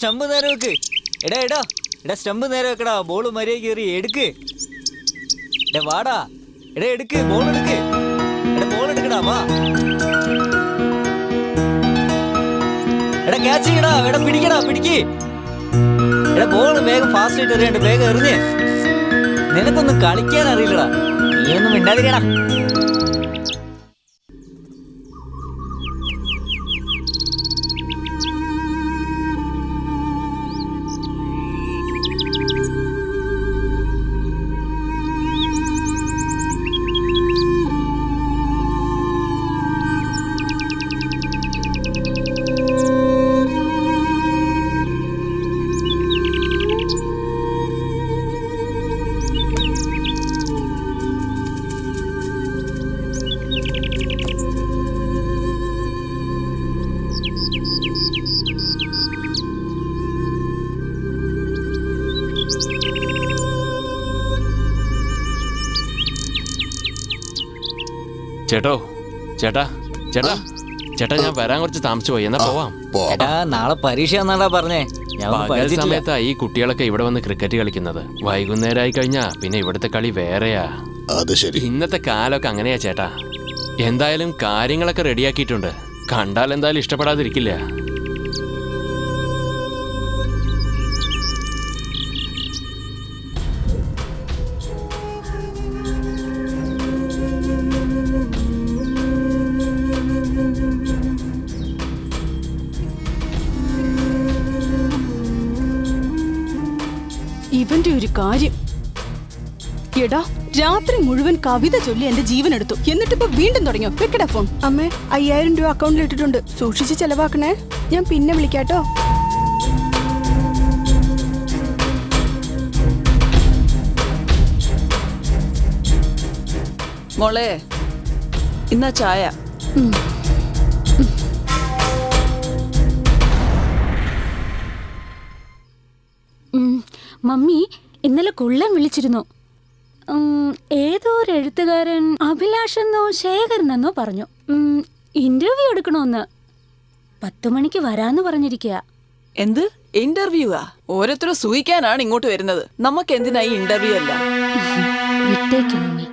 Stump നേരെ വെക്ക്. എടാ എടാ എടാ സ്റ്റമ്പ് നേരെ വെക്കടാ. ബോള് മര്യാദ കയറി എടുക്ക്. എടാ വാടാ. എടാ എടുക്ക്, ബോൾ എടുക്ക്. എടാ ബോൾ എടുക്കടാ, വാ. എടാ ക്യാച്ച് ചെയ്യടാ. എടാ പിടിക്കടാ, പിടിക്ക്. എടാ ബോൾ വേഗം ഫാസ്റ്റ് ആയിട്ട് എറിയണ്ട്, വേഗം എറിഞ്ഞ്. നിനക്കൊന്നും കളിക്കാൻ അറിയില്ലടാ, നീ ഒന്നും മിണ്ടാതിരിക്കടാ. ചേട്ടോ ചേട്ടാ ചേട്ടാ ചേട്ടാ, ഞാൻ വരാൻ കുറച്ച് താമസിച്ചു പോയി. എന്നാ പോവാം. എടാ നാളെ പരീക്ഷ എന്നാടാ പറഞ്ഞേ. പകൽ സമയത്താ ഈ കുട്ടികളൊക്കെ ഇവിടെ വന്ന് ക്രിക്കറ്റ് കളിക്കുന്നത്. വൈകുന്നേരമായി കഴിഞ്ഞാ പിന്നെ ഇവിടുത്തെ കളി വേറെയാ. അത് ശരി. ഇന്നത്തെ കാലമൊക്കെ അങ്ങനെയാ ചേട്ടാ. എന്തായാലും കാര്യങ്ങളൊക്കെ റെഡിയാക്കിയിട്ടുണ്ട്. കണ്ടാൽ എന്തായാലും ഇഷ്ടപ്പെടാതിരിക്കില്ല. ഇവന്റെ ഒരു കാര്യം. എടാ രാത്രി മുഴുവൻ കവിത ചൊല്ലി എന്റെ ജീവൻ എടുത്തു. എന്നിട്ടിപ്പോ വീണ്ടും തുടങ്ങിയോ? വെക്കടാ ഫോൺ. അമ്മേ 5000 രൂപ അക്കൗണ്ടിൽ ഇട്ടിട്ടുണ്ട്, സൂക്ഷിച്ച് ചെലവാക്കണേ. ഞാൻ പിന്നെ വിളിക്കാട്ടോ. മോളെ ഇന്നാ ചായ. മമ്മി ഇന്നലെ കുള്ളൻ വിളിച്ചിരുന്നു. ഏതോ ഒരു എഴുത്തുകാരൻ അഭിലാഷെന്നോ ശേഖരനെന്നോ പറഞ്ഞു. ഇന്റർവ്യൂ എടുക്കണോന്ന്. 10 മണിക്ക് വരാന്ന് പറഞ്ഞിരിക്കുക. എന്ത് ഇന്റർവ്യൂവാ? ഓരോരുത്തരും സൂഹിക്കാനാണ് ഇങ്ങോട്ട് വരുന്നത്. നമുക്ക് എന്തിനായി ഇന്റർവ്യൂ അല്ല. വിട്ടേക്ക് മമ്മി,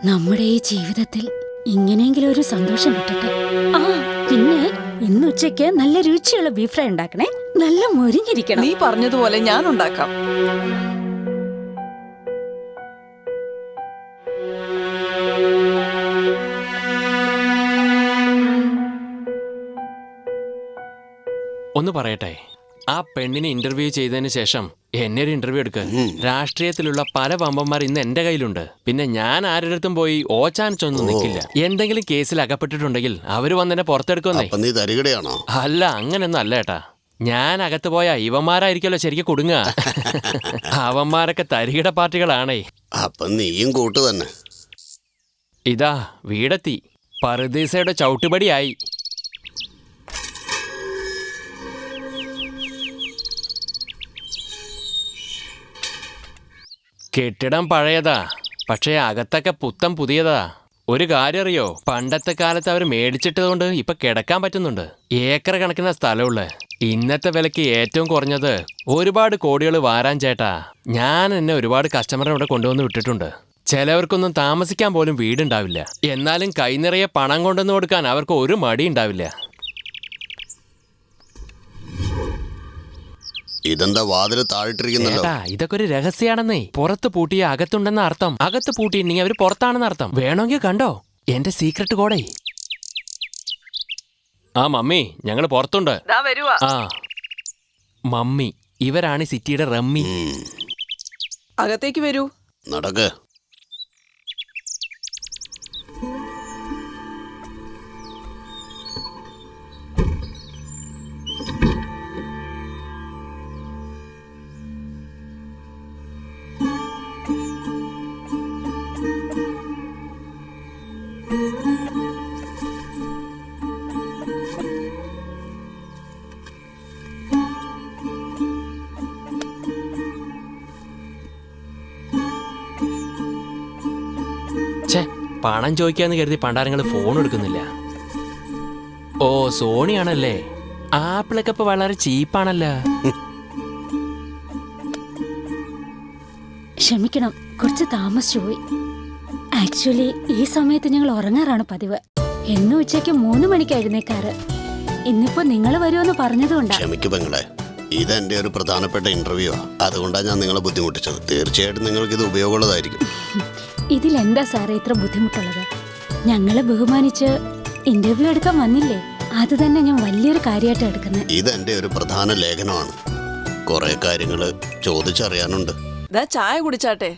നമ്മുടെ ഈ ജീവിതത്തിൽ ഇങ്ങനെയെങ്കിലും ഒരു സന്തോഷം കിട്ടട്ടെ. ആ പിന്നെ ഇന്ന് ഉച്ചയ്ക്ക് നല്ല രുചിയുള്ള ബീഫ് ഫ്രൈ ഉണ്ടാക്കണേ. നല്ല മൊരിഞ്ഞിരിക്കണം. നീ പറഞ്ഞതുപോലെ ഞാൻ ഉണ്ടാക്കാം. ഒന്ന് പറയട്ടെ, ആ പെണ്ണിനെ ഇന്റർവ്യൂ ചെയ്തതിന് ശേഷം എന്നെ ഒരു ഇന്റർവ്യൂ എടുക്ക. രാഷ്ട്രീയത്തിലുള്ള പല വമ്പന്മാർ ഇന്ന് എന്റെ കയ്യിലുണ്ട്. പിന്നെ ഞാൻ ആരുടെടുത്തും പോയി ഓച്ചാനിച്ചൊന്നും നിൽക്കില്ല. എന്തെങ്കിലും കേസിൽ അകപ്പെട്ടിട്ടുണ്ടെങ്കിൽ അവര് വന്നെന്നെ പുറത്തെടുക്കുന്നേ. അല്ല, അങ്ങനൊന്നും അല്ല ഏട്ടാ. ഞാൻ അകത്ത് പോയാ ഇവന്മാരായിരിക്കല്ലോ ശരിക്കും കൊടുങ്ങുക. അവന്മാരൊക്കെ തരികിട പാർട്ടികളാണേ. നീയും കൂട്ടു തന്നെ. ഇതാ വീടെത്തി. പറുദീസയുടെ ചവിട്ടുപടിയായി. കെട്ടിടം പഴയതാ, പക്ഷേ അകത്തൊക്കെ പുത്തം പുതിയതാ. ഒരു കാര്യം അറിയോ, പണ്ടത്തെ കാലത്ത് അവർ മേടിച്ചിട്ടതുകൊണ്ട് ഇപ്പൊ കിടക്കാൻ പറ്റുന്നുണ്ട്. ഏക്കർ കണക്കിന് സ്ഥലമുള്ള. ഇന്നത്തെ വിലക്ക് ഏറ്റവും കുറഞ്ഞത് ഒരുപാട് കോടികൾ വാരാൻ ചേട്ടാ. ഞാൻ എന്നെ ഒരുപാട് കസ്റ്റമറെ ഇവിടെ കൊണ്ടുവന്ന് വിട്ടിട്ടുണ്ട്. ചിലവർക്കൊന്നും താമസിക്കാൻ പോലും വീടുണ്ടാവില്ല. എന്നാലും കൈ നിറയെ പണം കൊണ്ടുവന്ന് കൊടുക്കാൻ അവർക്ക് ഒരു മടി ഉണ്ടാവില്ല. ഇതെന്താ വാതില് താഴിട്ടിരിക്കുന്നല്ലോ? ഇതൊക്കെ ഒരു രഹസ്യാണെന്നേ. പുറത്ത് പൂട്ടിയ അകത്തുണ്ടെന്ന അർത്ഥം. അകത്ത് പൂട്ടിയിട്ടുണ്ടെങ്കിൽ അവര് പുറത്താണെന്ന് അർത്ഥം. വേണമെങ്കിൽ കണ്ടോ എന്റെ സീക്രട്ട് കോഡേ. ആ മമ്മി, ഞങ്ങള് പുറത്തുണ്ട്. ആ മമ്മി, ഇവരാണ് സിറ്റിയുടെ റമ്മി. അകത്തേക്ക് വരൂ. നടക്ക്. പണം ചോദിക്കാന്ന് കരുതി പണ്ടാരങ്ങൾ ഫോൺ എടുക്കുന്നില്ല. ഓ സോണിയാണല്ലേ. ആപ്പിളൊക്കെ ഇപ്പൊ വളരെ ചീപ്പാണല്ലോ. ക്ഷമിക്കണം, കുറച്ച് താമസിച്ചു പോയി. ആക്ച്വലി ഈ സമയത്ത് ഞങ്ങൾ ഉറങ്ങാറാണ് പതിവ്. എന്നും ഉച്ചയ്ക്ക് 3 മണിക്ക് എഴുന്നേക്കാറ്. ഇന്നിപ്പോ നിങ്ങൾ വരുമെന്ന് പറഞ്ഞതുകൊണ്ടാ. ക്ഷമിക്കു പെങ്ങളെ, ഇത് എന്റെ ഒരു പ്രധാനപ്പെട്ട ഇന്റർവ്യൂ ആ. അതുകൊണ്ടാണ് ഞാൻ നിങ്ങളെ ബുദ്ധിമുട്ടിച്ചത്. തീർച്ചയായിട്ടും നിങ്ങൾക്ക് ഇത് ഉപയോഗമുള്ളതായിരിക്കും. ഇതിലെന്താ സാറേ ഇത്ര ബുദ്ധിമുട്ടുള്ളത്? ഞങ്ങളെ ബഹുമാനിച്ച് ഇന്റർവ്യൂ എടുക്കാൻ വന്നില്ലേ, അത് തന്നെ ഞാൻ വലിയൊരു കാര്യമായിട്ട് എടുക്കുന്നത്. ഇത് എന്റെ ഒരു പ്രധാന ലേഖനമാണ്. കുറെ കാര്യങ്ങൾ ചോദിച്ചറിയാനുണ്ട്. ദാ ചായ കുടിച്ചാട്ടെ.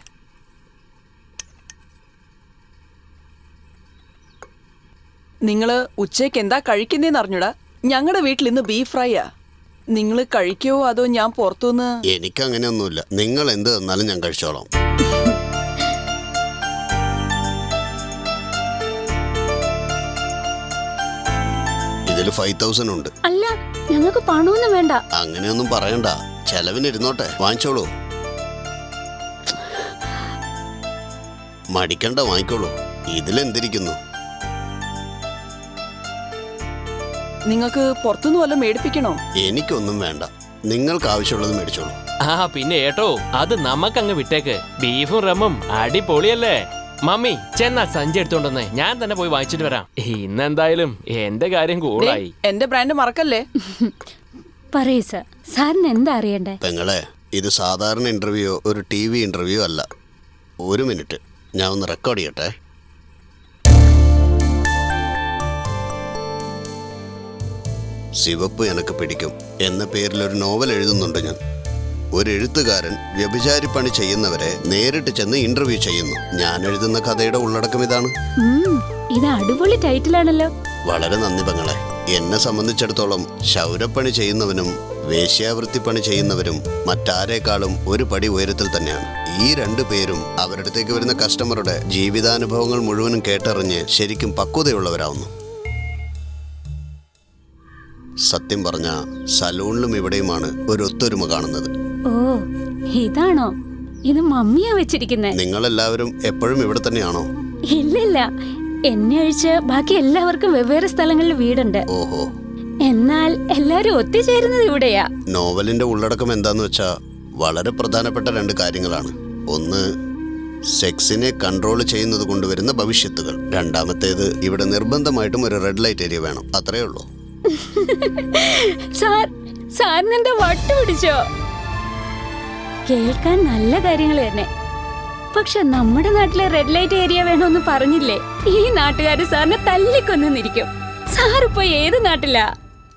നിങ്ങള് ഉച്ചയ്ക്ക് എന്താ കഴിക്കുന്നേന്ന് അറിഞ്ഞൂടാ. ഞങ്ങളുടെ വീട്ടിൽ ഇന്ന് ബീഫ് ഫ്രൈയാ. നിങ്ങൾ കഴിക്കോ അതോ ഞാൻ പുറത്തുനിന്ന്? എനിക്കങ്ങനെയൊന്നുമില്ല. നിങ്ങൾ എന്ത് തന്നാലും ഞാൻ കഴിച്ചോളാം. ഇതിൽ 5000 ഉണ്ട്. അല്ല, ഞങ്ങൾക്ക് പണമൊന്നും വേണ്ട. അങ്ങനെയൊന്നും പറയണ്ട, ചെലവിന് ഇരുന്നോട്ടെ. വാങ്ങിച്ചോളൂ. മടിക്കണ്ട, വാങ്ങിക്കോളൂ. ഇതിലെന്തിരിക്കുന്നു? നിങ്ങൾക്ക് പുറത്തുനിന്ന് വല്ലതും മേടിപ്പിക്കണോ? എനിക്കൊന്നും വേണ്ട, നിങ്ങൾക്ക് ആവശ്യമുള്ളത് മേടിച്ചോളൂ. ആ പിന്നെ ഏട്ടോ, അത് നമുക്കങ്ങ് വിട്ടേക്ക്. ബീഫും റമ്മും അടിപൊളിയല്ലേ. മമ്മി ചെന്നാ സഞ്ചി എടുത്തോണ്ടെന്ന് ഞാൻ തന്നെ പോയി വാങ്ങിച്ചിട്ട് വരാം. ഇന്നെന്തായാലും എന്റെ കാര്യം കൂടായി. എന്റെ ബ്രാൻഡ് മറക്കല്ലേ. പറയൂ സാർ, സാറിന് എന്താ അറിയണ്ടേ? പെങ്ങളെ, ഇത് സാധാരണ ഇന്റർവ്യൂ, ഒരു TV ഇന്റർവ്യൂ അല്ല. 1 മിനിറ്റ്, ഞാൻ ഒന്ന് റെക്കോർഡ് ചെയ്യട്ടെ. സിവപ്പ് എനക്ക് പിടിക്കും എന്ന പേരിൽ ഒരു നോവൽ എഴുതുന്നുണ്ട് ഞാൻ. ഒരു എഴുത്തുകാരൻ വ്യഭിചാരിപ്പണി ചെയ്യുന്നവരെ നേരിട്ട് ചെന്ന് ഇന്റർവ്യൂ ചെയ്യുന്നു. ഞാൻ എഴുതുന്ന കഥയുടെ ഉള്ളടക്കം ഇതാണ്. ഇത് അടിപൊളി ടൈറ്റിലാണല്ലോ. വളരെ നന്ദി പെങ്ങളെ. എന്നെ സംബന്ധിച്ചിടത്തോളം ശൗരപ്പണി ചെയ്യുന്നവനും വേശ്യാവൃത്തിപ്പണി ചെയ്യുന്നവരും മറ്റാരേക്കാളും ഒരു പടി ഉയരത്തിൽ തന്നെയാണ്. ഈ 2 പേരും അവരുടെ അടുത്തേക്ക് വരുന്ന കസ്റ്റമറുടെ ജീവിതാനുഭവങ്ങൾ മുഴുവനും കേട്ടറിഞ്ഞ് ശരിക്കും പക്വതയുള്ളവരാവുന്നു. സത്യം പറഞ്ഞ സലൂണിലും ഇവിടെയുമാണ് ഒരു ഒത്തൊരുമ കാണുന്നത്. ഓ, ഇതാണോ? ഇത് മമ്മിയാ വെച്ചിരിക്കുന്നേ. നിങ്ങളെല്ലാവരും എപ്പോഴും ഇവിടെ തന്നെയാണോ? ഇല്ലില്ല, എന്നെ ഒഴിച്ച് ബാക്കി എല്ലാവർക്കും വെവ്വേറെ സ്ഥലങ്ങളിൽ വീടുണ്ട്. ഓഹോ. എന്നാൽ എല്ലാരും ഒത്തുചേരുന്നത് ഇവിടെയാ. നോവലിന്റെ ഉള്ളടക്കം എന്താന്ന് വെച്ചാ വളരെ പ്രധാനപ്പെട്ട 2 കാര്യങ്ങളാണ്. ഒന്ന്, സെക്സിനെ കൺട്രോൾ ചെയ്യുന്നത് കൊണ്ടുവരുന്ന ഭവിഷ്യത്തുകൾ. രണ്ടാമത്തേത്, ഇവിടെ നിർബന്ധമായിട്ടും ഒരു റെഡ് ലൈറ്റ് ഏരിയ വേണം. അത്രേ ഉള്ളൂ. സാറിനെന്താ വട്ടു പിടിച്ചോ? കേൾക്കാൻ നല്ല കാര്യങ്ങൾ തന്നെ. പക്ഷെ നമ്മുടെ നാട്ടിലെ റെഡ് ലൈറ്റ് ഏരിയ വേണമെന്ന് പറഞ്ഞില്ലേ, ഈ നാട്ടുകാര് സാറിനെ തല്ലിക്കൊന്നിരിക്കും. സാറിപ്പോ ഏത് നാട്ടിലാ?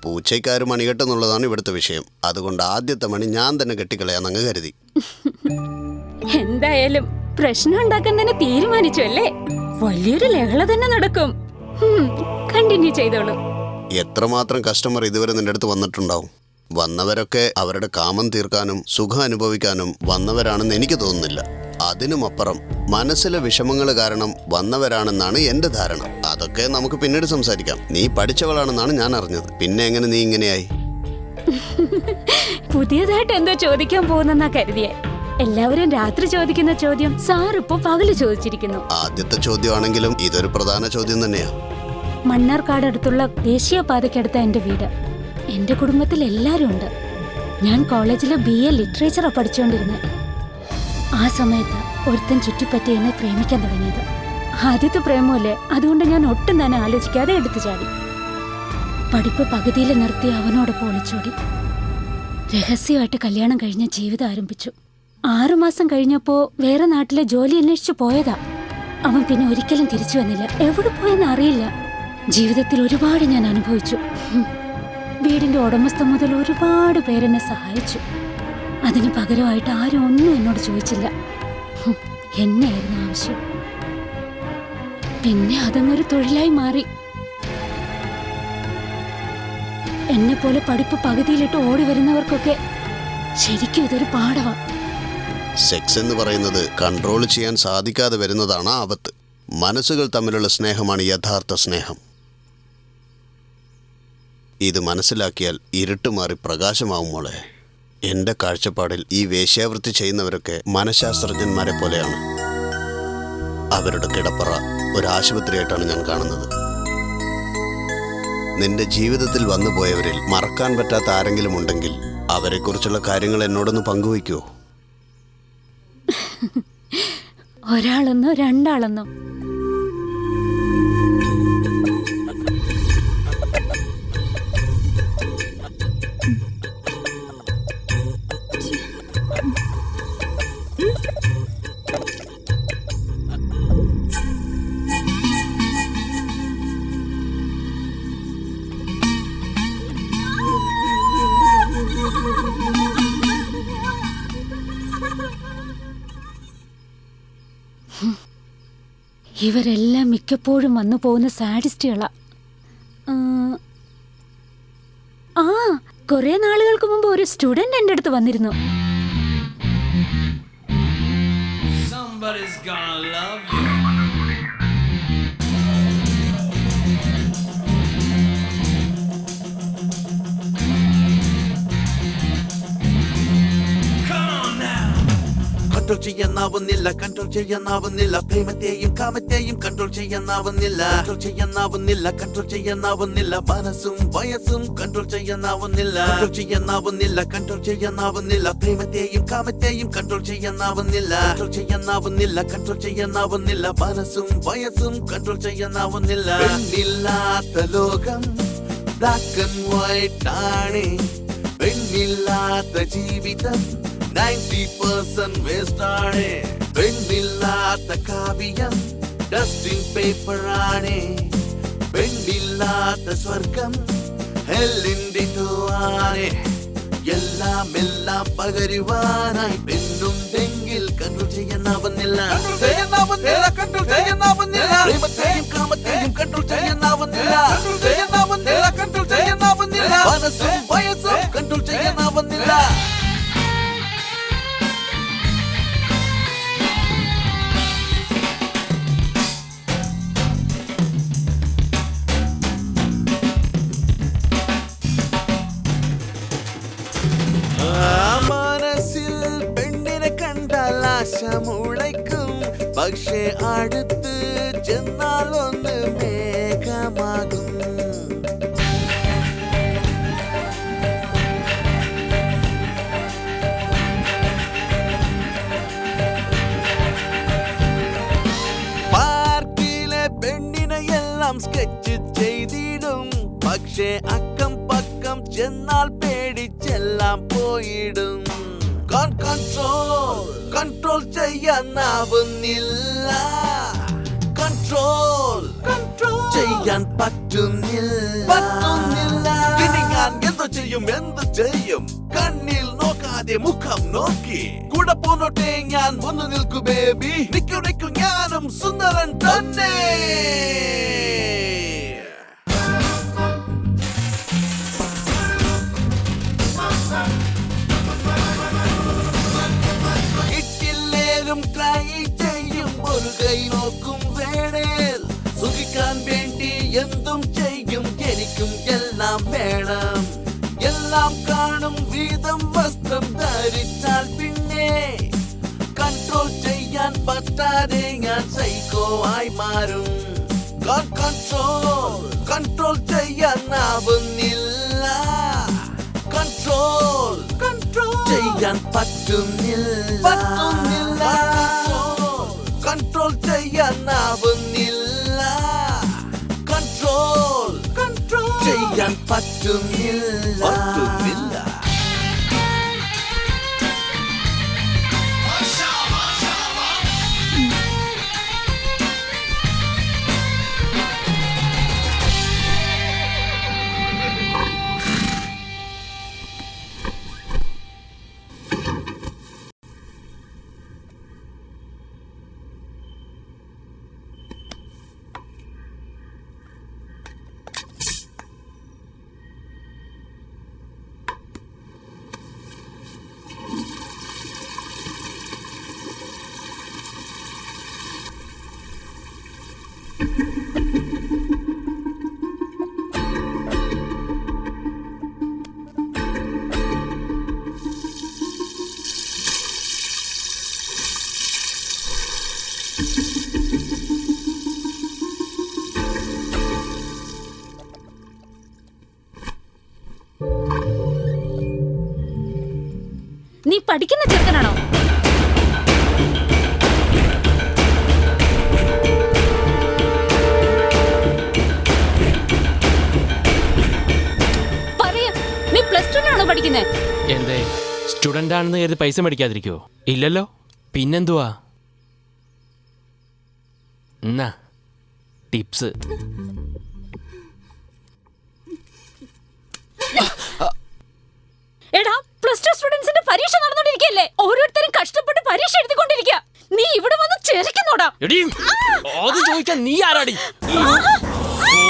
പൂച്ചയ്ക്കാര് മണികെട്ടെന്നുള്ളതാണ് ഇവിടുത്തെ വിഷയം. അതുകൊണ്ട് ആദ്യത്തെ മണി ഞാൻ തന്നെ കെട്ടിക്കളയാന്നങ്ങ് കരുതി. എന്തായാലും പ്രശ്നം ഉണ്ടാക്കാൻ തന്നെ തീരുമാനിച്ചു അല്ലേ? വലിയൊരു ലഹള തന്നെ നടക്കും. കണ്ടിന്യൂ ചെയ്തോളൂ. എത്രമാത്രം കസ്റ്റമർ ഇതുവരെ നിന്റെ അടുത്ത് വന്നിട്ടുണ്ടാവും. വന്നവരൊക്കെ അവരുടെ കാമം തീർക്കാനും സുഖം അനുഭവിക്കാനും വന്നവരാണെന്ന് എനിക്ക് തോന്നുന്നില്ല. അതിനുമപ്പുറം മനസ്സിലെ വിഷമങ്ങൾ കാരണം വന്നവരാണെന്നാണ് എന്റെ ധാരണ. അതൊക്കെ നമുക്ക് പിന്നീട് സംസാരിക്കാം. നീ പഠിച്ചവളാണെന്നാണ് ഞാൻ അറിഞ്ഞത്. പിന്നെ എങ്ങനെ നീ ഇങ്ങനെയായി? പുതിയതായിട്ട് എന്തോ ചോദിക്കാൻ പോകുന്നെന്നാ കരുതിയേ. എല്ലാവരും രാത്രി ചോദിക്കുന്ന ചോദ്യം സാറിപ്പോ പകല് ചോദിച്ചിരിക്കുന്നു. ആദ്യത്തെ ചോദ്യമാണെങ്കിലും ഇതൊരു പ്രധാന ചോദ്യം തന്നെയാ. മണ്ണാർക്കാട് അടുത്തുള്ള ദേശീയപാതയ്ക്കടുത്ത എന്റെ വീട്. എന്റെ കുടുംബത്തിൽ എല്ലാരും ഉണ്ട്. ഞാൻ കോളേജിൽ BA ലിറ്ററേച്ചറാ പഠിച്ചുകൊണ്ടിരുന്നത്. ആ സമയത്ത് ഒരുത്തൻ ചുറ്റിപ്പറ്റി എന്നെ പ്രേമിക്കാൻ തുടങ്ങിയത്. ആദ്യത്തെ പ്രേമല്ലേ, അതുകൊണ്ട് ഞാൻ ഒട്ടും തന്നെ ആലോചിക്കാതെ എടുത്തു ചാടി. പഠിപ്പ് പകുതിയിൽ നിർത്തി അവനോടൊപ്പം ഒളിച്ചോടി. രഹസ്യമായിട്ട് കല്യാണം കഴിഞ്ഞ ജീവിതം ആരംഭിച്ചു. 6 മാസം കഴിഞ്ഞപ്പോ വേറെ നാട്ടിലെ ജോലി അന്വേഷിച്ചു പോയതാ. അവൻ പിന്നെ ഒരിക്കലും തിരിച്ചു വന്നില്ല. എവിടെ പോയെന്ന് അറിയില്ല. ജീവിതത്തിൽ ഒരുപാട് ഞാൻ അനുഭവിച്ചു. വീടിന്റെ ഉടമസ്ഥ മുതൽ ഒരുപാട് പേരെന്നെ സഹായിച്ചു. അതിന് പകരമായിട്ട് ആരും ഒന്നും എന്നോട് ചോദിച്ചില്ല. എന്നെയായിരുന്നു ആവശ്യം. പിന്നെ അതങ്ങൊരു തൊഴിലായി മാറി. എന്നെ പോലെ പഠിപ്പ് പകുതിയിലിട്ട് ഓടി വരുന്നവർക്കൊക്കെ ശരിക്കും ഇതൊരു പാഠമാണ്. സെക്സ് എന്ന് പറയുന്നത് കൺട്രോൾ ചെയ്യാൻ സാധിക്കാതെ വരുന്നതാണ് ആപത്ത്. മനസ്സുകൾ തമ്മിലുള്ള സ്നേഹമാണ് യഥാർത്ഥ സ്നേഹം. ഇത് മനസ്സിലാക്കിയാൽ ഇരുട്ട് മാറി പ്രകാശമാവും മോളെ. എൻ്റെ കാഴ്ചപ്പാടിൽ ഈ വേശ്യാവൃത്തി ചെയ്യുന്നവരൊക്കെ മനഃശാസ്ത്രജ്ഞന്മാരെ പോലെയാണ്. അവരുടെ കിടപ്പറ ഒരു ആശുപത്രിയായിട്ടാണ് ഞാൻ കാണുന്നത്. നിന്റെ ജീവിതത്തിൽ വന്നു പോയവരിൽ മറക്കാൻ പറ്റാത്ത ആരെങ്കിലും ഉണ്ടെങ്കിൽ അവരെക്കുറിച്ചുള്ള കാര്യങ്ങൾ എന്നോടൊന്ന് പങ്കുവയ്ക്കുമോ? ഒരാളെന്നോ രണ്ടാളെന്നോ? ഇവരെല്ലാം മിക്കപ്പോഴും വന്നു പോകുന്ന സാഡിസ്റ്റുകളാ. ആ, കുറെ നാളുകൾക്ക് മുമ്പ് ഒരു സ്റ്റുഡന്റ് എൻ്റെ അടുത്ത് വന്നിരുന്നു. Somebody's gonna love you. Control ചെയ്യാനാവുന്നില്ല, കൺട്രോൾ ചെയ്യാനാവുന്നില്ല, പ്രേമത്തെയും കാമത്തെയും കൺട്രോൾ ചെയ്യാനാവുന്നില്ല, കൺട്രോൾ ചെയ്യാനാവുന്നില്ല, കൺട്രോൾ ചെയ്യാനാവുന്നില്ല, മനസ്സും വയസ്സും കൺട്രോൾ ചെയ്യാനാവുന്നില്ല, കൺട്രോൾ ചെയ്യാനാവുന്നില്ല, കൺട്രോൾ ചെയ്യാനാവുന്നില്ല, പ്രേമത്തെയും കാമത്തെയും കൺട്രോൾ ചെയ്യാനാവുന്നില്ല, കൺട്രോൾ ചെയ്യാനാവുന്നില്ല, കൺട്രോൾ ചെയ്യാനാവുന്നില്ല, മനസ്സും വയസ്സും കൺട്രോൾ ചെയ്യാനാവുന്നില്ല. പെണ്ണില്ലാത്ത ലോകം ബ്ലാക്ക് ആൻഡ് വൈറ്റ് ആണ്, പെണ്ണില്ലാത്ത ജീവിതം 90% വേസ്റ്റ് ആണ്, പെണ്ണില്ലാത്ത കാവ്യം ഡസ്റ്റിംഗ് പേപ്പർ ആണ്, പെണ്ണില്ലാത്ത സ്വർഗം ഹെല്ലിന്റെ ആണ്. എല്ലാം പകരുവാനായി പെണ്ണുണ്ടെങ്കിൽ കൺട്രോൾ ചെയ്യാനാവുന്നില്ല, കൺട്രോൾ ചെയ്യാനാവുന്നില്ല, പ്രേമത്തെയും കാമത്തെയും കൺട്രോൾ ചെയ്യാനാവുന്നില്ല, കൺട്രോൾ ചെയ്യാനാവുന്നില്ല, മനസ്സും വയസ്സും കൺട്രോൾ ചെയ്യാനാവുന്നില്ല. മനസ്സിൽ പെണ്ണിനെ കണ്ടാൽ ആശ മുളയ്ക്കും, പക്ഷേ അടുത്ത് ചെന്നാൽ ഒന്ന് മേഘമാകും. പാർക്കിലെ പെണ്ണിനെ എല്ലാം സ്കെച്ച് ചെയ്തിടും, പക്ഷേ അക്കം പക്കം ചെന്നാൽ പേടിച്ചെല്ലാം പോയിടും. കൺട്രോൾ ചെയ്യാനാവുന്നില്ല, കൺട്രോൾ ചെയ്യാൻ പറ്റുന്നില്ല. ഇനി ഞാൻ എന്തു ചെയ്യും, കണ്ണിൽ നോക്കാതെ മുഖം നോക്കി കൂടെ പോന്നോട്ടെ ഞാൻ വന്നു നിൽക്കു ബേബി, നിൽക്കു ഞാനും സുന്ദരൻ തന്നെ. ട്രൈ ചെയ്യും, ഒരു കൈ നോക്കും വേണേൽ, സുഖിക്കാൻ വേണ്ടി എന്തും ചെയ്യും, എനിക്കും എല്ലാം വേണം. എല്ലാം കാണും വീതം വസ്ത്രം ധരിച്ചാൽ പിന്നെ കൺട്രോൾ ചെയ്യാൻ പറ്റാതെ ഞാൻ സൈക്കോ ആയി മാറും. കൺട്രോൾ ചെയ്യാനാവുന്നില്ല, കൺട്രോൾ ചെയ്യാൻ പറ്റുന്നില്ല, കൺട്രോൾ ചെയ്യാനാവുന്നില്ല, കൺട്രോൾ ചെയ്യാൻ പറ്റുന്നില്ല. നീ പഠിക്കുന്ന ചെറുക്കനാണോ? പറയാ, നീ +2 പഠിക്കുന്നത്? എന്തേ സ്റ്റുഡന്റ് ആണെന്ന് കരുതി പൈസ മേടിക്കാതിരിക്കോ? ഇല്ലല്ലോ, പിന്നെന്തുവാ? എന്നാ ടിപ്സ്. എടാ, +2 സ്റ്റുഡന്റ്സിന്റെ പരീക്ഷ നടന്നുകൊണ്ടിരിക്കുകയല്ലേ? ഓരോരുത്തരും കഷ്ടപ്പെട്ട് പരീക്ഷ എഴുതിക്കൊണ്ടിരിക്കുക. നീ ഇവിടെ വന്ന് ചെറിക്കുന്നോടാ? എടീ, അത് ചോദിക്കാൻ നീ ആരാടി?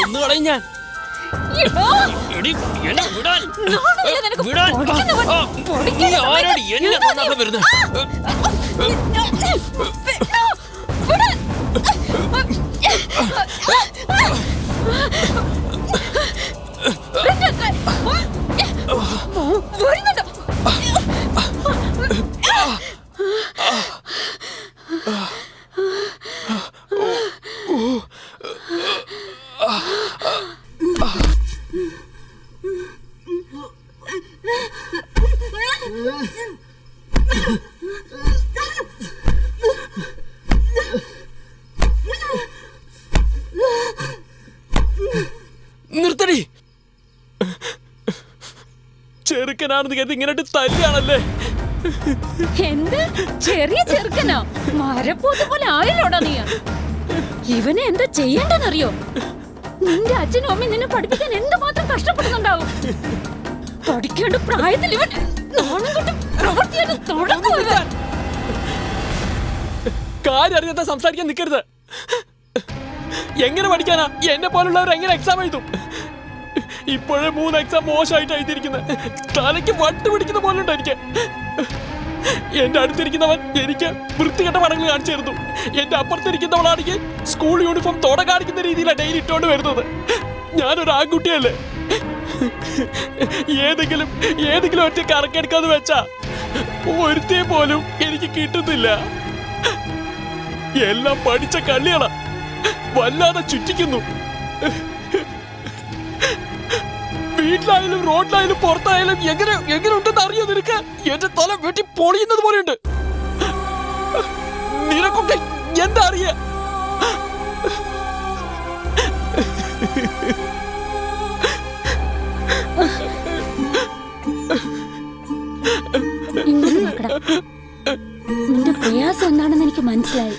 ഒന്ന് കളയും ഞാൻ. എടീ, എന്നെ വിടാൻ. നാണമില്ല നിനക്ക്? വിടാൻ. പൊടിക്കുന്നവൻ. നീ ആരാടി എന്നെ കൊണ്ടാക്കാൻ വരുന്നത്? നിർത്തടി. ചെറുക്കനാണെന്ന് കരുതി ഇങ്ങനെ തല്ലിയാണല്ലേ? എന്ത് ചെറിയ ചെറുക്കനോ? മരപ്പോത്ത് പോലെ ആയല്ലോടാ നീ. ഇവനെ എന്താ ചെയ്യണ്ടെന്നറിയോ? നിന്റെ അച്ഛനും അമ്മയും നിന്നെ പഠിപ്പിക്കാൻ എന്തുമാത്രം കഷ്ടപ്പെടുന്നുണ്ടാവും. പഠിക്കേണ്ട പ്രായത്തിൽ ഇവൻ നാണം കൊണ്ടും പ്രവൃത്തിയായിട്ട് തുടങ്ങുക. കാര്യം അറിയാത്ത സംസാരിക്കാൻ നിൽക്കരുത്. എങ്ങനെ പഠിക്കാനാ? എന്നെ പോലുള്ളവർ എങ്ങനെ എക്സാം എഴുതും? ഇപ്പോഴേ 3 എക്സാം മോശമായിട്ട് എഴുതിയിരിക്കുന്നത്. തലയ്ക്ക് വട്ട് പിടിക്കുന്ന പോലുണ്ട് എനിക്ക്. എന്റെ അടുത്തിരിക്കുന്നവൻ എനിക്ക് വൃത്തികെട്ട പടങ്ങൾ കാണിച്ചു തരുന്നു. എന്റെ അപ്പുറത്തിരിക്കുന്നവളാണെങ്കിൽ സ്കൂൾ യൂണിഫോം തോട കാണിക്കുന്ന രീതിയിലാണ് ഡെയിലി ഇട്ടോണ്ട് വരുന്നത്. ഞാനൊരു ആൺകുട്ടിയല്ലേ? ഏതെങ്കിലും ഒറ്റ കറക്കെടുക്കാന്ന് വെച്ചാ ഒരുത്തേ പോലും എനിക്ക് കിട്ടുന്നില്ല. എല്ലാം പഠിച്ച കള്ളിയാണ്, വല്ലാതെ ചുറ്റിക്കുന്നു. വീട്ടിലായാലും റോഡിലായാലും പുറത്തായാലും എങ്ങനെ ഉണ്ടെന്ന് അറിയോ നിനക്ക്? എന്റെ തല വെട്ടി പൊളിയുന്നത് പോലെയുണ്ട്. നിനക്കൊക്കെ എന്താ അറിയ? ഇങ്ങോട്ട് നോക്കടാ. നിന്റെ പ്രയാസം എന്താണെന്ന് എനിക്ക് മനസ്സിലായി.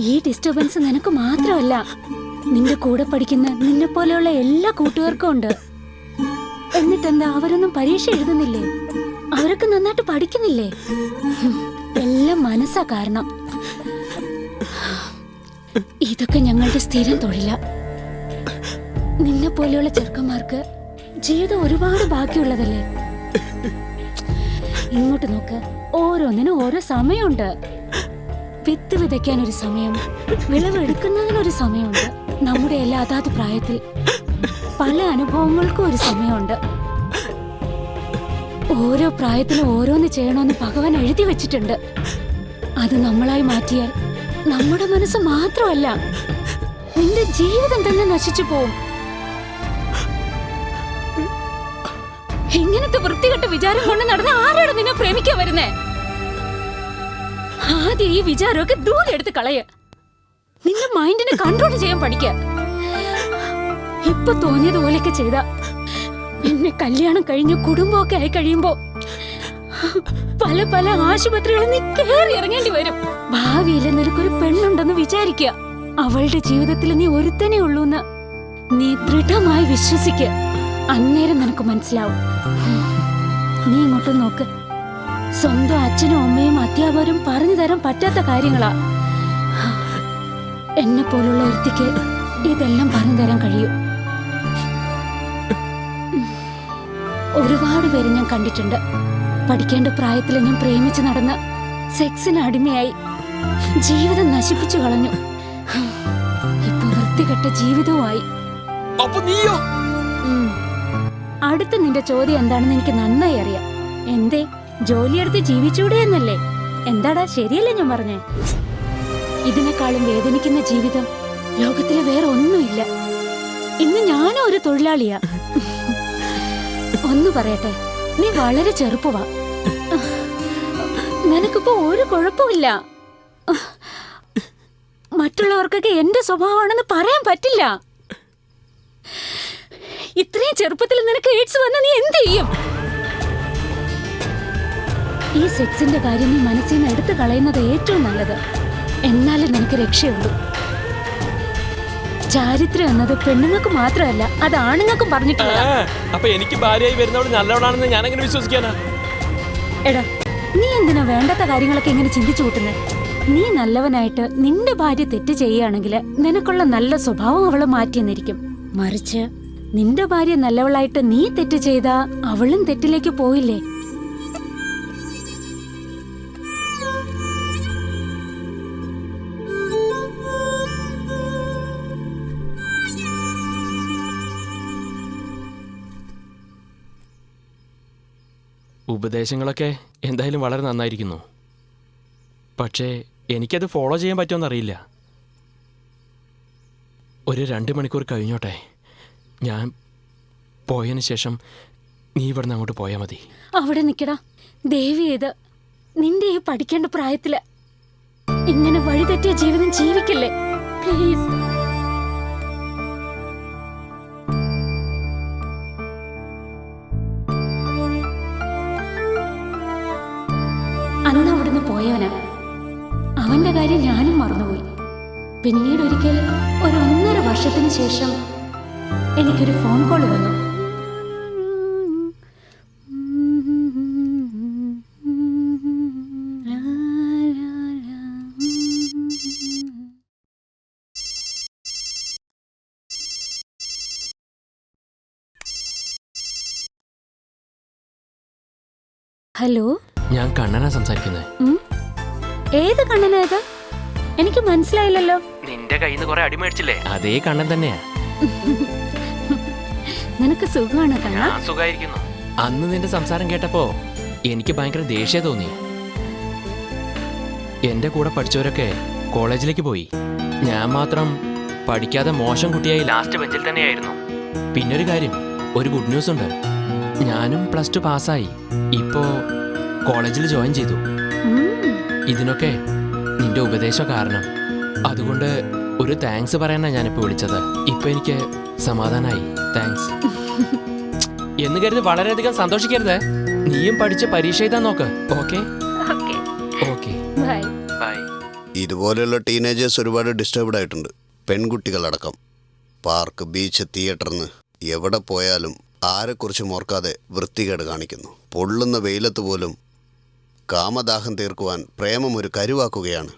ഈ ഡിസ്റ്റർബൻസ് നിനക്ക് മാത്രമല്ല, നിന്റെ കൂടെ പഠിക്കുന്ന നിന്നെ പോലെയുള്ള എല്ലാ കൂട്ടുകാർക്കും ഉണ്ട്. എന്നിട്ടെന്താ അവരൊന്നും പരീക്ഷ എഴുതുന്നില്ലേ? അവരൊക്കെ നന്നായിട്ട് പഠിക്കുന്നില്ലേ? എല്ലാം മനസ്സാ കാരണം. ഇതൊക്കെ ഞങ്ങളുടെ സ്ഥിരം തൊഴിലാ. നിന്നെ പോലെയുള്ള ചെറുക്കന്മാർക്ക് ജീവിതം ഒരുപാട് ബാക്കിയുള്ളതല്ലേ? ഇങ്ങോട്ട് നോക്ക്, ഓരോന്നിനും ഓരോ സമയമുണ്ട്. വിത്ത് വിതയ്ക്കാൻ ഒരു സമയം, വിളവെടുക്കുന്നതിനൊരു സമയമുണ്ട്. നമ്മുടെ എല്ലാ അതാത് പ്രായത്തിൽ പല അനുഭവങ്ങൾക്കും ഒരു സമയമുണ്ട്. ഓരോ പ്രായത്തിലും ഓരോന്ന് ചെയ്യണമെന്ന് ഭഗവാൻ എഴുതി വെച്ചിട്ടുണ്ട്. അത് നമ്മളായി മാറ്റിയാൽ നമ്മുടെ മനസ്സ് മാത്രമല്ല, നിന്റെ ജീവിതം തന്നെ നശിച്ചു പോവും. ഇങ്ങനത്തെ വൃത്തികെട്ട വിചാരം കൊണ്ട് നടന്ന ആരാണ് നിന്നെ പ്രേമിക്കാൻ വരുന്നേ? ആദ്യം ഈ വിചാരമൊക്കെ ദൂരെ എടുത്ത് കളയ. നിന്റെ മൈൻഡിനെ കൺട്രോൾ ചെയ്യാൻ പഠിക്ക. ഇപ്പൊ തോന്നിയതുപോലെയൊക്കെ ചെയ്ത പിന്നെ കല്യാണം കഴിഞ്ഞ് കുടുംബമൊക്കെ ആയി കഴിയുമ്പോ പല പല ആശുപത്രികളിൽ നീ കയറി ഇറങ്ങേണ്ടി വരും. ഭാവിയിൽ നിനക്കൊരു പെണ്ണുണ്ടെന്ന് വിചാരിക്കുക. അവളുടെ ജീവിതത്തിൽ നീ ഒരുത്തനെ ഉള്ളൂന്ന് നീ ദൃഢമായി വിശ്വസിക്ക. അന്നേരം നിനക്ക് മനസ്സിലാവും. നീ ഇങ്ങോട്ട് നോക്ക്. സ്വന്തം അച്ഛനും അമ്മയും അധ്യാപകരും പറഞ്ഞു തരാൻ പറ്റാത്ത കാര്യങ്ങളാ. എന്നെ പോലുള്ള ഒരുത്തിക്ക് ഇതെല്ലാം പറഞ്ഞു തരാൻ കഴിയും. ഒരുപാട് പേര് ഞാൻ കണ്ടിട്ടുണ്ട്. പഠിക്കേണ്ട പ്രായത്തിൽ ഞാൻ പ്രേമിച്ച് നടന്ന് സെക്സിന് അടിമയായി ജീവിതം നശിപ്പിച്ചു കളഞ്ഞു. ഇപ്പൊ വൃത്തികെട്ട ജീവിതവുമായി. അടുത്ത നിന്റെ ചോദ്യം എന്താണെന്ന് എനിക്ക് നന്നായി അറിയാം. എന്തേ, ജോലിയെടുത്ത് ജീവിച്ചൂടെ എന്നല്ലേ? എന്താടാ, ശരിയല്ലേ ഞാൻ പറഞ്ഞേ? ഇതിനേക്കാളും വേദനിക്കുന്ന ജീവിതം ലോകത്തിലെ വേറെ ഒന്നുമില്ല. ഇന്ന് ഞാനും ഒരു തൊഴിലാളിയാ. ഒന്ന് പറയട്ടെ, നീ വളരെ ചെറുപ്പവാ. നിനക്കിപ്പോ ഒരു കുഴപ്പമില്ല. മറ്റുള്ളവർക്കൊക്കെ എന്റെ സ്വഭാവമാണെന്ന് പറയാൻ പറ്റില്ല. ഇത്രയും ചെറുപ്പത്തിൽ നിനക്ക് എയ്ഡ്സ് വന്ന നീ എന്ത് ചെയ്യും? ഈ സെക്സിന്റെ കാര്യം നീ മനസ്സിൽ നിന്ന് എടുത്തു കളയുന്നത് ഏറ്റവും നല്ലത്. എന്നാലും നിനക്ക് രക്ഷയുള്ളൂ. ചാരിത്രം എന്നത് പെണ്ണുങ്ങൾക്ക് മാത്രമല്ല, അത് ആണുങ്ങൾക്കും പറഞ്ഞിട്ടില്ല. അപ്പൊ എനിക്ക് ഭാര്യയായി വരുന്നവൾ നല്ലവളാണെന്ന് ഞാൻ എങ്ങനെ വിശ്വസിക്കാനാ? എടാ, നീ എന്തിനാ വേണ്ടാത്ത കാര്യങ്ങളൊക്കെ ഇങ്ങനെ ചിന്തിച്ചു കൂട്ടുന്നത്? നീ നല്ലവനായിട്ട് നിന്റെ ഭാര്യ തെറ്റ് ചെയ്യുകയാണെങ്കിൽ നിനക്കുള്ള നല്ല സ്വഭാവം അവള് മാറ്റിയെന്നിരിക്കും. മറിച്ച് നിന്റെ ഭാര്യ നല്ലവളായിട്ട് നീ തെറ്റ് ചെയ്താ അവളും തെറ്റിലേക്ക് പോയില്ലേ? ഉപദേശങ്ങളൊക്കെ എന്തായാലും വളരെ നന്നായിരിക്കുന്നു. പക്ഷേ എനിക്കത് ഫോളോ ചെയ്യാൻ പറ്റുമെന്നറിയില്ല. ഒരു 2 മണിക്കൂർ കഴിഞ്ഞോട്ടെ. ഞാൻ പോയതിന് ശേഷം നീ ഇവിടുന്ന് അങ്ങോട്ട് പോയാൽ മതി. അവിടെ നിക്കടാ. ദേവി ഇത് നിന്റെ ഈ പഠിക്കേണ്ട പ്രായത്തില് ഇങ്ങനെ വഴിതെറ്റിയ ജീവിതം ജീവിക്കല്ലേ പ്ലീസ്. അന്ന് അവിടുന്ന് പോയവനാ. അവന്റെ കാര്യം ഞാനും മറന്നുപോയി. പിന്നീട് ഒരിക്കൽ ഒരു 1.5 വർഷത്തിന് ശേഷം എനിക്കൊരു ഫോൺ കോൾ വന്നു. ഹലോ, ഞാൻ കണ്ണനാ സംസാരിക്കുന്നത്. ഏത് കണ്ണനായത്? എനിക്ക് മനസ്സിലായില്ലല്ലോ. നിന്റെ കയ്യിൽ നിന്ന് കുറെ അടി മേടിച്ചില്ലേ, അതേ കണ്ണൻ തന്നെയാ. നിനക്ക് സുഖമാണ് കണ്ണ? ഞാൻ സുഖായിരിക്കുന്നു. അന്ന് നിന്റെ സംസാരം കേട്ടപ്പോ എനിക്ക് ഭയങ്കര ദേഷ്യം തോന്നി. എന്റെ കൂടെ പഠിച്ചവരൊക്കെ കോളേജിലേക്ക് പോയി. ഞാൻ മാത്രം പഠിക്കാതെ മോശം കുട്ടിയായി ലാസ്റ്റ് ബെഞ്ചിൽ തന്നെയായിരുന്നു. പിന്നൊരു കാര്യം, ഒരു ഗുഡ് ന്യൂസ് ഉണ്ട്. ഞാനും +2 പാസ്സായി. ഇപ്പോ കോളേജിൽ ജോയിൻ ചെയ്തു. ഇതിനൊക്കെ നിന്റെ ഉപദേശം കാരണം. അതുകൊണ്ട് ഒരു താങ്ക്സ് പറയാനാ ഞാനിപ്പോ വിളിച്ചത്. ഇപ്പൊ എനിക്ക് സമാധാനായി. താങ്ക്സ് എന്ന് കരുതി വളരെയധികം സന്തോഷിക്കരുത്. നീയും പഠിച്ച് പരീക്ഷ എഴുതാൻ നോക്ക്. Okay okay, bye. ബൈ. ഇതുപോലെയുള്ള ടീനേജേഴ്സ് ഒരുപാട് ഡിസ്റ്റർബ്ഡ് ആയിട്ടുണ്ട്, പെൺകുട്ടികളടക്കം. പാർക്ക്, ബീച്ച്, തിയേറ്ററിന്ന് എവിടെ പോയാലും ആരെക്കുറിച്ചും ഓർക്കാതെ വൃത്തികേട് കാണിക്കുന്നു. പൊള്ളുന്ന വെയിലത്ത് പോലും കാമദാഹം തീർക്കുവാൻ പ്രേമം ഒരു കരുവാക്കുകയാണ്.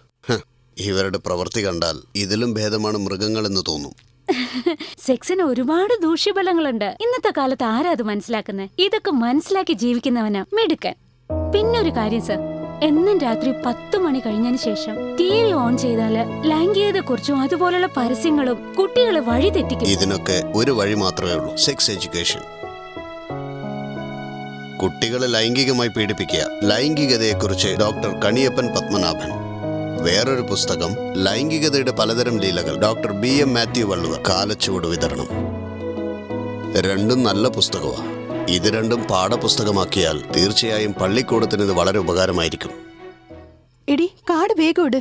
ഇവരുടെ പ്രവൃത്തി കണ്ടാൽ ഇതിലും ഭേദമാണ് മൃഗങ്ങളെന്ന് തോന്നും. സെക്സിന് ഒരുപാട് ദൂഷ്യഫലങ്ങളുണ്ട്. ഇന്നത്തെ കാലത്ത് ആരാ അത് മനസ്സിലാക്കുന്നത്? ഇതൊക്കെ മനസ്സിലാക്കി ജീവിക്കുന്നവനാ മിടുക്കൻ. പിന്നൊരു കാര്യം സർ, എന്നും രാത്രി 10 മണി കഴിഞ്ഞതിന് ശേഷം TV ഓൺ ചെയ്താല് ലൈംഗികതയെ കുറിച്ചും അതുപോലുള്ള പരസ്യങ്ങളും കുട്ടികളെ വഴി തെറ്റിക്കും. ഇതിനൊക്കെ ഒരു വഴി മാത്രമേ ഉള്ളൂ, സെക്സ് എഡ്യൂക്കേഷൻ. കുട്ടികളെ ലൈംഗികമായി പീഡിപ്പിക്കുക. ലൈംഗികതയെക്കുറിച്ച് ഡോക്ടർ കണിയപ്പൻ പത്മനാഭൻ. വേറൊരു പുസ്തകം ലൈംഗികതയുടെ പലതരം ലീലകൾ, ഡോക്ടർ BM മാത്യു വള്ളുവർ. കാലച്ചുവട് വിതരണം. രണ്ടും നല്ല പുസ്തകമാണ്. ഇത് രണ്ടും പാഠപുസ്തകമാക്കിയാൽ തീർച്ചയായും പള്ളിക്കൂടത്തിന് ഇത് വളരെ ഉപകാരമായിരിക്കും. എടി, കാട് വേഗം ഇട്.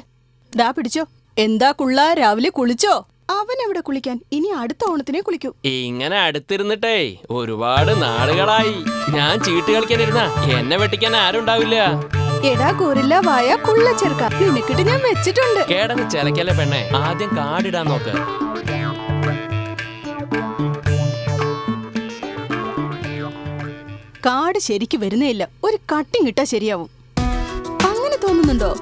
ദാ പിടിച്ചോ. എന്താ കുള്ള, രാവിലെ കുളിച്ചോ? അവൻ എവിടെ കുളിക്കാൻ? ഇനി അടുത്ത ഓണത്തിനെ കുളിക്കൂ. ഇങ്ങനെ അടുത്തിരുന്നിട്ടേ ഒരുപാട് നാളുകളായി. ഞാൻ ചീട്ട് കളിക്കാനിരുന്ന എന്നെ വെട്ടിക്കാൻ ആരും ഉണ്ടാവില്ല. എടാ ഗോറില്ല വായ കുള്ള ചെറുക്ക, നിനക്കിട്ട് ഞാൻ വെച്ചിട്ടുണ്ട്. കേടന്ന് ചിലക്കല്ലേ പെണ്ണെ, ആദ്യം കാടിടാൻ നോക്ക്. കാട് ശരിക്ക് വരുന്നേയില്ല. ഒരു കട്ടിങ് ഇട്ടാ ശരിയാവും. അങ്ങനെ തോന്നുന്നുണ്ടോ?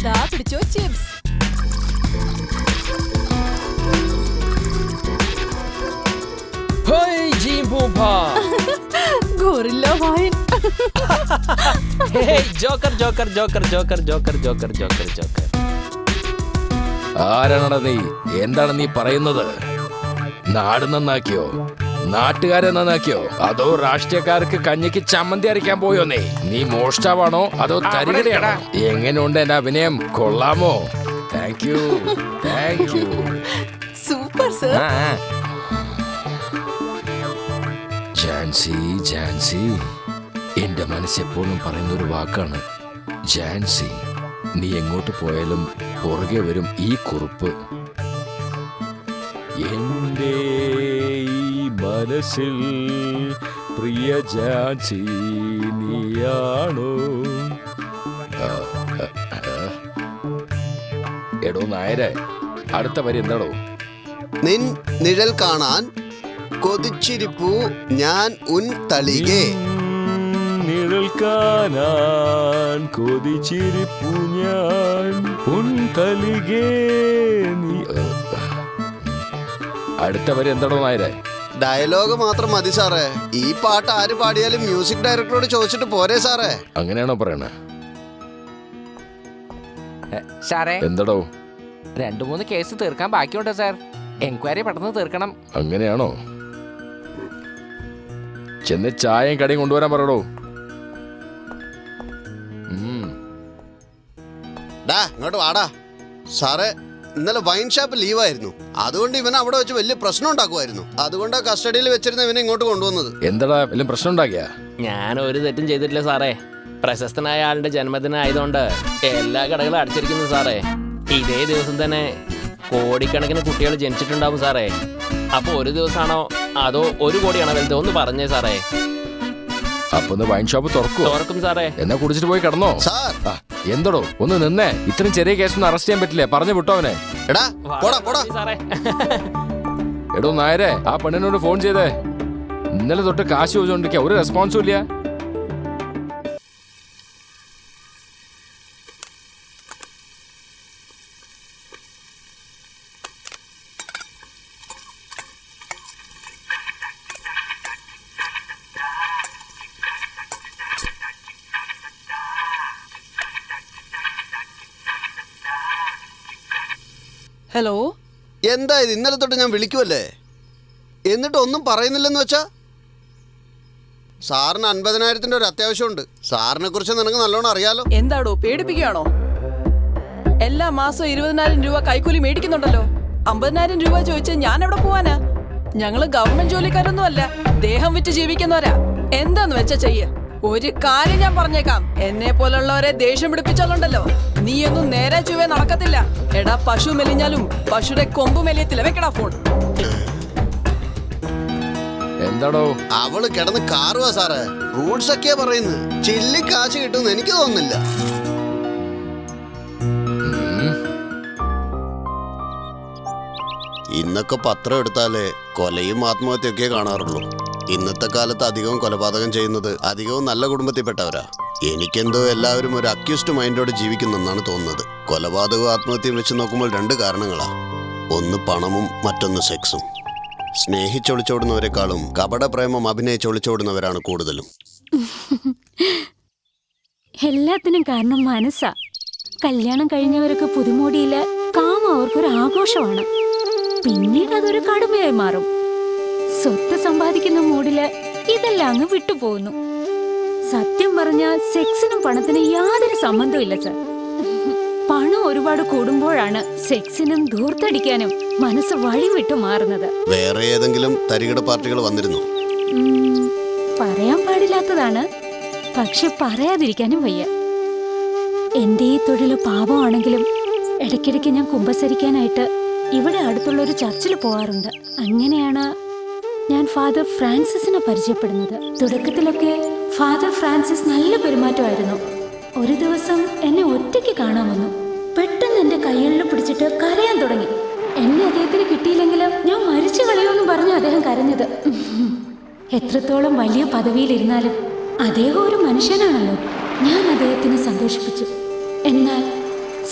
ദാ പിടിച്ചോ ചിപ്സ്. ഗോറില്ല വായൻ. Joker joker joker joker joker joker joker joker. ആരാണടാ നീ? എന്താണ് നീ പറയുന്നത്? നാട് നന്നാക്കിയോ? നാട്ടുകാരെ നന്നാക്കിയോ അതോ രാഷ്ട്രീയക്കാർക്ക് കഞ്ഞിക്ക് ചമ്മന്തി അരയ്ക്കാൻ പോയോ നീ മോഷ്ടാവാണോ അതോ തരികടയാണോ? എങ്ങനെയുണ്ട് എന്റെ അഭിനയം? കൊള്ളാമോ? Thank you. Super sir. Jancy എന്റെ മനസ്സെപ്പോഴും പറയുന്നൊരു വാക്കാണ് ജാൻസി. നീ എങ്ങോട്ട് പോയാലും പുറകെ വരും ഈ കുറിപ്പ്. എന്റെ ഈ മനസ്സിൽ പ്രിയ ജാൻസി നീയാണോ? എടോ നായരെ, അടുത്ത വരി എന്താടോ? നിൻ നിഴൽ കാണാൻ കൊതിച്ചിരിപ്പു ഞാൻ ഉൻ തളികെ. നിഴൽ കാണാൻ കൊതിച്ചിരിപ്പു ഞാൻ ഉൻ തളികെ നീ. അടുത്ത വരി എന്താടോ നായരെ? ഡയലോഗ് മാത്രം മതി സാറേ. ഈ പാട്ട് ആര് പാടിയാലും മ്യൂസിക് ഡയറക്ടറോട് ചോദിച്ചിട്ട് പോരെ സാറേ? അങ്ങനെയാണോ പറയണേ? സാറേ, എന്താടോ? 2-3 കേസ് തീർക്കാൻ ബാക്കിയുണ്ട് സാർ. എൻക്വയറി പെട്ടെന്ന് തീർക്കണം. അങ്ങനെയാണോ? ചെന്ന് ചായയും കടിയും കൊണ്ടുവരാൻ പറയടോ. ഡാ ഇങ്ങോട്ട് വാടാ. സാറേ, ഇന്നലെ വൈൻ ഷാപ്പ് ലീവായിരുന്നു. അതുകൊണ്ട് ഇവൻ അവിടെ വെച്ച് വലിയ പ്രശ്നം ഉണ്ടാക്കുമായിരുന്നു. അതുകൊണ്ടാ കസ്റ്റഡിയിൽ വെച്ചിരുന്ന ഇവനെ ഇങ്ങോട്ട് കൊണ്ടുവന്നത്. എന്താടാ വല്ല പ്രശ്നം ഉണ്ടാക്കിയ? ഞാൻ ഒരു തെറ്റും ചെയ്തിട്ടില്ല സാറേ. പ്രശസ്തനായ ആളുടെ ജന്മദിനം ആയതുകൊണ്ട് എല്ലാ കടകളും അടച്ചിരിക്കുന്നു സാറേ. ഇതേ ദിവസം തന്നെ കോടിക്കണക്കിന് കുട്ടികൾ ജനിച്ചിട്ടുണ്ടാവും സാറേ. അപ്പൊ ഒരു ദിവസമാണോ അതോ 1 കോടിയാണോ വലുത്? ഒന്ന് പറഞ്ഞേ സാറേ. അപ്പൊ വൈൻ ഷോപ്പ് തുറക്കും സാറേ. എന്നാ കുടിച്ചിട്ട് പോയി കിടന്നോ? സാർ എന്തടോ ഒന്ന് നിന്നേ. ഇത്രയും ചെറിയ കേസൊന്നും അറസ്റ്റ് ചെയ്യാൻ പറ്റില്ലേ? പറഞ്ഞു വിട്ടോ അവനെ. എടാ പോടാ പോടാ. സാറേ എടോ നായരെ, ആ പെണ്ണിനോട് ഫോൺ ചെയ്തേ. ഇന്നലെ തൊട്ട് കാശ് ചോദിച്ചോണ്ടിരിക്കുക, ഒരു റെസ്പോൺസും ഇല്ല. ഹലോ, എന്താ ഇത്? ഇന്നലെ തൊട്ട് ഞാൻ വിളിക്കുമല്ലേ, എന്നിട്ട് ഒന്നും പറയുന്നില്ലെന്ന് വെച്ചാ? സാറിന് 50,000-ന്റെ ഒരു അത്യാവശ്യമുണ്ട്. സാറിനെ കുറിച്ച് നിനക്ക് നല്ലോണം അറിയാലോ. എന്താടോ പേടിപ്പിക്കുകയാണോ? എല്ലാ മാസവും 20,000 രൂപ കൈക്കൂലി മേടിക്കുന്നുണ്ടല്ലോ. 50,000 രൂപ ചോദിച്ച് ഞാൻ എവിടെ പോവാനാ? ഞങ്ങള് ഗവൺമെന്റ് ജോലിക്കാരൊന്നും അല്ല, ദേഹം വിറ്റ് ജീവിക്കുന്നവരാ. എന്താന്ന് വെച്ചാ ചെയ്യ. ഒരു കാര്യം ഞാൻ പറഞ്ഞേക്കാം, എന്നെ പോലുള്ളവരെ ദേഷ്യം പിടിപ്പിച്ചാലുണ്ടല്ലോ, നീയൊന്നും നേരെ ചുവേ നടക്കത്തില്ല. എടാ, പശു മെലിഞ്ഞാലും പശുടെ കൊമ്പ് മെലിയത്തില്ല. വെക്കടാ ഫോൺ. എന്താടോ? അവള് കിടന്ന് കാറുവാ സാറേ. റൂൾസ് ഒക്കെയാ പറയുന്നത്. ചില്ലി കാശ് കിട്ടുമെന്ന് എനിക്ക് തോന്നുന്നില്ല. ഇന്നൊക്കെ പത്രം എടുത്താലേ കൊലയും ആത്മഹത്യയൊക്കെ കാണാറുള്ളൂ. ഇന്നത്തെ കാലത്ത് അധികവും കൊലപാതകം ചെയ്യുന്നത് അധികവും നല്ല കുടുംബത്തിൽപ്പെട്ടവരാ. എനിക്കെന്തോ എല്ലാവരും ഒരു അക്യൂസ്ഡ് മൈൻഡോടെ ജീവിക്കുന്നെന്നാണ് തോന്നുന്നത്. കൊലപാതകവും ആത്മഹത്യയും വെച്ച് നോക്കുമ്പോൾ 2 കാരണങ്ങളാ. ഒന്ന് പണമും മറ്റൊന്ന് സെക്സും. സ്നേഹിച്ചൊളിച്ചോടുന്നവരെക്കാളും കപട പ്രേമം അഭിനയിച്ചൊളിച്ചോടുന്നവരാണ് കൂടുതലും. എല്ലാത്തിനും കാരണം മനസ്സാ. കല്യാണം കഴിഞ്ഞവർക്ക് പുതുമോടിയില് കാമം അവർക്കൊരു ആഘോഷമാണ്. പിന്നീട് അതൊരു കടുമയായി മാറും. സ്വത്ത് സമ്പാദിക്കുന്ന മൂഡില് ഇതെല്ലാം അങ്ങ് വിട്ടുപോകുന്നു. സത്യം പറഞ്ഞ സെക്സിനും പണത്തിനും യാതൊരു സംബന്ധമില്ല സർ. പണം ഒരുപാട് കൂടുമ്പോഴാണ് സെക്സിനും ധൂർത്തടിക്കാനും മനസ്സ് വഴിവിട്ടു മാറുന്നത്. വേറെ ഏതെങ്കിലും തരികിട പാർട്ടികൾ വന്നിരുന്നു? പറയാൻ പാടില്ലാത്തതാണ്, പക്ഷെ പറയാതിരിക്കാനും വയ്യ. എന്റെ ഈ തൊഴിൽ പാപമാണെങ്കിലും ഇടയ്ക്കിടയ്ക്ക് ഞാൻ കുമ്പസരിക്കാനായിട്ട് ഇവിടെ അടുത്തുള്ള ഒരു ചർച്ചിൽ പോകാറുണ്ട്. അങ്ങനെയാണ് ഞാൻ ഫാദർ ഫ്രാൻസിസിനെ പരിചയപ്പെടുന്നത്. തുടക്കത്തിലൊക്കെ ഫാദർ ഫ്രാൻസിസ് നല്ല പെരുമാറ്റമായിരുന്നു. ഒരു ദിവസം എന്നെ ഒറ്റയ്ക്ക് കാണാൻ വന്നു. പെട്ടെന്ന് എന്റെ കയ്കളിൽ പിടിച്ചിട്ട് കരയാൻ തുടങ്ങി. എന്നെ അദ്ദേഹത്തിന് കിട്ടിയില്ലെങ്കിലും ഞാൻ മരിച്ചു കളയുമെന്ന് പറഞ്ഞു അദ്ദേഹം കരഞ്ഞത്. എത്രത്തോളം വലിയ പദവിയിലിരുന്നാലും അദ്ദേഹം ഒരു മനുഷ്യനാണല്ലോ. ഞാൻ അദ്ദേഹത്തിനെ സന്തോഷിപ്പിച്ചു. എന്നാൽ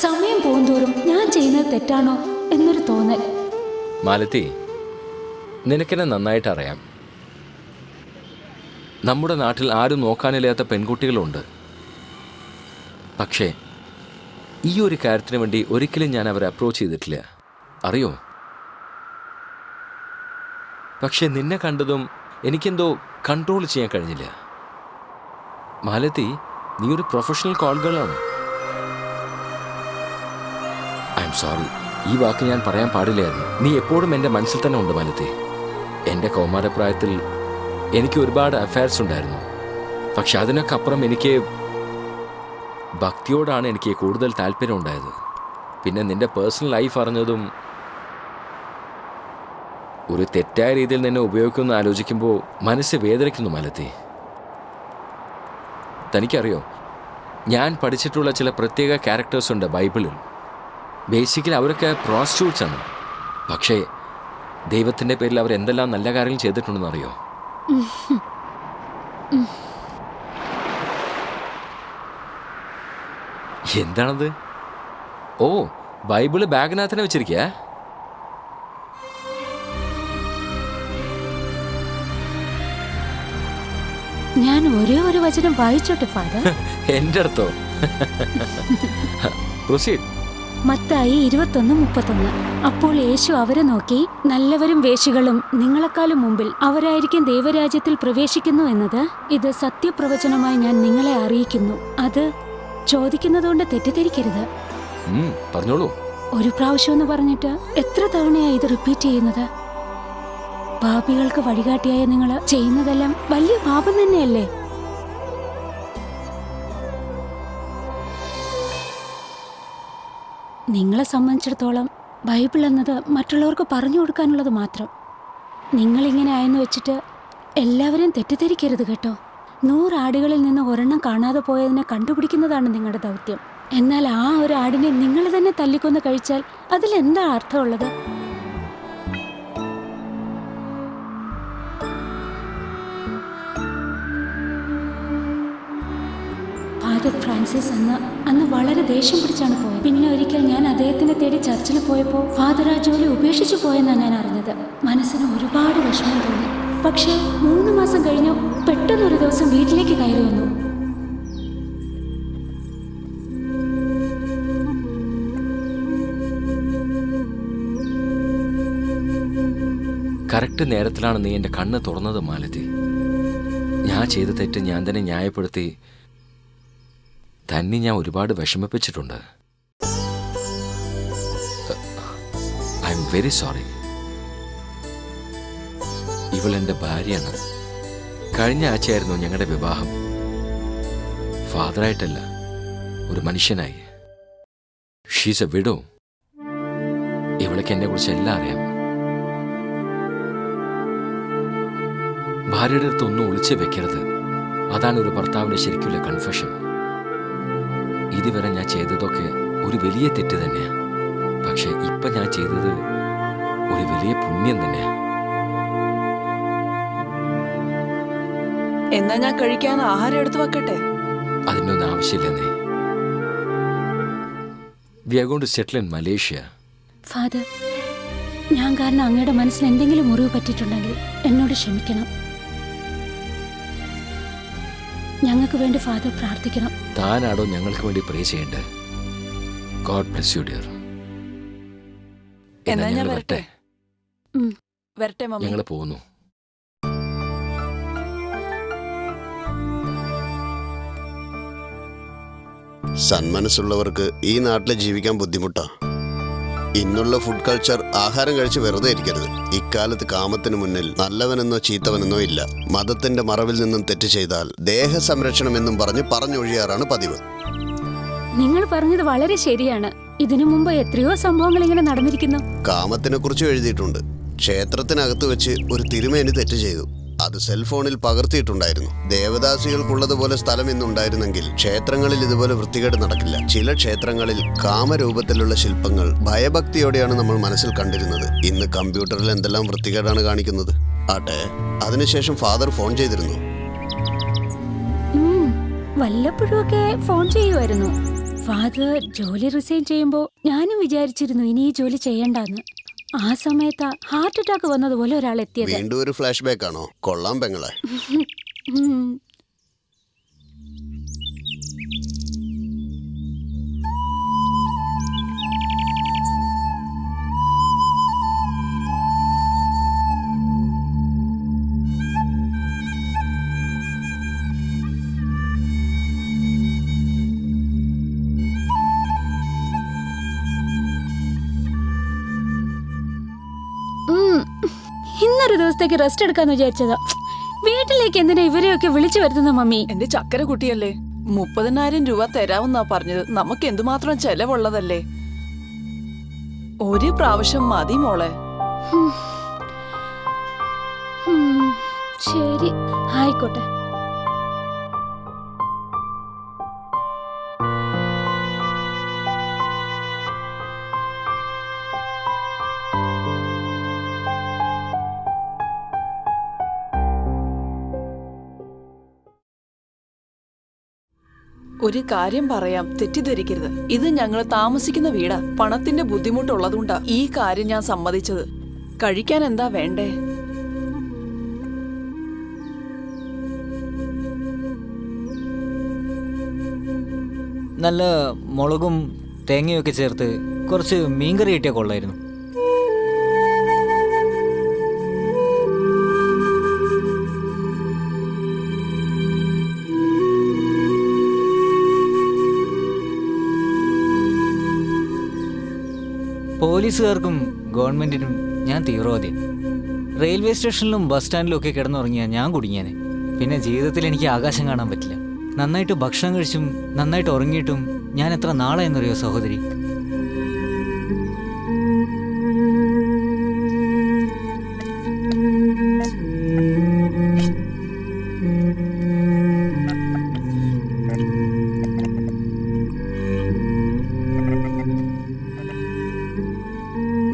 സമയം പോകുന്തോറും ഞാൻ ചെയ്യുന്നത് തെറ്റാണോ എന്നൊരു തോന്നൽ. മാലതി, നിനക്കെന്നെ നന്നായിട്ട് അറിയാം. നമ്മുടെ നാട്ടിൽ ആരും നോക്കാനില്ലാത്ത പെൺകുട്ടികളുണ്ട്. പക്ഷേ ഈ ഒരു കാര്യത്തിന് വേണ്ടി ഒരിക്കലും ഞാൻ അവരെ അപ്രോച്ച് ചെയ്തിട്ടില്ല. അറിയോ? പക്ഷെ നിന്നെ കണ്ടതും എനിക്കെന്തോ കൺട്രോൾ ചെയ്യാൻ കഴിഞ്ഞില്ല. മാലതി, നീ ഒരു പ്രൊഫഷണൽ കോൾ ഗേളാണ്. ഐ എം സോറി, ഈ വാക്ക് ഞാൻ പറയാൻ പാടില്ലായിരുന്നു. നീ എപ്പോഴും എൻ്റെ മനസ്സിൽ തന്നെ ഉണ്ട് മാലതി. എൻ്റെ കൗമാരപ്രായത്തിൽ എനിക്ക് ഒരുപാട് അഫയർസ് ഉണ്ടായിരുന്നു. പക്ഷെ അതിനൊക്കെ അപ്പുറം എനിക്ക് ഭക്തിയോടാണ് എനിക്ക് കൂടുതൽ താല്പര്യം ഉണ്ടായത്. പിന്നെ നിന്റെ പേഴ്സണൽ ലൈഫ് അറിഞ്ഞതും ഒരു തെറ്റായ രീതിയിൽ നിന്നെ ഉപയോഗിക്കുമെന്ന് ആലോചിക്കുമ്പോൾ മനസ്സ് വേദനിക്കുന്നു മാലതി. തനിക്കറിയോ, ഞാൻ പഠിച്ചിട്ടുള്ള ചില പ്രത്യേക ക്യാരക്ടേഴ്സ് ഉണ്ട് ബൈബിളിൽ. ബേസിക്കലി അവരൊക്കെ പ്രോസ്റ്റിറ്റ്യൂട്ട്സ് ആണ്. പക്ഷേ ദൈവത്തിൻ്റെ പേരിൽ അവർ എന്തെല്ലാം നല്ല കാര്യങ്ങൾ ചെയ്തിട്ടുണ്ടെന്ന് അറിയോ? എന്താണത്? ഓ, ബൈബിള് ബാഗിനകത്തന്നെ വെച്ചിരിക്കുക. ഞാൻ ഒരേ ഒരു വചനം വായിച്ചോട്ടെ ഫാദർ? എൻ്റെ അടുത്തോ? പ്രൊസീഡ്. മത്തായി 21:31. അപ്പോൾ യേശു അവരെ നോക്കി, നല്ലവരും വേശ്യകളും നിങ്ങളെക്കാളും മുമ്പിൽ അവരായിരിക്കും ദൈവരാജ്യത്തിൽ പ്രവേശിക്കുന്നു എന്നത് ഇത് സത്യപ്രവചനമായി ഞാൻ നിങ്ങളെ അറിയിക്കുന്നു. അത് ചോദിക്കുന്നതുകൊണ്ട് തെറ്റിദ്ധരിക്കരുത്. പറഞ്ഞോളൂ. ഒരു പ്രാവശ്യം എന്ന് പറഞ്ഞിട്ട് എത്ര തവണയായി ഇത് റിപ്പീറ്റ് ചെയ്യുന്നത്? പാപികൾക്ക് വഴികാട്ടിയായ നിങ്ങൾ ചെയ്യുന്നതെല്ലാം വലിയ പാപം തന്നെയല്ലേ? നിങ്ങളെ സംബന്ധിച്ചിടത്തോളം ബൈബിൾ എന്നത് മറ്റുള്ളവർക്ക് പറഞ്ഞു കൊടുക്കാനുള്ളത് മാത്രം. നിങ്ങളിങ്ങനെ ആയെന്ന് വെച്ചിട്ട് എല്ലാവരും തെറ്റിദ്ധരിക്കരുത് കേട്ടോ. 100 ആടുകളിൽ നിന്ന് ഒരെണ്ണം കാണാതെ പോയതിനെ കണ്ടുപിടിക്കുന്നതാണ് നിങ്ങളുടെ ദൗത്യം. എന്നാൽ ആ ഒരു ആടിനെ നിങ്ങൾ തന്നെ തല്ലിക്കൊന്ന് കഴിച്ചാൽ അതിലെന്താ അർത്ഥമുള്ളത്? ഫാദർ ഫ്രാൻസിസ് അന്ന് വളരെ ദേഷ്യം പിടിച്ചാണ് പോയത്. പിന്നെ ഒരിക്കൽ ഞാൻ അദ്ദേഹത്തിനെ തേടി ചർച്ചിൽ പോയപ്പോൾ ഫാദർ ആ ജോലി ഉപേക്ഷിച്ചു പോയെന്നാണ് ഞാൻ അറിഞ്ഞത്. മനസ്സിന് ഒരുപാട് വിഷമം തോന്നി. പക്ഷേ 3 മാസം കഴിഞ്ഞു പെട്ടെന്നൊരു ദിവസം വീട്ടിലേക്ക് കയറി വന്നു. കറക്റ്റ് നേരത്തിലാണ് നീ എൻ്റെ കണ്ണ് തുറന്നത് മാലതി. ഞാൻ ചെയ്ത തെറ്റ് ഞാൻ തന്നെ ന്യായപ്പെടുത്തി തന്നെ ഞാൻ ഒരുപാട് വിഷമിപ്പിച്ചിട്ടുണ്ട്. I'm very sorry. ഇവൾ എൻ്റെ ഭാര്യയാണ്. കഴിഞ്ഞ ആഴ്ചയായിരുന്നു ഞങ്ങളുടെ വിവാഹം. ഫാദറായിട്ടല്ല, ഒരു മനുഷ്യനായി. She's A widow. ഇവൾക്ക് എന്നെ കുറിച്ച് എല്ലാം അറിയാം. ഭാര്യയുടെ അടുത്തൊന്നും ഒളിച്ചു വെക്കരുത്. അതാണ് ഒരു ഭർത്താവിന്റെ ശരിക്കുള്ള കൺഫെഷൻ. ഇതുവരെ ഞാൻ ചെയ്തതൊക്കെ ഒരു വലിയ തെറ്റ് തന്നെയാ. പക്ഷെ ഇപ്പൊ ഞാൻ ചെയ്തത് ഒരു വലിയ പുണ്യം തന്നെയാ. എന്നാ ഞാൻ കഴിക്കാൻ ആഹാരം എടുത്തു വെക്കട്ടെ? അതിൻ്റെ ഒന്നും ആവശ്യമില്ലെന്നേ. We are going to settle in Malaysia. Father, ഞാൻ കാരണം അങ്ങയുടെ മനസ്സിൽ എന്തെങ്കിലും മുറിവ് പറ്റിയിട്ടുണ്ടെങ്കിൽ എന്നോട് ക്ഷമിക്കണം. ഞങ്ങൾക്ക് വേണ്ടി ഫാദർ പ്രാർത്ഥിക്കണം. താനാടോ ഞങ്ങൾക്ക് വേണ്ടി പ്രേ ചെയ്യേണ്ടത്? God bless you dear. എന്നാ ഞാൻ വരട്ടെ? വരട്ടെ മമ്മി. ഞങ്ങൾ പോകുന്നു. സന്മനസ്സുള്ളവർക്ക് ഈ നാട്ടിൽ ജീവിക്കാൻ ബുദ്ധിമുട്ടാ. ഇന്നുള്ള ഫുഡ് കൾച്ചർ ആഹാരം കഴിച്ച് വെറുതെ ഇരിക്കരുത്. ഇക്കാലത്ത് കാമത്തിന് മുന്നിൽ നല്ലവനെന്നോ ചീത്തവനെന്നോ ഇല്ല. മതത്തിന്റെ മറവിൽ നിന്നും തെറ്റ് ചെയ്താൽ ദേഹസംരക്ഷണം എന്നും പറഞ്ഞൊഴിയാറാണ് പതിവ്. നിങ്ങൾ പറഞ്ഞത് വളരെ ശരിയാണ്. ഇതിനു മുമ്പ് എത്രയോ സംഭവങ്ങൾ ഇങ്ങനെ നടന്നിരിക്കുന്നു. കാമത്തിനെ കുറിച്ച് എഴുതിയിട്ടുണ്ട്. ക്ഷേത്രത്തിനകത്ത് വെച്ച് ഒരു തിരുമേനി തെറ്റ് ചെയ്തു. അത് സെൽഫോണിൽ പകർത്തിയിട്ടുണ്ടായിരുന്നു. ദേവദാസികൾക്കുള്ളതുപോലെ സ്ഥലം ഇന്നുണ്ടായിരുന്നെങ്കിൽ ക്ഷേത്രങ്ങളിൽ ഇതുപോലെ വൃത്തികേട് നടക്കില്ല. ചില ക്ഷേത്രങ്ങളിൽ കാമരൂപത്തിലുള്ള ശില്പങ്ങൾ ഭയഭക്തിയോടെയാണ് നമ്മൾ മനസ്സിൽ കണ്ടിരുന്നത്. ഇന്ന് കമ്പ്യൂട്ടറിൽ എന്തെല്ലാം വൃത്തികേടാണ് കാണിക്കുന്നത്. ആട്ടെ, അതിനുശേഷം ഫാദർ ഫോൺ ചെയ്തിരുന്നു. വല്ലപ്പോഴുമൊക്കെ ഫോൺ ചെയ്യുമായിരുന്നു. ഫാദർ ജോലി റിസൈൻ ചെയ്യുമ്പോൾ ഞാനും വിചാരിച്ചിരുന്നു ഇനി ഈ ജോലി ചെയ്യണ്ടെന്ന്. ആ സമയത്ത് ഹാർട്ട് അറ്റാക്ക് വന്നതുപോലെ ഒരാൾ എത്തിയത്. വീണ്ടും ഒരു ഫ്ലാഷ് ബാക്ക് ആണോ? കൊള്ളാം പെങ്ങളെ. ഇന്നൊരു ദിവസത്തേക്ക് റെസ്റ്റ് എടുക്കാന്ന് വിചാരിച്ചതാ. വീട്ടിലേക്ക് എന്തിനാ ഇവരെയൊക്കെ വിളിച്ചു വരുത്തുന്ന മമ്മി? എന്റെ ചക്കര കുട്ടിയല്ലേ, 30,000 രൂപ തരാമെന്നാ പറഞ്ഞത്. നമുക്ക് എന്തുമാത്രം ചെലവുള്ളതല്ലേ. ഒരു പ്രാവശ്യം മതി മോളെ. ശരി, ആയിക്കോട്ടെ. ഒരു കാര്യം പറയാം, തെറ്റിദ്ധരിക്കരുത്. ഇത് ഞങ്ങൾ താമസിക്കുന്ന വീടാ. പണത്തിന്റെ ബുദ്ധിമുട്ടുള്ളതുകൊണ്ടാ ഈ കാര്യം ഞാൻ സമ്മതിച്ചത്. കഴിക്കാൻ എന്താ വേണ്ടേ? നല്ല മുളകും തേങ്ങയൊക്കെ ചേർത്ത് കുറച്ച് മീൻകറി കിട്ടിയാൽ കൊള്ളായിരുന്നു. പോലീസുകാർക്കും ഗവൺമെന്റിനും ഞാൻ തീവ്രവാദിയാണ്. റെയിൽവേ സ്റ്റേഷനിലും ബസ് സ്റ്റാൻഡിലും ഒക്കെ കിടന്നുറങ്ങിയാൽ ഞാൻ കുടുങ്ങിയാനെ. പിന്നെ ജീവിതത്തിൽ എനിക്ക് ആകാശം കാണാൻ പറ്റില്ല. നന്നായിട്ട് ഭക്ഷണം കഴിച്ചും നന്നായിട്ട് ഉറങ്ങിയിട്ടും ഞാൻ എത്ര നാളെയെന്നറിയോ സഹോദരി.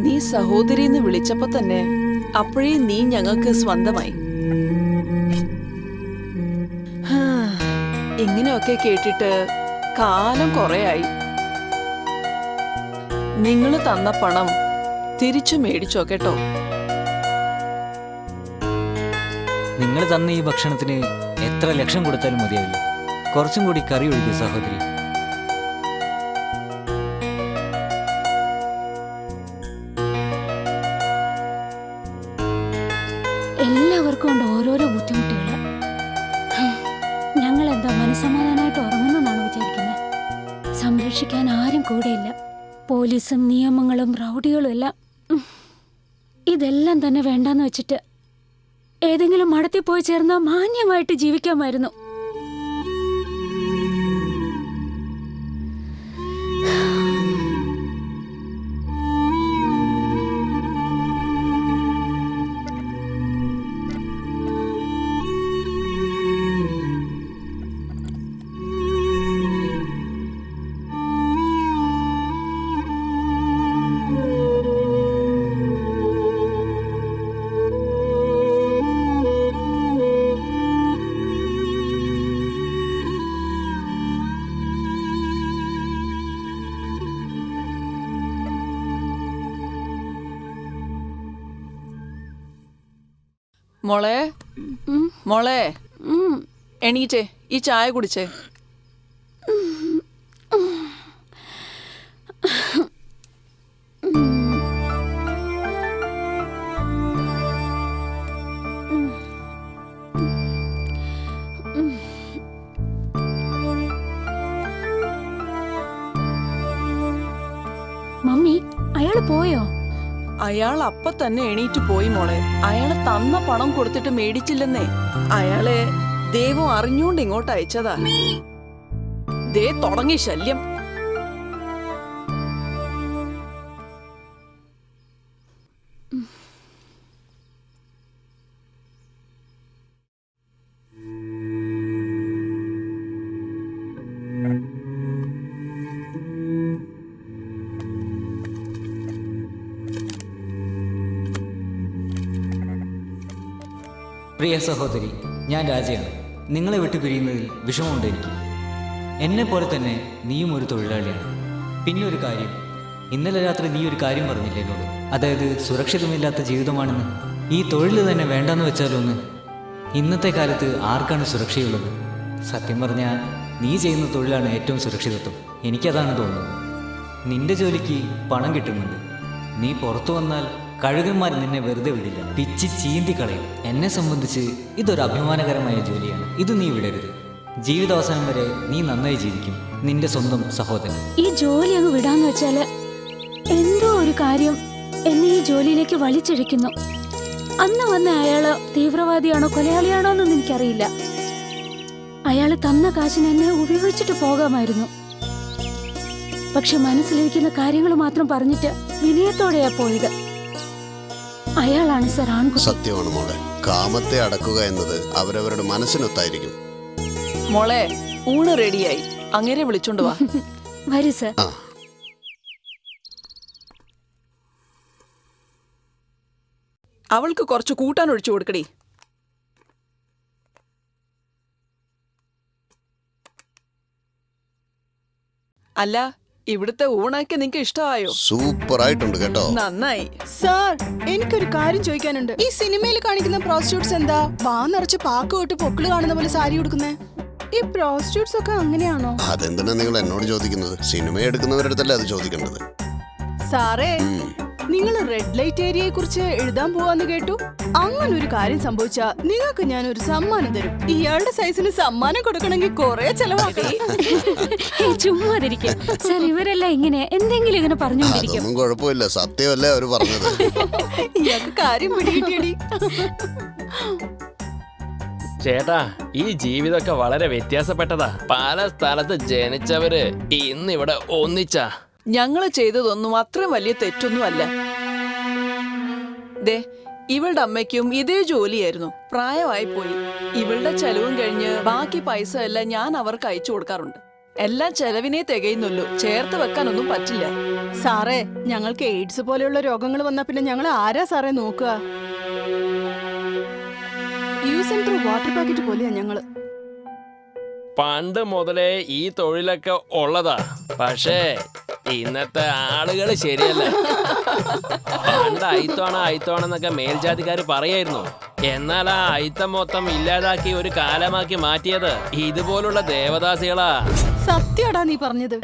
നീ സഹോദരിന്ന് വിളിച്ചപ്പോ തന്നെ അപ്പോഴേ നീ ഞങ്ങൾക്ക് സ്വന്തമായി. ഇങ്ങനെയൊക്കെ കേട്ടിട്ട് കാലം കുറേയായി. നിങ്ങൾ തന്ന പണം തിരിച്ചു മേടിച്ചോ കേട്ടോ. നിങ്ങൾ തന്ന ഈ ഭക്ഷണത്തിന് എത്ര ലക്ഷം കൊടുത്താലും മതിയാവില്ല. കുറച്ചും കൂടി കറി ഒഴിക്കും സഹോദരി. എല്ലാവർക്കും ഉണ്ട് ഓരോരോ ബുദ്ധിമുട്ടുകൾ. ഞങ്ങൾ എന്താ മനസ്സമാധാനമായിട്ട് ഉറങ്ങുന്നെന്നാണ് വിചാരിക്കുന്നത്? സംരക്ഷിക്കാൻ ആരും കൂടെയില്ല. പോലീസും നിയമങ്ങളും റൗഡികളും എല്ലാം. ഇതെല്ലാം തന്നെ വേണ്ടാന്ന് വെച്ചിട്ട് ഏതെങ്കിലും മടത്തിൽ പോയി ചേർന്നാൽ മാന്യമായിട്ട് ജീവിക്കാമായിരുന്നു. മോളെ, മോളെ എണീറ്റേ, ഈ ചായ കുടിച്ചേ. മമ്മി, അയാള് പോയോ? അയാൾ അപ്പൊ തന്നെ എണീറ്റ് പോയി മോളെ. അയാള് തന്ന പണം കൊടുത്തിട്ട് മേടിച്ചില്ലെന്നേ. അയാളെ ദൈവം അറിഞ്ഞുകൊണ്ട് ഇങ്ങോട്ട് അയച്ചതാ. ദേ തുടങ്ങി ശല്യം. പ്രിയ സഹോദരി, ഞാൻ രാജയാണ്. നിങ്ങളെ വിട്ടു പിരിയുന്നതിൽ വിഷമമുണ്ട് എനിക്ക്. എന്നെ പോലെ തന്നെ നീയും ഒരു തൊഴിലാളിയാണ്. പിന്നെ ഒരു കാര്യം, ഇന്നലെ രാത്രി നീ ഒരു കാര്യം പറഞ്ഞില്ലേ എന്നോട്, അതായത് സുരക്ഷിതമില്ലാത്ത ജീവിതമാണെന്ന്. ഈ തൊഴിൽ തന്നെ വേണ്ടെന്ന് വെച്ചാലോ ഒന്ന്. ഇന്നത്തെ കാലത്ത് ആർക്കാണ് സുരക്ഷയുള്ളത്? സത്യം പറഞ്ഞാൽ നീ ചെയ്യുന്ന തൊഴിലാണ് ഏറ്റവും സുരക്ഷിതത്വം. എനിക്കതാണ് തോന്നുന്നത്. നിന്റെ ജോലിക്ക് പണം കിട്ടുന്നുണ്ട്. നീ പുറത്തു വന്നാൽ കഴുകന്മാർ നിന്നെ വെറുതെ വിടില്ല, പിച്ചി ചീന്തി കളയും. എന്നെ സംബന്ധിച്ച് ഇതൊരു അഭിമാനകരമായ ജോലിയാണ്. ഇത് നീ വിടരുത്. ജീവിതാവസാനം വരെ നീ നന്നായി ജീവിക്കും. നിന്റെ സ്വന്തം സഹോദരൻ. ഈ ജോലി അങ്ങ് വിടാന്ന് വെച്ചാല് എന്തോ ഒരു കാര്യം എന്നെ ഈ ജോലിയിലേക്ക് വലിച്ചിഴക്കുന്നു. അന്ന് വന്ന അയാള് തീവ്രവാദിയാണോ കൊലയാളിയാണോ എന്നൊന്നും എനിക്കറിയില്ല. അയാള് തന്ന കാശിന് എന്നെ ഉപയോഗിച്ചിട്ട് പോകാമായിരുന്നു. പക്ഷെ മനസ്സിലിരിക്കുന്ന കാര്യങ്ങൾ മാത്രം പറഞ്ഞിട്ട് വിനയത്തോടെയാ പോയത്. അയാളാണ് സർ ആൺകുട്ടി. സത്യമാണ് മോളെ, കാമത്തെ അടക്കുക എന്നത് അവരവരുടെ മനസ്സിനൊത്തായിരിക്കും. മോളെ, ഊണ് റെഡിയായി, അങ്ങനെ വിളിച്ചോണ്ട് വാ. വരൂ സർ. ആ അവൾക്ക് കുറച്ച് കൂട്ടാൻ ഒഴിച്ചു കൊടുക്കടി. അല്ല, ഇവിടുത്തെ ഊണൊക്കെ നിങ്ങക്ക് ഇഷ്ടമായോ? സൂപ്പർ ആയിട്ടുണ്ട് കേട്ടോ. നന്നായി. സാർ, എനിക്കൊരു കാര്യം ചോദിക്കാനുണ്ട്. ഈ സിനിമയിൽ കാണിക്കുന്ന പ്രോസ്റ്റിറ്റ്യൂട്ട്സ് എന്താ വാ നിറച്ച് പാക്ക് തൊട്ട് പൊക്കിള് കാണുന്ന പോലെ സാരി ഉടുക്കുന്നേ? ഈ പ്രോസ്റ്റിറ്റ്യൂട്ട്സ് ഒക്കെ അങ്ങനെയാണോ? അതെന്തിനാ നിങ്ങൾ എന്നോട് ചോദിക്കുന്നത്? സിനിമ എടുക്കുന്നവരുടെ അടുത്തല്ലേ അത് ചോദിക്കേണ്ടത്. സാറേ, നിങ്ങൾ റെഡ് ലൈറ്റ് ഏരിയയെ കുറിച്ച് എഴുതാൻ പോവാന്ന് കേട്ടു. അങ്ങനെ ഒരു കാര്യം സംഭവിച്ചാ നിങ്ങൾക്ക് ഞാൻ ഒരു സമ്മാനം തരും. ഇയാളുടെ സൈസിന് സമ്മാനം കൊടുക്കണമെങ്കിൽ കൊറേ ചെലവാക്കണം. ചുമ്മാതിരിക്കും സർ, ഇവരെല്ലാം ഇങ്ങനെ എന്തെങ്കിലും ഇങ്ങനെ പറഞ്ഞുകൊണ്ടിരിക്കും. അതൊന്നും കുഴപ്പമില്ല, സത്യമല്ലേ അവര് പറഞ്ഞത്. ഇയാൾക്ക് കാര്യം പിടികിട്ടിയടി. ചേട്ടാ, ഈ ജീവിതമൊക്കെ വളരെ വ്യത്യാസപ്പെട്ടതാ. പല സ്ഥലത്ത് ജനിച്ചവര് ഇന്നിവിടെ ഒന്നിച്ചാ. ഞങ്ങള് ചെയ്തതൊന്നും അത്രയും വലിയ തെറ്റൊന്നുമല്ല. ദേ, ഇവളുടെ അമ്മയ്ക്കും ഇതേ ജോലിയായിരുന്നു. പ്രായമായി പോയി. ഇവളുടെ ചെലവും കഴിഞ്ഞ് ബാക്കി പൈസ എല്ലാം ഞാൻ അവർക്ക് അയച്ചു കൊടുക്കാറുണ്ട്. എല്ലാം ചെലവിനെ തികയുന്നുള്ളൂ, ചേർത്ത് വെക്കാനൊന്നും പറ്റില്ല. സാറേ, ഞങ്ങൾക്ക് എയ്ഡ്സ് പോലെയുള്ള രോഗങ്ങൾ വന്നാ പിന്നെ ഞങ്ങൾ ആരാ സാറേ നോക്കുക? Use and through water packet പോലെയാ ഞങ്ങള്. പണ്ട് മുതലേ ഈ തൊഴിലൊക്കെ ഉള്ളതാ. പക്ഷേ ഇന്നത്തെ ആളുകൾ ശരിയല്ല. പണ്ട് അയിത്തോണെന്നൊക്കെ മേൽജാതിക്കാര് പറയായിരുന്നു. എന്നാൽ ആ അയിത്തം മൊത്തം ഇല്ലാതാക്കി ഒരു കാലമാക്കി മാറ്റിയത് ഇതുപോലുള്ള ദേവദാസികളാ. സത്യടാ നീ പറഞ്ഞത്.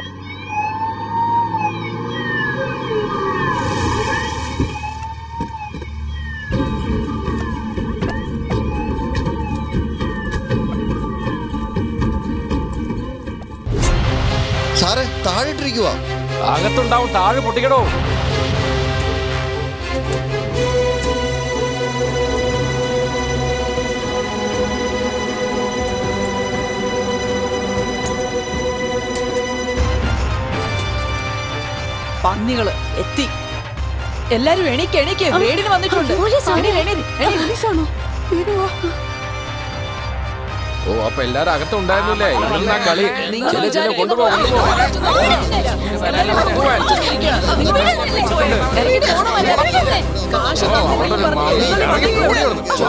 സാറേ, താഴെട്ടിരിക്കുക. അകത്തുണ്ടാവും, താഴെ പൊട്ടിക്കടോ. പന്നികള് എത്തി. എല്ലാരും എണീക്ക്, എണീക്ക്, റെയ്ഡിന് വന്നിട്ടുണ്ട്. പോലീസാണോ? വേഗം വാ. ഓ, അപ്പൊ എല്ലാരും അകത്തുണ്ടായിരുന്നില്ലേ? ഇവിടുന്നാ കളി. ചില കൊണ്ടുപോകും.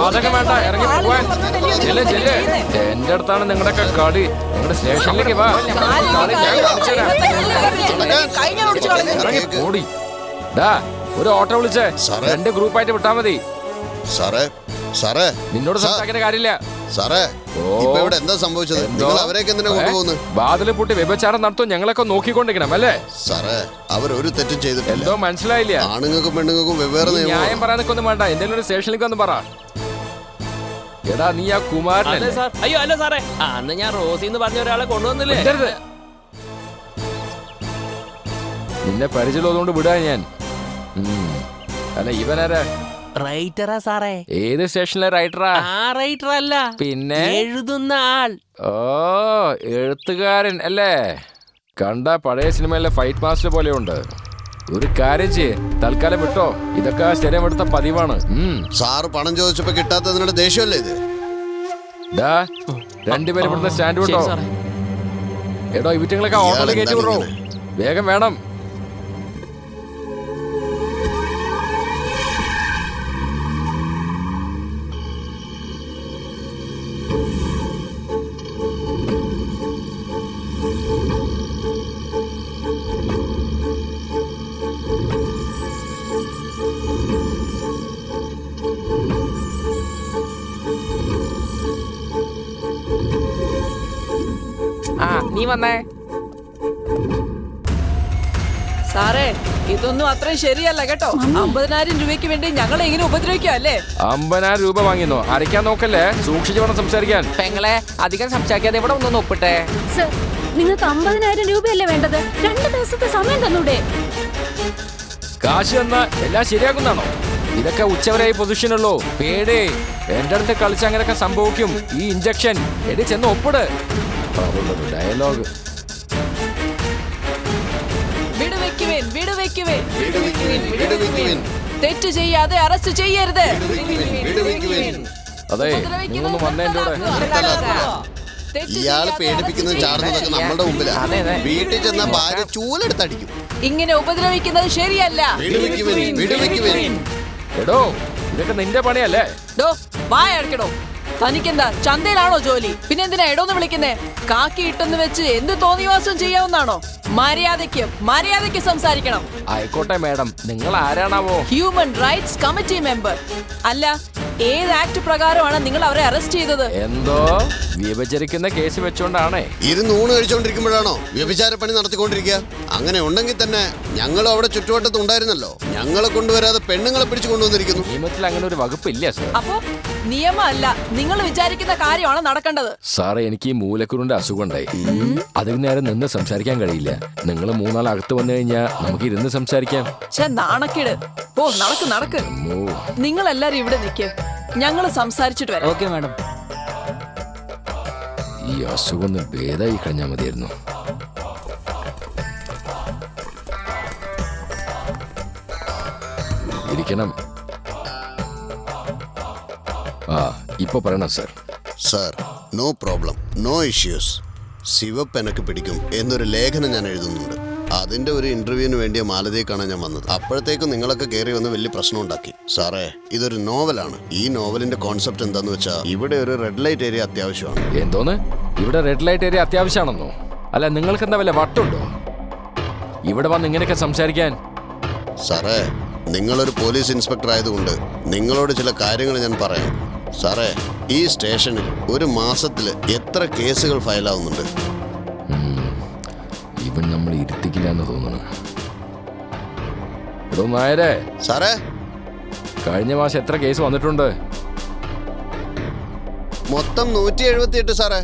വാതകം വേണ്ട, ഇറങ്ങി പോവാൻ. എന്റെ അടുത്താണ് നിങ്ങളുടെയൊക്കെ കളി. നിങ്ങളുടെ സ്റ്റേഷനിലേക്ക് വാ. കളി ഞാൻ ഇറങ്ങി ഓടി. ഡാ, ഒരു ഓട്ടോ വിളിച്ചേ. 2 ഗ്രൂപ്പായിട്ട് വിട്ടാ മതി. സാറേ, സാറേ, നിന്നോട് സംസാരിക്കേണ്ട കാര്യമില്ല. സാറേ, ഇപ്പൊ ഇവിടെ എന്താ സംഭവിച്ചത്? നിങ്ങൾ അവരെയൊക്കെ എന്തിനാ കൊണ്ടുപോകുന്നത്? വാതില് പൂട്ടി വ്യഭിചാരം നടത്തും ഞങ്ങളൊക്കെ നോക്കിക്കൊണ്ടിരിക്കണം അല്ലേ? സാറേ, അവരൊരു തെറ്റും ചെയ്തിട്ടില്ല. എന്തോ മനസ്സിലായില്ല. ആണുങ്ങൾക്കും പെണ്ണുങ്ങൾക്കും വെവ്വേറെ ന്യായം പറയാനൊക്കെ ഒന്നും വേണ്ട. എന്തെങ്കിലും ഒരു സ്റ്റേഷനിലേക്ക് ഒന്ന് പറ. എടാ, നീ ആ കുമാരനല്ലേ? അയ്യോ അല്ല സാറേ, അന്ന് ഞാൻ റോസി എന്ന് പറഞ്ഞ ഒരാളെ കൊണ്ടുവന്നില്ലേ? നിന്നെ പരിചയമുള്ളതുകൊണ്ട് വിടാ ഞാൻ. അല്ല, ഇവനാരാ? റൈറ്ററാ സാറേ. ഏത് സ്റ്റേഷനിലെ റൈറ്ററാ? ആ റൈറ്റർ അല്ല, പിന്നെ എഴുതുന്ന ആൾ. ഓ, എഴുത്തുകാരൻ അല്ലേ? കണ്ട പഴയ സിനിമയിലെ ഫൈറ്റ് മാസ്റ്റർ പോലെയുണ്ട്. ഒരു കാര്യം ചെയ്യ്, തൽക്കാലം വിട്ടോ. ഇതൊക്കെ സ്ഥിരം എടുത്ത പതിവാണ്. സാറ് പണം ചോദിച്ചപ്പോ കിട്ടാത്തതിനുള്ള ദേഷ്യമല്ലേ ഇത്? ഡാ, 2 പേര് ഇവിടുത്തെ സ്റ്റാൻഡ് വിട്ടോ. എടോ, ഇവിറ്റങ്ങളൊക്കെ ഓട്ടോയിൽ കയറ്റി വിടോ. വേഗം വേണം. ആ, നീ വന്നേ. സാറേ, ഇതൊന്നും അത്രയും ശരിയല്ല കേട്ടോ. 50,000 രൂപയ്ക്ക് വേണ്ടി ഞങ്ങളെ ഇങ്ങനെ ഉപദ്രവിക്കുക അല്ലേ? 50,000 രൂപ വാങ്ങിന്നോ? അരയ്ക്കാൻ നോക്കല്ലേ, സൂക്ഷിച്ചു വേണം സംസാരിക്കാൻ. പെങ്ങളെ, അധികം സംസാരിക്കാതെ ഇവിടെ ഒന്നൊന്ന് ഒപ്പിട്ടെ. സർ, നിങ്ങൾക്ക് 50,000 രൂപയല്ലേ വേണ്ടത്? 2 ദിവസത്തെ സമയം തന്നൂടെ? കാശ് തന്നാ എല്ലാം ശരിയാക്കുന്നാണോ? ഇതൊക്കെ ഉച്ചവരെ പൊസിഷനുള്ളൂ. പേടി, എന്റെ അടുത്ത് കളിച്ച് അങ്ങനെയൊക്കെ സംഭവിക്കും. ഈ ഇഞ്ചക്ഷൻ എടി ചെന്ന് ഒപ്പിട്. ഡയലോഗ്. വിടുവെക്കുവേൻ, വിടുവെക്കുവേൻ, വിടുവെക്കുവേൻ. തെറ്റ് ചെയ്യാതെ അറസ്റ്റ് ചെയ്യരുത്. അതെ, നിങ്ങളൊന്ന് വന്നേ എന്റെ കൂടെ. ഇയാള് പേടിപ്പിക്കുന്നതും ചാടുന്നതൊക്കെ നമ്മുടെ മുമ്പിലാണ്. വീട്ടിൽ ചെന്ന ഭാര്യ ചൂലെടുത്തടിക്കും. ഇങ്ങനെ ഉപദ്രവിക്കുന്നത് ശരിയല്ല. എടോ, ഇതൊക്കെ നിന്റെ പണിയല്ലേ? ഡോ, വായ അടക്കടോ. തനിക്കെന്താ ചന്തയിലാണോ ജോലി? പിന്നെന്തിനാ എടോന്ന് വിളിക്കുന്നേ? കാക്കി ഇട്ടെന്ന് വെച്ച് എന്ത് തോന്നിവാസം ചെയ്യാവുന്നാണോ? മര്യാദയ്ക്ക് സംസാരിക്കണം. ആയിക്കോട്ടെ മാഡം, നിങ്ങൾ ആരാണാവോ? Human rights committee member. അല്ല, ഏത് ആക്ട് പ്രകാരമാണ് നിങ്ങൾ അവരെ അറസ്റ്റ് ചെയ്തത്? എന്തോ വ്യഭിചരിക്കുന്ന കേസ് വെച്ചോണ്ടാണേ. ഇരുന്നൂണ് കഴിച്ചോണ്ടിരിക്കുമ്പോഴാണോ വ്യഭിചാര പണി നടത്തിക്കൊണ്ടിരിക്കുക? അങ്ങനെ ഉണ്ടെങ്കിൽ തന്നെ ഞങ്ങളും അവിടെ ചുറ്റുവട്ടത്ത് ഉണ്ടായിരുന്നല്ലോ. ഞങ്ങളെ കൊണ്ടുവരാതെ പെണ്ണുങ്ങളെ പിടിച്ചു കൊണ്ടുവന്നിരിക്കുന്നു. നിയമത്തിൽ അങ്ങനെ ഒരു വകുപ്പില്ല സാർ. അപ്പോ നിയമമല്ല, നിങ്ങൾ വിചാരിക്കുന്ന കാര്യമാണ് നടക്കേണ്ടത്. സാറേ, എനിക്ക് ഈ മൂലക്കുരുന്റെ അസുഖം ഉണ്ടായി. അതിന് നേരെ നിന്ന് സംസാരിക്കാൻ കഴിയില്ല. നിങ്ങൾ മൂന്നാൾ അകത്ത് വന്നു കഴിഞ്ഞാൽ നമുക്ക് ഇരുന്ന് സംസാരിക്കാം. നാണക്കേട്. ഓ, നടക്ക്. നിങ്ങൾ എല്ലാരും ഇവിടെ നിൽക്ക്, ഞങ്ങൾ സംസാരിച്ചിട്ട് വരാം. Okay madam. ഈ അസുഖം ഒന്ന് ഭേദമായി കഴിഞ്ഞാൽ മതിയായിരുന്നു. ഇരിക്കണം. ഇപ്പൊ പറയണം sir. Sir, no problem, no issues. ശിവപ്പ് എനക്ക് പിടിക്കും എന്നൊരു ലേഖനം ഞാൻ എഴുതുന്നുണ്ട്. അതിന്റെ ഒരു ഇന്റർവ്യൂവിന് വേണ്ടിയ മാലതിയെ കാണാൻ ഞാൻ വന്നത്. അപ്പോഴത്തേക്കും നിങ്ങളൊക്കെ കയറി വന്ന് വലിയ പ്രശ്നം ഉണ്ടാക്കി. സാറേ, ഇതൊരു നോവലാണ്. ഈ നോവലിന്റെ കോൺസെപ്റ്റ് എന്താന്ന് വെച്ചാൽ ഇവിടെ ഒരു റെഡ് ലൈറ്റ് ഏരിയ അത്യാവശ്യമാണ്. എന്തോന്ന്? ഇവിടെ റെഡ് ലൈറ്റ് ഏരിയ അത്യാവശ്യമാണെന്നോ? അല്ല, നിങ്ങൾക്ക് എന്താ വല്ല വട്ടുണ്ടോ ഇവിടെ വന്ന് ഇങ്ങനെയൊക്കെ സംസാരിക്കാൻ? സാറേ, നിങ്ങളൊരു പോലീസ് ഇൻസ്പെക്ടർ ആയതുകൊണ്ട് നിങ്ങളോട് ചില കാര്യങ്ങൾ ഞാൻ പറയാം. സാറേ, ഈ സ്റ്റേഷനിൽ ഒരു മാസത്തിൽ എത്ര കേസുകൾ ഫയലാവുന്നുണ്ട്? ഇവൻ നമ്മൾ ഇരുത്തിക്കില്ല എന്ന് തോന്നുന്നു. എടോ നായരെ. സാറേ, കഴിഞ്ഞ മാസം എത്ര കേസ് വന്നിട്ടുണ്ട്? മൊത്തം 178 സാറേ.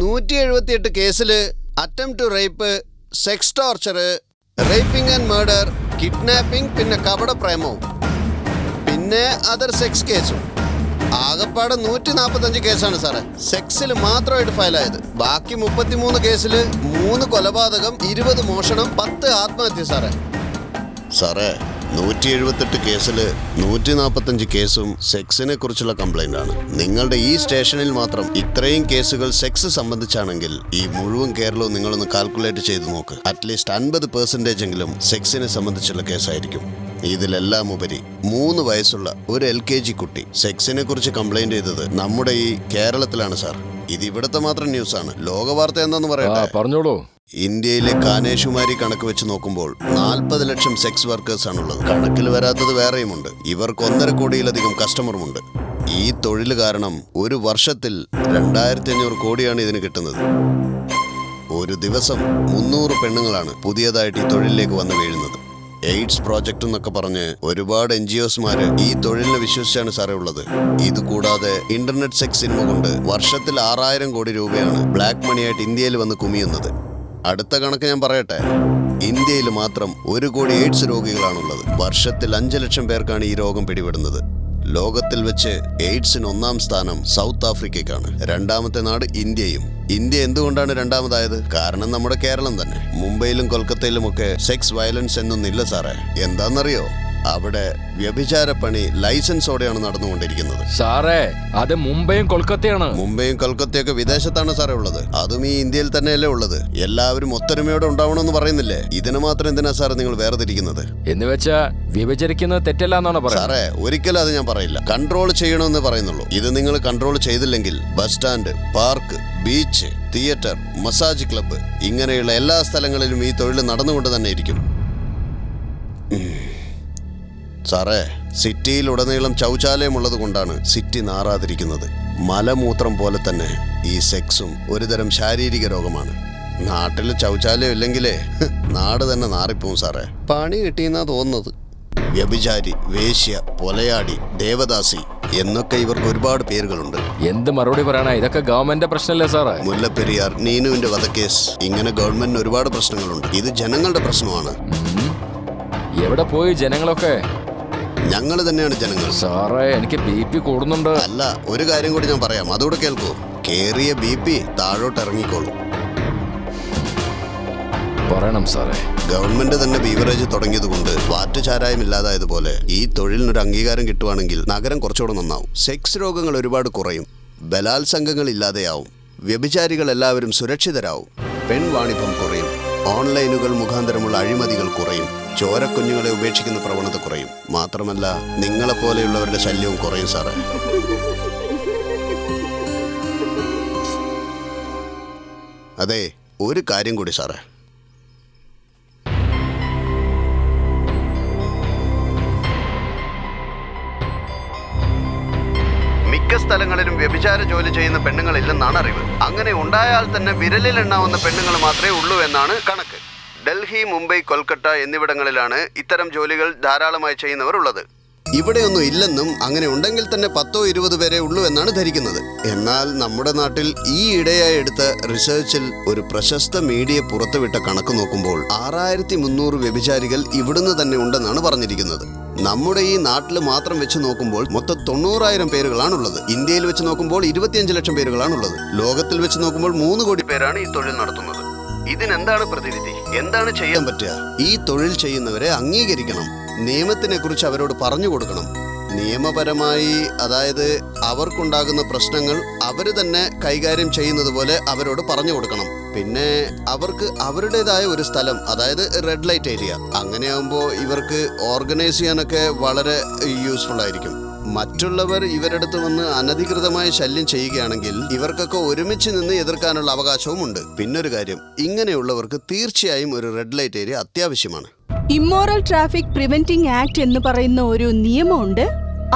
178 കേസിൽ attempt to rape, sex torture, raping and murder, kidnapping, പിന്നെ കപട പ്രേമവും, പിന്നെ അതർ സെക്സ് കേസും. ആകപ്പാടെ 145 കേസാണ് സാറേ സെക്സിൽ മാത്രമായിട്ട് ഫയലായത്. ബാക്കി 33 കേസിൽ 3 കൊലപാതകം, 20 മോഷണം, 10 ആത്മഹത്യ. സാറേ 178 കേസിൽ 145 കേസും സെക്സിനെ കുറിച്ചുള്ള കംപ്ലൈന്റ് ആണ്. നിങ്ങളുടെ ഈ സ്റ്റേഷനിൽ മാത്രം ഇത്രയും കേസുകൾ സെക്സ് സംബന്ധിച്ചാണെങ്കിൽ ഈ മുഴുവൻ കേരളവും നിങ്ങളൊന്ന് കാൽക്കുലേറ്റ് ചെയ്ത് നോക്ക്. അറ്റ്ലീസ്റ്റ് 50% എങ്കിലും സെക്സിനെ സംബന്ധിച്ചുള്ള കേസായിരിക്കും. ഇതിലെല്ലാം ഉപരി 3 വയസ്സുള്ള ഒരു LKG കുട്ടി സെക്സിനെ കുറിച്ച് കംപ്ലൈന്റ് ചെയ്തത് നമ്മുടെ ഈ കേരളത്തിലാണ് സാർ. ഇത് ഇവിടുത്തെ മാത്രം ന്യൂസാണ്. ലോകവാർത്ത എന്താന്ന് പറയട്ടെ? പറഞ്ഞോളൂ. ഇന്ത്യയിലെ കാനേഷുമാരി കണക്ക് വെച്ച് നോക്കുമ്പോൾ 40 ലക്ഷം സെക്സ് വർക്കേഴ്സ് ആണുള്ളത്. കണക്കിൽ വരാത്തത് വേറെയുമുണ്ട്. ഇവർക്ക് 1.5 കോടിയിലധികം കസ്റ്റമറുമുണ്ട്. ഈ തൊഴിൽ കാരണം ഒരു വർഷത്തിൽ 2500 കോടിയാണ് ഇതിന് കിട്ടുന്നത്. ഒരു ദിവസം 300 പെണ്ണുങ്ങളാണ് പുതിയതായിട്ട് ഈ തൊഴിലിലേക്ക് വന്ന് വീഴുന്നത്. എയ്ഡ്സ് പ്രോജക്റ്റ് എന്നൊക്കെ പറഞ്ഞ് ഒരുപാട് NGOsമാര് ഈ തൊഴിലിനെ വിശ്വസിച്ചാണ് സാറേ ഉള്ളത്. ഇതുകൂടാതെ ഇന്റർനെറ്റ് സെക്സ് സിനിമ കൊണ്ട് വർഷത്തിൽ 6000 കോടി രൂപയാണ് ബ്ലാക്ക് മണിയായിട്ട് ഇന്ത്യയിൽ വന്ന് കുമിയുന്നത്. അടുത്ത കണക്ക് ഞാൻ പറയട്ടെ, ഇന്ത്യയിൽ മാത്രം 1 കോടി എയ്ഡ്സ് രോഗികളാണുള്ളത്. വർഷത്തിൽ 5 ലക്ഷം പേർക്കാണ് ഈ രോഗം പിടിപെടുന്നത്. ലോകത്തിൽ വെച്ച് എയ്ഡ്സിന് 1-ാം സ്ഥാനം സൗത്ത് ആഫ്രിക്കയ്ക്കാണ്. 2-ാമത്തെ നാട് ഇന്ത്യയും. ഇന്ത്യ എന്തുകൊണ്ടാണ് 2-ാമതായത്? കാരണം നമ്മുടെ കേരളം തന്നെ. മുംബൈയിലും കൊൽക്കത്തയിലുമൊക്കെ സെക്സ് വയലൻസ് എന്നൊന്നില്ല സാറേ. എന്താണെന്നറിയോ? അവിടെ വ്യഭിചാരപ്പണി ലൈസൻസോടെയാണ് നടന്നുകൊണ്ടിരിക്കുന്നത്. സാറേ, അത് മുംബൈയും കൊൽക്കത്തയാണ്. മുംബൈയും കൊൽക്കത്തയൊക്കെ വിദേശത്താണ് സാറേ ഉള്ളത്. അതും ഈ ഇന്ത്യയിൽ തന്നെയല്ലേ ഉള്ളത്. എല്ലാവരും ഒത്തൊരുമയോടെ ഉണ്ടാവണമെന്ന് പറയുന്നില്ലേ? ഇതിന് മാത്രം എന്തിനാ സാറേ നിങ്ങൾ വേർതിരിക്കുന്നത്? എന്ന് വെച്ചാ വ്യഭിചരിക്കുന്നത് തെറ്റല്ല എന്നാണ് പറയുന്നത്. സാറേ, ഒരിക്കലും അത് ഞാൻ പറയില്ല. കൺട്രോൾ ചെയ്യണമെന്ന് പറയുന്നുള്ളൂ. ഇത് നിങ്ങൾ കൺട്രോൾ ചെയ്തില്ലെങ്കിൽ bus stand, park, beach, theatre, massage club ഇങ്ങനെയുള്ള എല്ലാ സ്ഥലങ്ങളിലും ഈ തൊഴിൽ നടന്നുകൊണ്ട് തന്നെ ഇരിക്കും. സാറേ, സിറ്റിയിലുടനീളം ശൗചാലയമുള്ളത് കൊണ്ടാണ് സിറ്റി നാറാതിരിക്കുന്നത്. മലമൂത്രം പോലെ തന്നെ ഈ സെക്സും ഒരുതരം ശാരീരിക രോഗമാണ്. നാട്ടിൽ ശൗചാലയം ഇല്ലെങ്കിലേ നാട് തന്നെ നാറിപ്പോവും സാറേ. പണി കിട്ടിയെന്നാ തോന്നുന്നത്. വ്യഭിചാരി, വേശ്യ, പൊലയാടി, ദേവദാസി എന്നൊക്കെ ഇവർക്ക് ഒരുപാട് പേരുകളുണ്ട്. എന്ത് മറുപടി പറയണ? ഇതൊക്കെ ഗവൺമെന്റ് പ്രശ്നമല്ലേ സാറേ? മുല്ലപ്പെരിയാർ, നീനുവിന്റെ വധക്കേസ്, ഇങ്ങനെ ഗവൺമെന്റിന് ഒരുപാട് പ്രശ്നങ്ങളുണ്ട്. ഇത് ജനങ്ങളുടെ പ്രശ്നമാണ്. എവിടെ പോയി ജനങ്ങളൊക്കെ? ഞങ്ങൾ തന്നെയാണ് ജനങ്ങൾ. സാറേ എനിക്ക് BP കൂടുന്നുണ്ട്. അല്ല, ഒരു കാര്യം കൂടി ഞാൻ പറയാം, അതുകൂടെ കേൾക്കൂ. കേറിയ BP താഴോട്ട് ഇറങ്ങിക്കോളൂ. പറയണം സാറേ. ഗവൺമെന്റ് തന്നെ ബീവറേജ് തുടങ്ങിയതുകൊണ്ട് വാറ്റ് ചാരായം ഇല്ലാതായതുപോലെ ഈ തൊഴിലിനൊരു അംഗീകാരം കിട്ടുവാണെങ്കിൽ നഗരം കുറച്ചുകൂടെ നന്നാവും. സെക്സ് രോഗങ്ങൾ ഒരുപാട് കുറയും, ബലാത്സംഗങ്ങൾ ഇല്ലാതെയാവും, വ്യഭിചാരികൾ എല്ലാവരും സുരക്ഷിതരാവും, പെൺവാണിഭം കുറയും, ഓൺലൈനുകൾ മുഖാന്തരമുള്ള അഴിമതികൾ കുറയും, ചോരക്കുഞ്ഞുങ്ങളെ ഉപേക്ഷിക്കുന്ന പ്രവണത കുറയും. മാത്രമല്ല നിങ്ങളെപ്പോലെയുള്ളവരുടെ ശല്യവും കുറയും സാറേ. അതെ, ഒരു കാര്യം കൂടി സാറേ. മിക്ക സ്ഥലങ്ങളിലും വ്യഭിചാര ജോലി ചെയ്യുന്ന പെണ്ണുങ്ങളില്ലെന്നാണ് അറിവ്. അങ്ങനെ ഉണ്ടായാൽ തന്നെ വിരലിൽ എണ്ണാവുന്ന പെണ്ണുങ്ങൾ മാത്രമേ ഉള്ളൂ എന്നാണ് കണക്ക്. ഡൽഹി, മുംബൈ, കൊൽക്കത്ത എന്നിവിടങ്ങളിലാണ് ഇത്തരം ജോലികൾ ധാരാളമായി ചെയ്യുന്നവർ ഉള്ളത്. ഇവിടെയൊന്നും ഇല്ലെന്നും അങ്ങനെ ഉണ്ടെങ്കിൽ തന്നെ 10-20 പേരെ ഉള്ളൂ എന്നാണ് ധരിക്കുന്നത്. എന്നാൽ നമ്മുടെ നാട്ടിൽ ഈ ഇടയായി എടുത്ത റിസർച്ചിൽ ഒരു പ്രശസ്ത മീഡിയ പുറത്തുവിട്ട കണക്ക് നോക്കുമ്പോൾ 6300 വ്യഭിചാരികൾ ഇവിടുന്ന് തന്നെ ഉണ്ടെന്നാണ് പറഞ്ഞിരിക്കുന്നത്. നമ്മുടെ ഈ നാട്ടിൽ മാത്രം വെച്ച് നോക്കുമ്പോൾ മൊത്തം 90,000 പേരുകളാണുള്ളത്. ഇന്ത്യയിൽ വെച്ച് നോക്കുമ്പോൾ 25 ലക്ഷം പേരുകളാണുള്ളത്. ലോകത്തിൽ വെച്ച് നോക്കുമ്പോൾ 3 കോടി പേരാണ് ഈ തൊഴിൽ നടത്തുന്നത്. ഇതിനെന്താണ് പ്രതിവിധി? എന്താണ് ചെയ്യാൻ പറ്റുക? ഈ തൊഴിൽ ചെയ്യുന്നവരെ അംഗീകരിക്കണം. നിയമത്തിനെ കുറിച്ച് അവരോട് പറഞ്ഞു കൊടുക്കണം. നിയമപരമായി, അതായത് അവർക്കുണ്ടാകുന്ന പ്രശ്നങ്ങൾ അവർ തന്നെ കൈകാര്യം ചെയ്യുന്നത് പോലെ അവരോട് പറഞ്ഞു കൊടുക്കണം. പിന്നെ അവർക്ക് അവരുടേതായ ഒരു സ്ഥലം, അതായത് റെഡ് ലൈറ്റ് ഏരിയ, അങ്ങനെയാകുമ്പോൾ ഇവർക്ക് ഓർഗനൈസ് ചെയ്യാനൊക്കെ വളരെ യൂസ്ഫുൾ ആയിരിക്കും. മറ്റുള്ളവർ ഇവരടുത്ത് വന്ന് അനധികൃതമായ ശല്യം ചെയ്യുകയാണെങ്കിൽ ഇവർക്കൊക്കെ ഒരുമിച്ച് നിന്ന് എതിർക്കാനുള്ള അവകാശവുമുണ്ട്. പിന്നൊരു കാര്യം, ഇങ്ങനെയുള്ളവർക്ക് തീർച്ചയായും ഒരു റെഡ് ലൈറ്റ് ഏരിയ അത്യാവശ്യമാണ്. ഇമ്മോറൽ ട്രാഫിക് പ്രിവെന്റിംഗ് ആക്ട് എന്ന് പറയുന്ന ഒരു നിയമമുണ്ട്.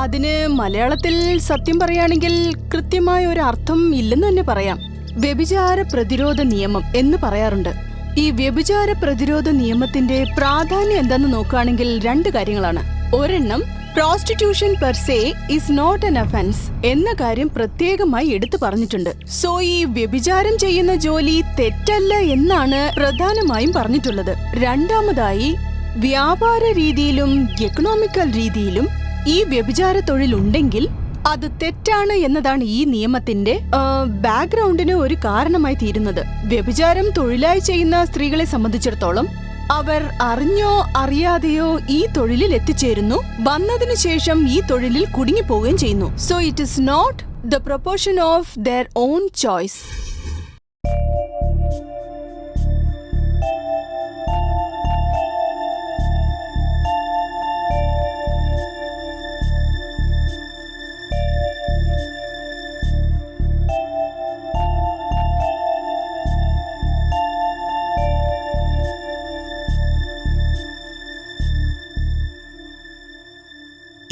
അതിന് മലയാളത്തിൽ സത്യം പറയുകയാണെങ്കിൽ കൃത്യമായ ഒരു അർത്ഥം ഇല്ലെന്ന് തന്നെ പറയാം. വ്യഭിചാര പ്രതിരോധ നിയമം എന്ന് പറയാറുണ്ട്. ഈ വ്യഭിചാര പ്രതിരോധ നിയമത്തിന്റെ പ്രാധാന്യം എന്താന്ന് നോക്കുകയാണെങ്കിൽ 2 കാര്യങ്ങളാണ്. ഒരെണ്ണം, prostitution per se is not an offence എന്ന കാര്യം പ്രത്യേകമായി എടുത്തു പറഞ്ഞിട്ടുണ്ട്. സോ ഈ വ്യഭിചാരം ചെയ്യുന്ന ജോലി തെറ്റല്ല എന്നാണ് പ്രധാനമായും പറഞ്ഞിട്ടുള്ളത്. രണ്ടാമതായി, വ്യാപാര രീതിയിലും എക്കണോമിക്കൽ രീതിയിലും ഈ വ്യഭിചാര തൊഴിൽ ഉണ്ടെങ്കിൽ അത് തെറ്റാണ് എന്നതാണ് ഈ നിയമത്തിന്റെ ബാക്ക്ഗ്രൗണ്ടിന് ഒരു കാരണമായി തീരുന്നത്. വ്യഭിചാരം തൊഴിലായി ചെയ്യുന്ന സ്ത്രീകളെ സംബന്ധിച്ചിടത്തോളം അവർ അറിഞ്ഞോ അറിയാതെയോ ഈ തൊഴിലിൽ എത്തിച്ചേരുന്നു. വന്നതിനു ശേഷം ഈ തൊഴിലിൽ കുടുങ്ങിപ്പോവുകയും ചെയ്യുന്നു. So it is not the proportion of their own choice.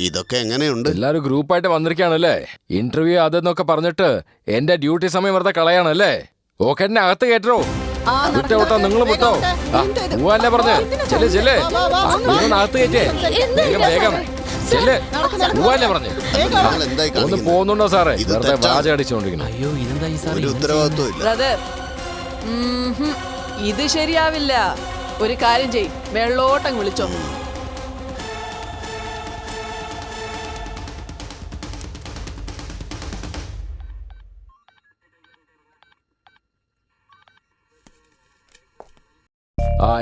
ഇതൊക്കെ എങ്ങനെയുണ്ട്? എല്ലാരും ഗ്രൂപ്പായിട്ട് വന്നിരിക്കുകയാണല്ലേ. ഇന്റർവ്യൂ അതെന്നൊക്കെ പറഞ്ഞിട്ട് എന്റെ ഡ്യൂട്ടി സമയം വെറുതെ കളയാണല്ലേ. ഓക്കെ, എന്നെ അകത്ത് കേട്ടോ. വിട്ടോ വിട്ടോ, നിങ്ങൾ വിട്ടോ. പോവാല്ലേ പറഞ്ഞ്. ചെല്ലേ ചെല്ലേ, അകത്ത് കയറ്റേ. വേഗം വേഗം ചെല്ലേ, പോവാല്ലേ പറഞ്ഞ്. ഒന്ന് പോകുന്നുണ്ടോ സാറേ? വെറുതെ വാച അടിച്ചോണ്ടിരിക്കണം. അയ്യോ, ഇതെന്താ ഈ സാർ? ഒരു ഉത്തരവാദിത്വം ഇല്ല. ബ്രദർ, ഇത് ശരിയാവില്ല. ഒരു കാര്യം ചെയ്, വെള്ളോട്ടം വിളിച്ചോ.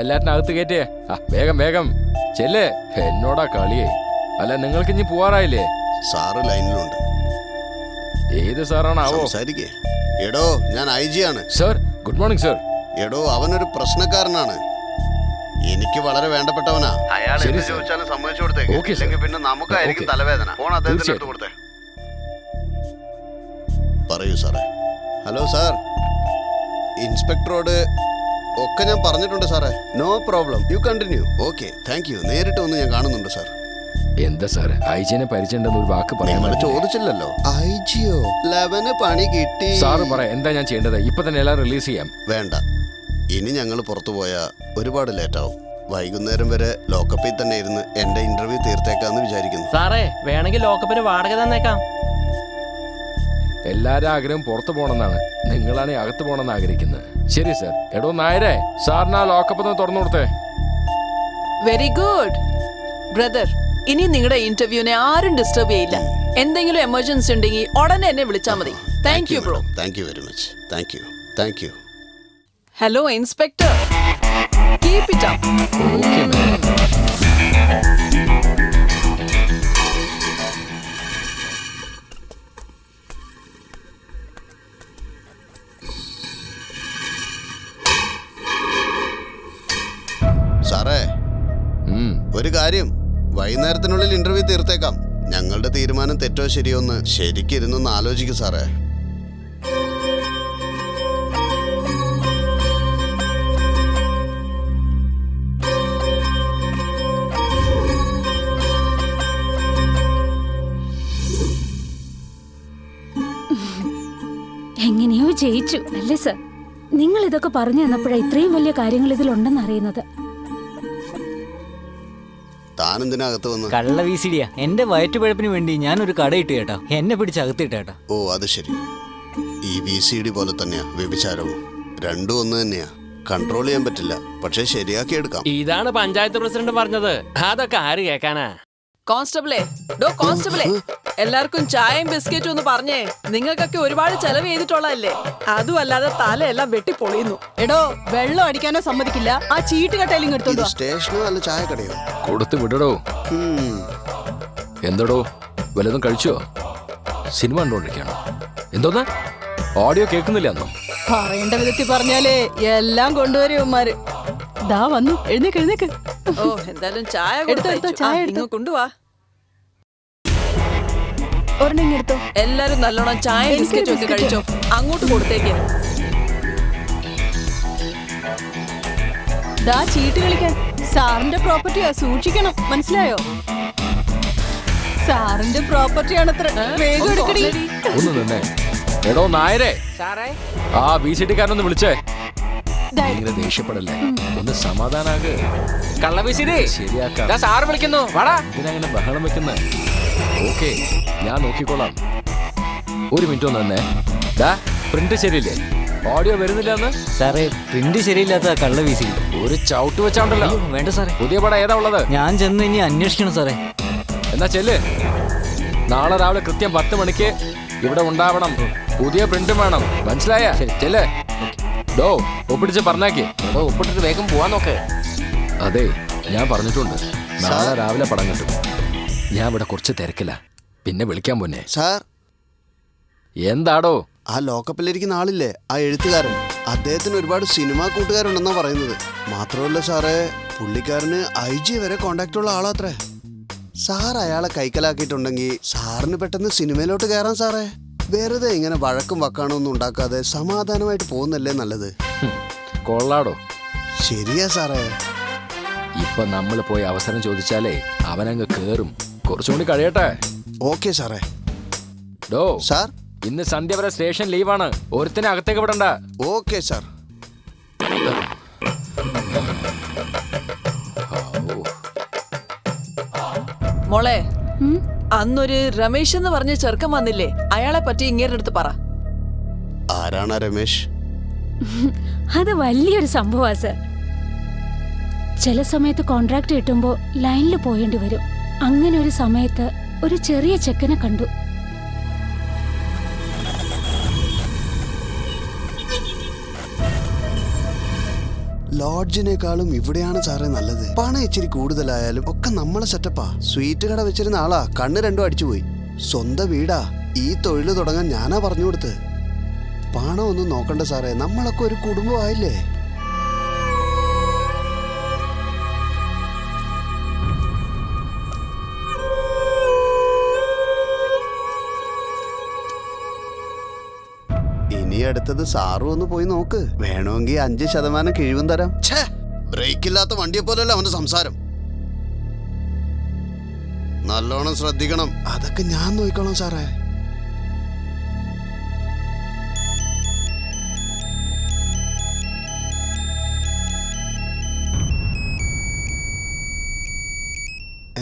എല്ലാറ്റിനും അകത്ത് കയറ്റേ. വേഗം വേഗം ചെല്ലേ. എന്നോടാ കളിയേ. അല്ല, നിങ്ങൾക്ക് ഇനി പോവാറായില്ലേ? സാറ് ലൈനിലുണ്ട്. ഏത് സാറാണാവോ? സംസാരിക്കേ. എടോ, ഞാൻ IG ആണ്. Sir, good morning sir. എടോ, അവനൊരു പ്രശ്നക്കാരനാണ്. എനിക്ക് വളരെ വേണ്ടപ്പെട്ടവനാ. അയാൾ ശരി, എന്ത് സർ. ചോദിച്ചാലും സമ്മതിച്ചു കൊടുത്തേക്ക്. Okay, sir. ഇല്ലെങ്കിൽ പിന്നെ നമുക്കായിരിക്കും ഓക്കേ. തലവേദന. ഫോൺ അദ്ദേഹത്തിന് എടുത്ത് കൊടുത്തേ. പറയൂ സാറേ. ഹലോ സാർ, ഇൻസ്പെക്ടറോട് ഒക്കെ ഞാൻ പറഞ്ഞിട്ടുണ്ട് സാറേ. No problem, you continue. Okay, thank you. നേരിട്ട് വന്ന് ഞാൻ കാണുന്നുണ്ട് സാർ. എന്താ സാർ, ഐജിനെ പരിചയമുണ്ടെന്ന് ഒരു വാക്ക് പറയാൻ നിങ്ങൾ പറ്റില്ലേ? ചോദിച്ചില്ലല്ലോ. IG-യോ? 11 പണി കിട്ടി. സാറ് പറ, എന്താ ഞാൻ ചെയ്യേണ്ടത്? ഇപ്പൊ തന്നെ എല്ലാം റിലീസ് ചെയ്യാം. വേണ്ട, ഇനി ഞങ്ങൾ പുറത്തു പോയാൽ ഒരുപാട് ലേറ്റാവും. വൈകുന്നേരം വരെ ലോക്കപ്പിൽ തന്നെ ഇരുന്ന് എന്റെ ഇന്റർവ്യൂ തീർത്തേക്കാന്ന് വിചാരിക്കുന്നു. സാറേ, വേണമെങ്കിൽ ലോക്കപ്പിന് വാടക തന്നേക്കാം. എല്ലാരും ആഗ്രഹം പുറത്തു പോകണമെന്നാണ്. നിങ്ങളാണ് അകത്ത് പോകണമെന്ന് ആഗ്രഹിക്കുന്നത്. ശരി സാർ. എടോ നായരെ, സാറിന് ആ ലോക്കപ്പ് ഒന്ന് തുറന്നു കൊടുത്തേ. Very good brother. ഇനി നിങ്ങളുടെ ഇന്റർവ്യൂവിനെ ആരും ഡിസ്റ്റർബ് ചെയ്യില്ല. എന്തെങ്കിലും എമർജൻസി ഉണ്ടെങ്കിൽ ഉടനെ എന്നെ വിളിച്ചാൽ മതി. Thank you bro. Thank you very much. Thank you. Hello inspector, keep it up. Okay ma'am. സാറേ, ഒരു കാര്യം, വൈകുന്നേരത്തിനുള്ളിൽ ഇന്റർവ്യൂ തീർത്തേക്കാം. ഞങ്ങളുടെ തീരുമാനം തെറ്റോ ശരിയോ എന്ന് ശരിക്കിരുന്നൊന്ന് ആലോചിക്കും സാറേ. എങ്ങനെയോ ജയിച്ചു അല്ലേ സർ? നിങ്ങൾ ഇതൊക്കെ പറഞ്ഞു തന്നപ്പോഴാണ് ഇത്രയും വലിയ കാര്യങ്ങൾ ഇതിലുണ്ടെന്ന് അറിയുന്നത്. താനെന്തിനകത്ത് വന്ന്? കള്ള വീസിടിയാ. എന്റെ വയറ്റുപഴപ്പിന് വേണ്ടി ഞാനൊരു കടയിട്ട് കേട്ടോ, എന്നെ പിടിച്ച് അകത്തിട്ട് കേട്ടോ. ഓ അത് ശരി. ഈ VCD പോലെ തന്നെയാ വ്യഭിചാരവും. രണ്ടും ഒന്ന് തന്നെയാ. കൺട്രോൾ ചെയ്യാൻ പറ്റില്ല, പക്ഷെ ശരിയാക്കി എടുക്കാം. ഇതാണ് പഞ്ചായത്ത് പ്രസിഡന്റ് പറഞ്ഞത്. അതൊക്കെ ആര് കേൾക്കാനാ? കോൺസ്റ്റബിളെ, കോൺസ്റ്റബിളെ, എല്ലാവർക്കും ചായയും ബിസ്ക്കറ്റും ഒന്ന് പറഞ്ഞേ. നിങ്ങൾക്കൊക്കെ ഒരുപാട് ചെലവ് ചെയ്തിട്ടുള്ളതല്ലേ. അതും അല്ലാതെ തലയെല്ലാം വെട്ടിപ്പൊളിയുന്നു. എടോ, വെള്ളം അടിക്കാനോ സമ്മതിക്കില്ല. ആ ചീട്ട് കട്ടയിലും എടുത്തോണ്ടോ. സ്റ്റേഷനോ അല്ല ചായക്കടയോ? കൊടുത്ത് വിടടോ. എന്തോടോ, വല്ലതും കഴിച്ചോ? സിനിമ കണ്ടോണ്ടിരിക്കണോ? എന്തോന്ന് ഓഡിയോ കേൾക്കുന്നില്ലെന്നോ? പറയേണ്ട വിധത്തിൽ പറഞ്ഞാലേ എല്ലാം കൊണ്ടുവരും ഉമ്മാര്. ദാ വന്നു, എഴുന്നേക്ക്. ഓ, എന്തായാലും ചായ കൊണ്ടുവാ. ഒരെണ്ണം എടുത്തോ. എല്ലാരും നല്ലോണം ചായ ബിസ്ക്കറ്റും ഒക്കെ കഴിച്ചോ. അങ്ങോട്ട് കൊടുത്തേക്ക്. ദാ ചീട്ട് കളിക്കാൻ. സാറിന്റെ പ്രോപ്പർട്ടിയാ, സൂക്ഷിക്കണം, മനസ്സിലായോ? സാറിന്റെ പ്രോപ്പർട്ടിയാണത്ര. വേഗം എടുക്കടി. ഒന്ന് നിന്നേ. എടോ നായരെ, ആ VCD-കാരനൊന്ന് വിളിച്ചേ. ഇങ്ങനെ ദേഷ്യപ്പെടല്ലേ, ഒന്ന് സമാധാനാക്. ശരിയാക്കാം. സാറ് വിളിക്കുന്നു, വാടാ. ഇതിനങ്ങനെ ബഹളം വെക്കുന്നേ. ഓക്കെ, ഞാൻ നോക്കിക്കോളാം. ഒരു മിനിറ്റ് ഒന്ന് തന്നെ. പ്രിന്റ് ശരിയില്ലേ? ഓഡിയോ വരുന്നില്ലെന്ന്? സാറേ, പ്രിന്റ് ശരിയില്ലാത്ത കള്ള VCD. ഒരു ചവിട്ട് വെച്ചാണ്ടല്ലോ. വേണ്ട സാറേ. പുതിയ പടം ഏതാ ഉള്ളത്? ഞാൻ ചെന്ന് ഇനി അന്വേഷിക്കണം സാറേ. എന്നാ ചെല്ല്. നാളെ രാവിലെ കൃത്യം 10 മണിക്ക് ഇവിടെ ഉണ്ടാവണം. പുതിയ പ്രിന്റും വേണം, മനസ്സിലായ? ചെല്ല്. ഡോ, ഒപ്പിടിച്ച് പറഞ്ഞാക്കി. ഒപ്പിട്ടിട്ട് വേഗം പോവാൻ നോക്ക്. അതെ, ഞാൻ പറഞ്ഞിട്ടുണ്ട്, നാളെ രാവിലെ പടം കിട്ടും. ഞാൻ ഇവിടെ കുറച്ച് തിരക്കില്ല, പിന്നെ വിളിക്കാൻ പോന്നെ. സാർ, എന്താടോ? ആ ലോക്കപ്പിലിരിക്കുന്ന ആളില്ലേ, ആ എഴുത്തുകാരൻ, അദ്ദേഹത്തിന് ഒരുപാട് സിനിമാ കൂട്ടുകാരുണ്ടെന്നാ പറയുന്നത്. മാത്രമല്ല സാറേ, പുള്ളിക്കാരന് IG വരെ കോണ്ടാക്ട് ഉള്ള ആളാത്രേ. സാർ അയാളെ കൈക്കലാക്കിയിട്ടുണ്ടെങ്കിൽ സാറിന് പെട്ടെന്ന് സിനിമയിലോട്ട് കയറാം സാറേ. വെറുതെ ഇങ്ങനെ വഴക്കും വക്കാണൊന്നും ഉണ്ടാക്കാതെ സമാധാനമായിട്ട് പോകുന്നല്ലേ നല്ലത്. കൊള്ളാടോ. ശരിയാ സാറേ. ഇപ്പൊ നമ്മൾ പോയി അവസരം ചോദിച്ചാലേ അവനങ്ങ് കേറും. കുറച്ചുകൂടി കഴിയട്ടെ. ഓക്കെ സാറേ. ഡോ സാർ, ഇന്ന് സന്ധ്യ വരെ സ്റ്റേഷൻ ലീവാണ്. ഒരുത്തിനെ അകത്തേക്ക് വിടണ്ട. Okay sir. മോളെ, അന്നൊരു രമേശ് എന്ന് പറഞ്ഞ ചെറുക്കൻ വന്നില്ലേ, അയാളെ പറ്റി ഇങ്ങേരുടെ അടുത്ത് പറ. ആരാണ് രമേശ്? അത് വലിയൊരു സംഭവമാ സർ. ചില സമയത്ത് കോൺട്രാക്ട് കിട്ടുമ്പോൾ ലൈനിൽ പോയേണ്ടി വരും. അങ്ങനെ ഒരു സമയത്ത് ഒരു ചെറിയ ചെക്കനെ കണ്ടു. ലോഡ്ജിനേക്കാളും ഇവിടെയാണ് സാറേ നല്ലത്. പണം ഇച്ചിരി കൂടുതലായാലും ഒക്കെ നമ്മളെ സെറ്റപ്പാ. സ്വീറ്റ് കട വെച്ചിരുന്ന ആളാ, കണ്ണ് രണ്ടും അടിച്ചുപോയി. സ്വന്തം വീടാ. ഈ തൊഴിൽ തുടങ്ങാൻ ഞാനാ പറഞ്ഞു കൊടുത്ത്. പണം ഒന്നും നോക്കണ്ട സാറേ, നമ്മളൊക്കെ ഒരു കുടുംബമായില്ലേ. ഇനി അടുത്തത് സാറും ഒന്ന് പോയി നോക്ക്. വേണമെങ്കിൽ 5% കിഴിവും തരാം. ബ്രേക്ക് ഇല്ലാത്ത വണ്ടിയെ പോലെയല്ല അവന്റെ സംസാരം. നല്ലോണം ശ്രദ്ധിക്കണം. അതൊക്കെ ഞാൻ നോക്കിക്കോളാം സാറേ.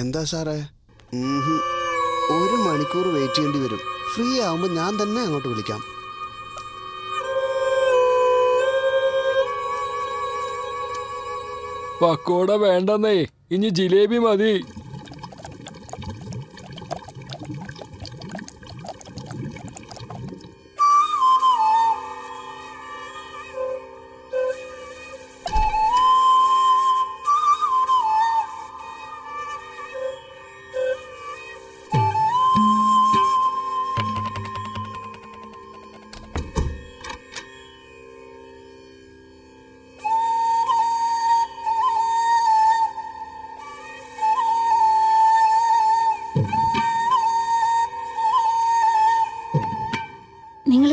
എന്താ സാറേ? 1 മണിക്കൂർ വെയിറ്റ് ചെയ്യേണ്ടി വരും. ഫ്രീ ആവുമ്പോൾ ഞാൻ തന്നെ അങ്ങോട്ട് വിളിക്കാം. പക്കോട വേണ്ടെന്നേ, ഇനി ജിലേബി മതി.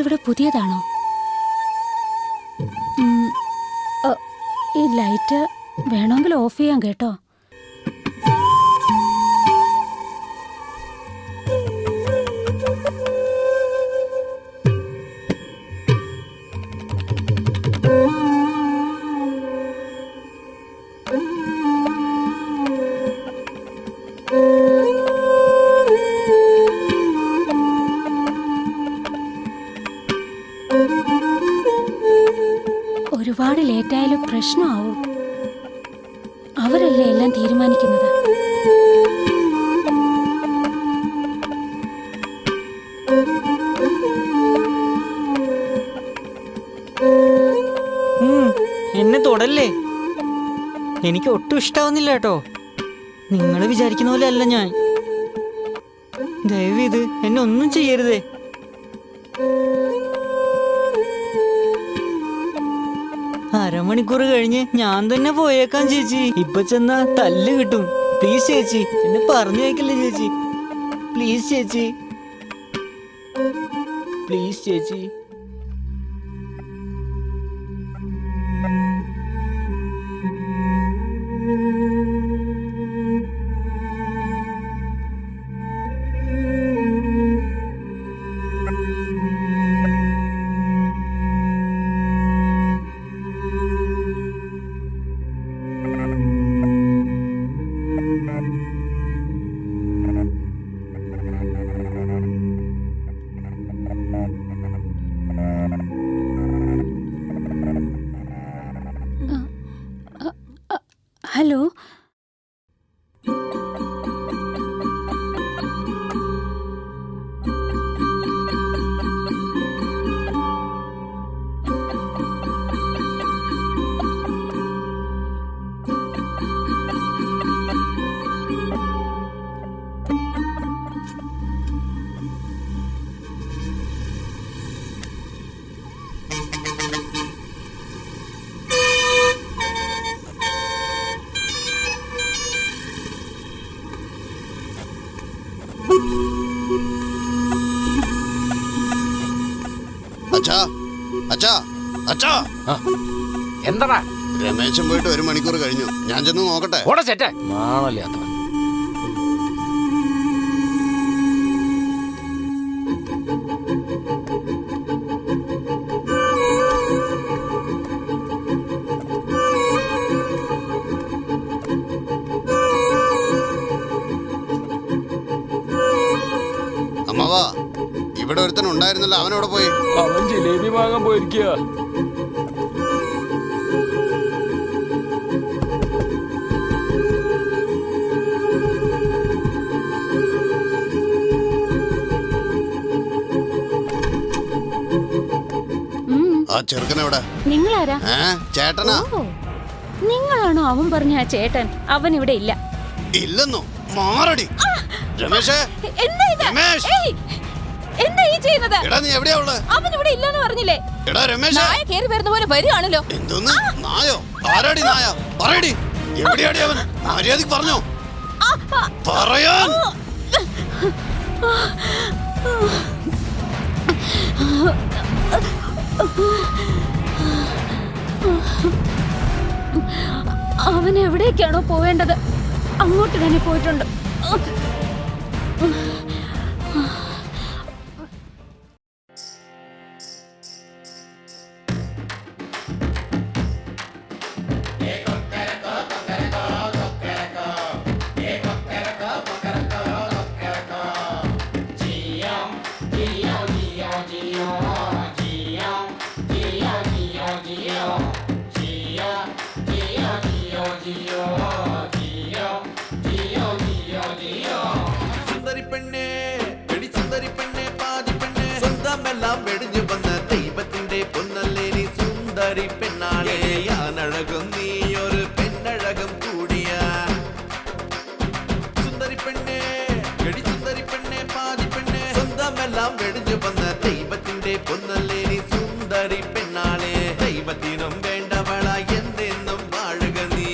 ഇവിടെ പുതിയതാണോ? ഈ ലൈറ്റ് വേണമെങ്കിൽ ഓഫ് ചെയ്യാം കേട്ടോ. ഒരുപാട് ലേറ്റായാലും പ്രശ്നമാവും. അവരല്ലേ എല്ലാം തീരുമാനിക്കുന്നത്. എന്നെ തൊടല്ലേ. എനിക്ക് ഒട്ടും ഇഷ്ടാവുന്നില്ല കേട്ടോ. നിങ്ങൾ വിചാരിക്കുന്ന പോലെ അല്ല ഞാൻ. ദയവ് എന്നെ ഒന്നും ചെയ്യരുതേ. അരമണിക്കൂർ കഴിഞ്ഞ് ഞാൻ തന്നെ പോയേക്കാം ചേച്ചി. ഇപ്പൊ ചെന്നാ തല്ല് കിട്ടും. പ്ലീസ് ചേച്ചി, എന്നെ പറഞ്ഞു കേൾക്കല്ലേ ചേച്ചി. പ്ലീസ് ചേച്ചി, പ്ലീസ് ചേച്ചി. ഹലോ, അച്ഛാ, അച്ഛാ, അച്ഛാ. എന്താടാ? രമേശൻ പോയിട്ട് 1 മണിക്കൂർ കഴിഞ്ഞു. ഞാൻ ചെന്ന് നോക്കട്ടെ. ഓടെ ചേട്ടാ, നാണല്ലാത്തവൻ. അമ്മാവാ, ഇവിടെ ഒരുത്തൻ ഉണ്ടായിരുന്നല്ലോ, അവനോടെ പോയി? അവൻ ജിലേബി വാങ്ങാൻ പോയിരിക്കുക. ആ ചെറുക്കനെവിടെ? നിങ്ങളാരാ? ചേട്ടനാ. ഓ, നിങ്ങളാണോ അവൻ പറഞ്ഞ ആ ചേട്ടൻ? അവൻ ഇവിടെ ഇല്ല. ഇല്ലെന്നോ? മാറടി രമേശേ. രമേശ്, എന്താ ഈ ചെയ്യുന്നത്? എടാ നീ എവിടെയാ ഉള്ളത്? അവൻ ഇവിടെ ഇല്ലെന്ന് പറഞ്ഞില്ലേ? എടാ രമേശേ, നായ കേറി വരുന്ന പോലെ വരികയാണല്ലോ. എന്തോന്ന് നായോ? ആരാടി നായ? പറയടി, എവിടെയാടി അവൻ? മര്യാദക്ക് പറഞ്ഞോ. പറയാൻ. അവൻ എവിടേക്കാണോ പോവേണ്ടത് അങ്ങോട്ട് തന്നെ പോയിട്ടുണ്ട്. സുന്ദരി പെണ്ണേ, എടി സുന്ദരി പെണ്ണേ, പാതി പെണ്ണേ, സ്വന്തമെല്ലാം വെടിഞ്ഞു വന്ന ദൈവത്തിന്റെ പൊന്നല്ലേ നീ സുന്ദരി പെണ്ണാളെ. ഞാനഴകും നീ ഒരു പെണ്ണഴകും കൂടിയ സുന്ദരി പെണ്ണേ, എടി സുന്ദരി പെണ്ണേ, പാതി പെണ്ണേ, സ്വന്തമെല്ലാം വെടിഞ്ഞു വന്ന ദൈവത്തിന്റെ പൊന്നല്ലേ നീ സുന്ദരി പെണ്ണാളെ. ദൈവത്തിനും വേണ്ടവള എന്നെന്നും വാഴുക നീ.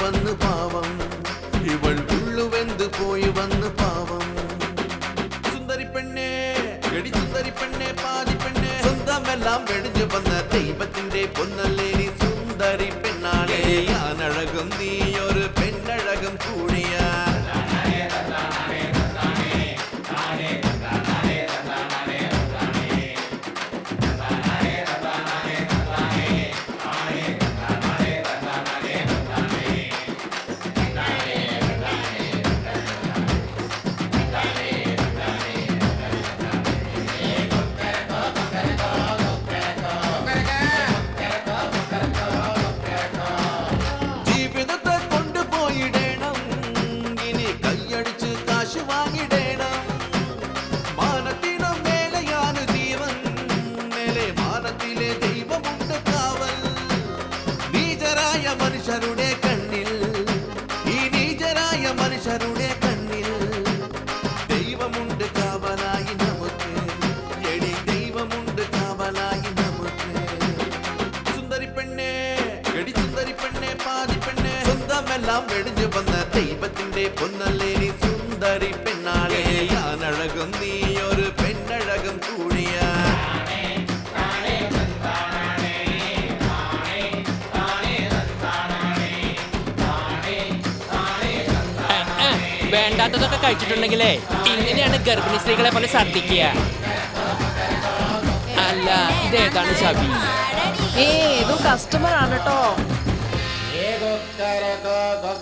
വന്ന് പാവം, ഇവൾ ഉള്ളുവെന്ത് പോയി വന്ന് പാവം. സുന്ദരി പെണ്ണേ, എടി സുന്ദരി പെണ്ണേ, പാതി പെണ്ണേ, സ്വന്തമെല്ലാം വെടിഞ്ഞു വന്ന ദൈവത്തിന്റെ പൊന്നല്ലേ നീ സുന്ദരി പെണ്ണാളെ. ഞാനഴകും നീ ഒരു പെണ്ണഴകും കൂടിയാ. ജീവിതത്തെ കൊണ്ടുപോയിടണം, ഇനി കൈയടിച്ച് കാശ് വാങ്ങിടണം. മാനത്തിനും മേലെയാണ് ജീവൻ, മേലെ മാനത്തിലെ ദൈവമുണ്ട് കാവൽ. നീചരായ മനുഷ്യരുടെ കണ്ണിൽ, ഈ നീചരായ മനുഷ്യരുടെ കണ്ണിൽ ദൈവമുണ്ട് കാവലായി നമുക്ക്, എടി ദൈവമുണ്ട് കാവലായി നമുക്ക്. സുന്ദരി പെണ്ണേ, എടി സുന്ദരി പെണ്ണേ, പാതി പെണ്ണേ, സ്വന്തമെല്ലാം വെടിഞ്ഞു വന്ന ദൈവത്തിന്റെ പൊന്നല്ലേ നീ സുന്ദരി പെണ്ണാളെ. ഞാനഴകും നീ ഒരു പെണ്ണഴകും കൂടിയാ. വേണ്ടാത്തതൊക്കെ കഴിച്ചിട്ടുണ്ടെങ്കിലേ ഇങ്ങനെയാണ് ഗർഭിണി സ്ത്രീകളെ പോലെ ഛർദ്ദിക്കുക. അല്ല ഇതേതാണ് ശബി? ഏതോ കസ്റ്റമർ ആണ് കേട്ടോ.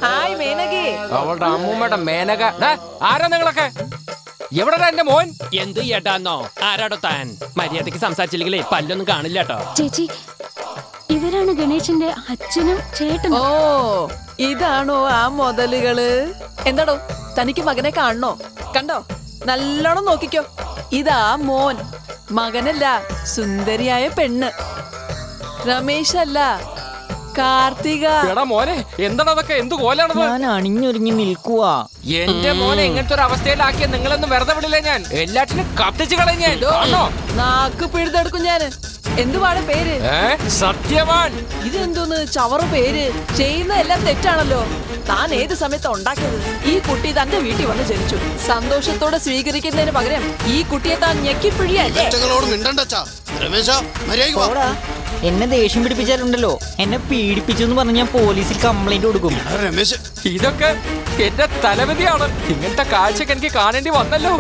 ഹായ് മേനകി. അവളുടെ അമ്മൂമ്മയുടെ മേനക. ദാ, ആരാ നിങ്ങളൊക്കെ? എവിടെടാ എന്റെ മോൻ? എന്ത് ചേട്ടാന്നോ? ആരാടോ താൻ? മര്യാദക്ക് സംസാരിച്ചില്ലെങ്കിലേ പല്ലൊന്നും കാണില്ല കേട്ടോ. ചേച്ചി, ഇവരാണ് ഗണേശന്റെ അച്ഛനും ചേട്ടനും. ഓ, ഇതാണോ ആ മുതലുകള്? എന്താടോ, തനിക്ക് മകനെ കാണണോ? കണ്ടോ, നല്ലോണം നോക്കിക്കോ. ഇതാ മോൻ, മകനല്ല സുന്ദരിയായ പെണ്ണ്. രമേശ് അല്ല, കാർത്തിക. എടാ മോനെ, എന്താണ് അതൊക്കെ? എന്ത് കോലാണത്? ഞാൻ അണിഞ്ഞൊരുങ്ങി നിൽക്കുവാ. എന്റെ മോനെ ഇങ്ങനത്തെ ഒരു അവസ്ഥയിലാക്കിയ നിങ്ങളൊന്നും വെറുതെ വിടില്ല ഞാൻ. എല്ലാറ്റിനും കത്തിച്ചു കളയും ഞാൻ. കാണോ? നാക്ക് പിഴുതെടുക്കും ഞാന്. എന്തുവാണ് പേര്? സത്യവാൻ. ഇതെന്തോന്ന് ചവറ് പേര്? ചെയ്യുന്നതെല്ലാം തെറ്റാണല്ലോ. താൻ ഏത് സമയത്ത് ഉണ്ടാക്കിയത്? ഈ കുട്ടി തന്റെ വീട്ടിൽ വന്ന് ജനിച്ചു. സന്തോഷത്തോടെ സ്വീകരിക്കുന്നതിന് പകരം ഈ കുട്ടിയെ താൻ ഞെക്കിപ്പിഴിയല്ലേ? ഇവറ്റകളോട് മിണ്ടണ്ടച്ചാ. രമേശാ, മര്യാദയ്ക്ക് വാ. പോടാ, എന്നെ ദേഷ്യം പിടിപ്പിച്ചാലുണ്ടല്ലോ, എന്നെ പീഡിപ്പിച്ചു എന്ന് പറഞ്ഞ് ഞാൻ പോലീസിൽ കംപ്ലൈന്റ് കൊടുക്കും. എടാ രമേശ്, ഇതൊക്കെ എന്റെ തലവിധിയാണ്. ഇങ്ങനത്തെ കാഴ്ചക്ക് എനിക്ക് കാണേണ്ടി വന്നല്ലോ.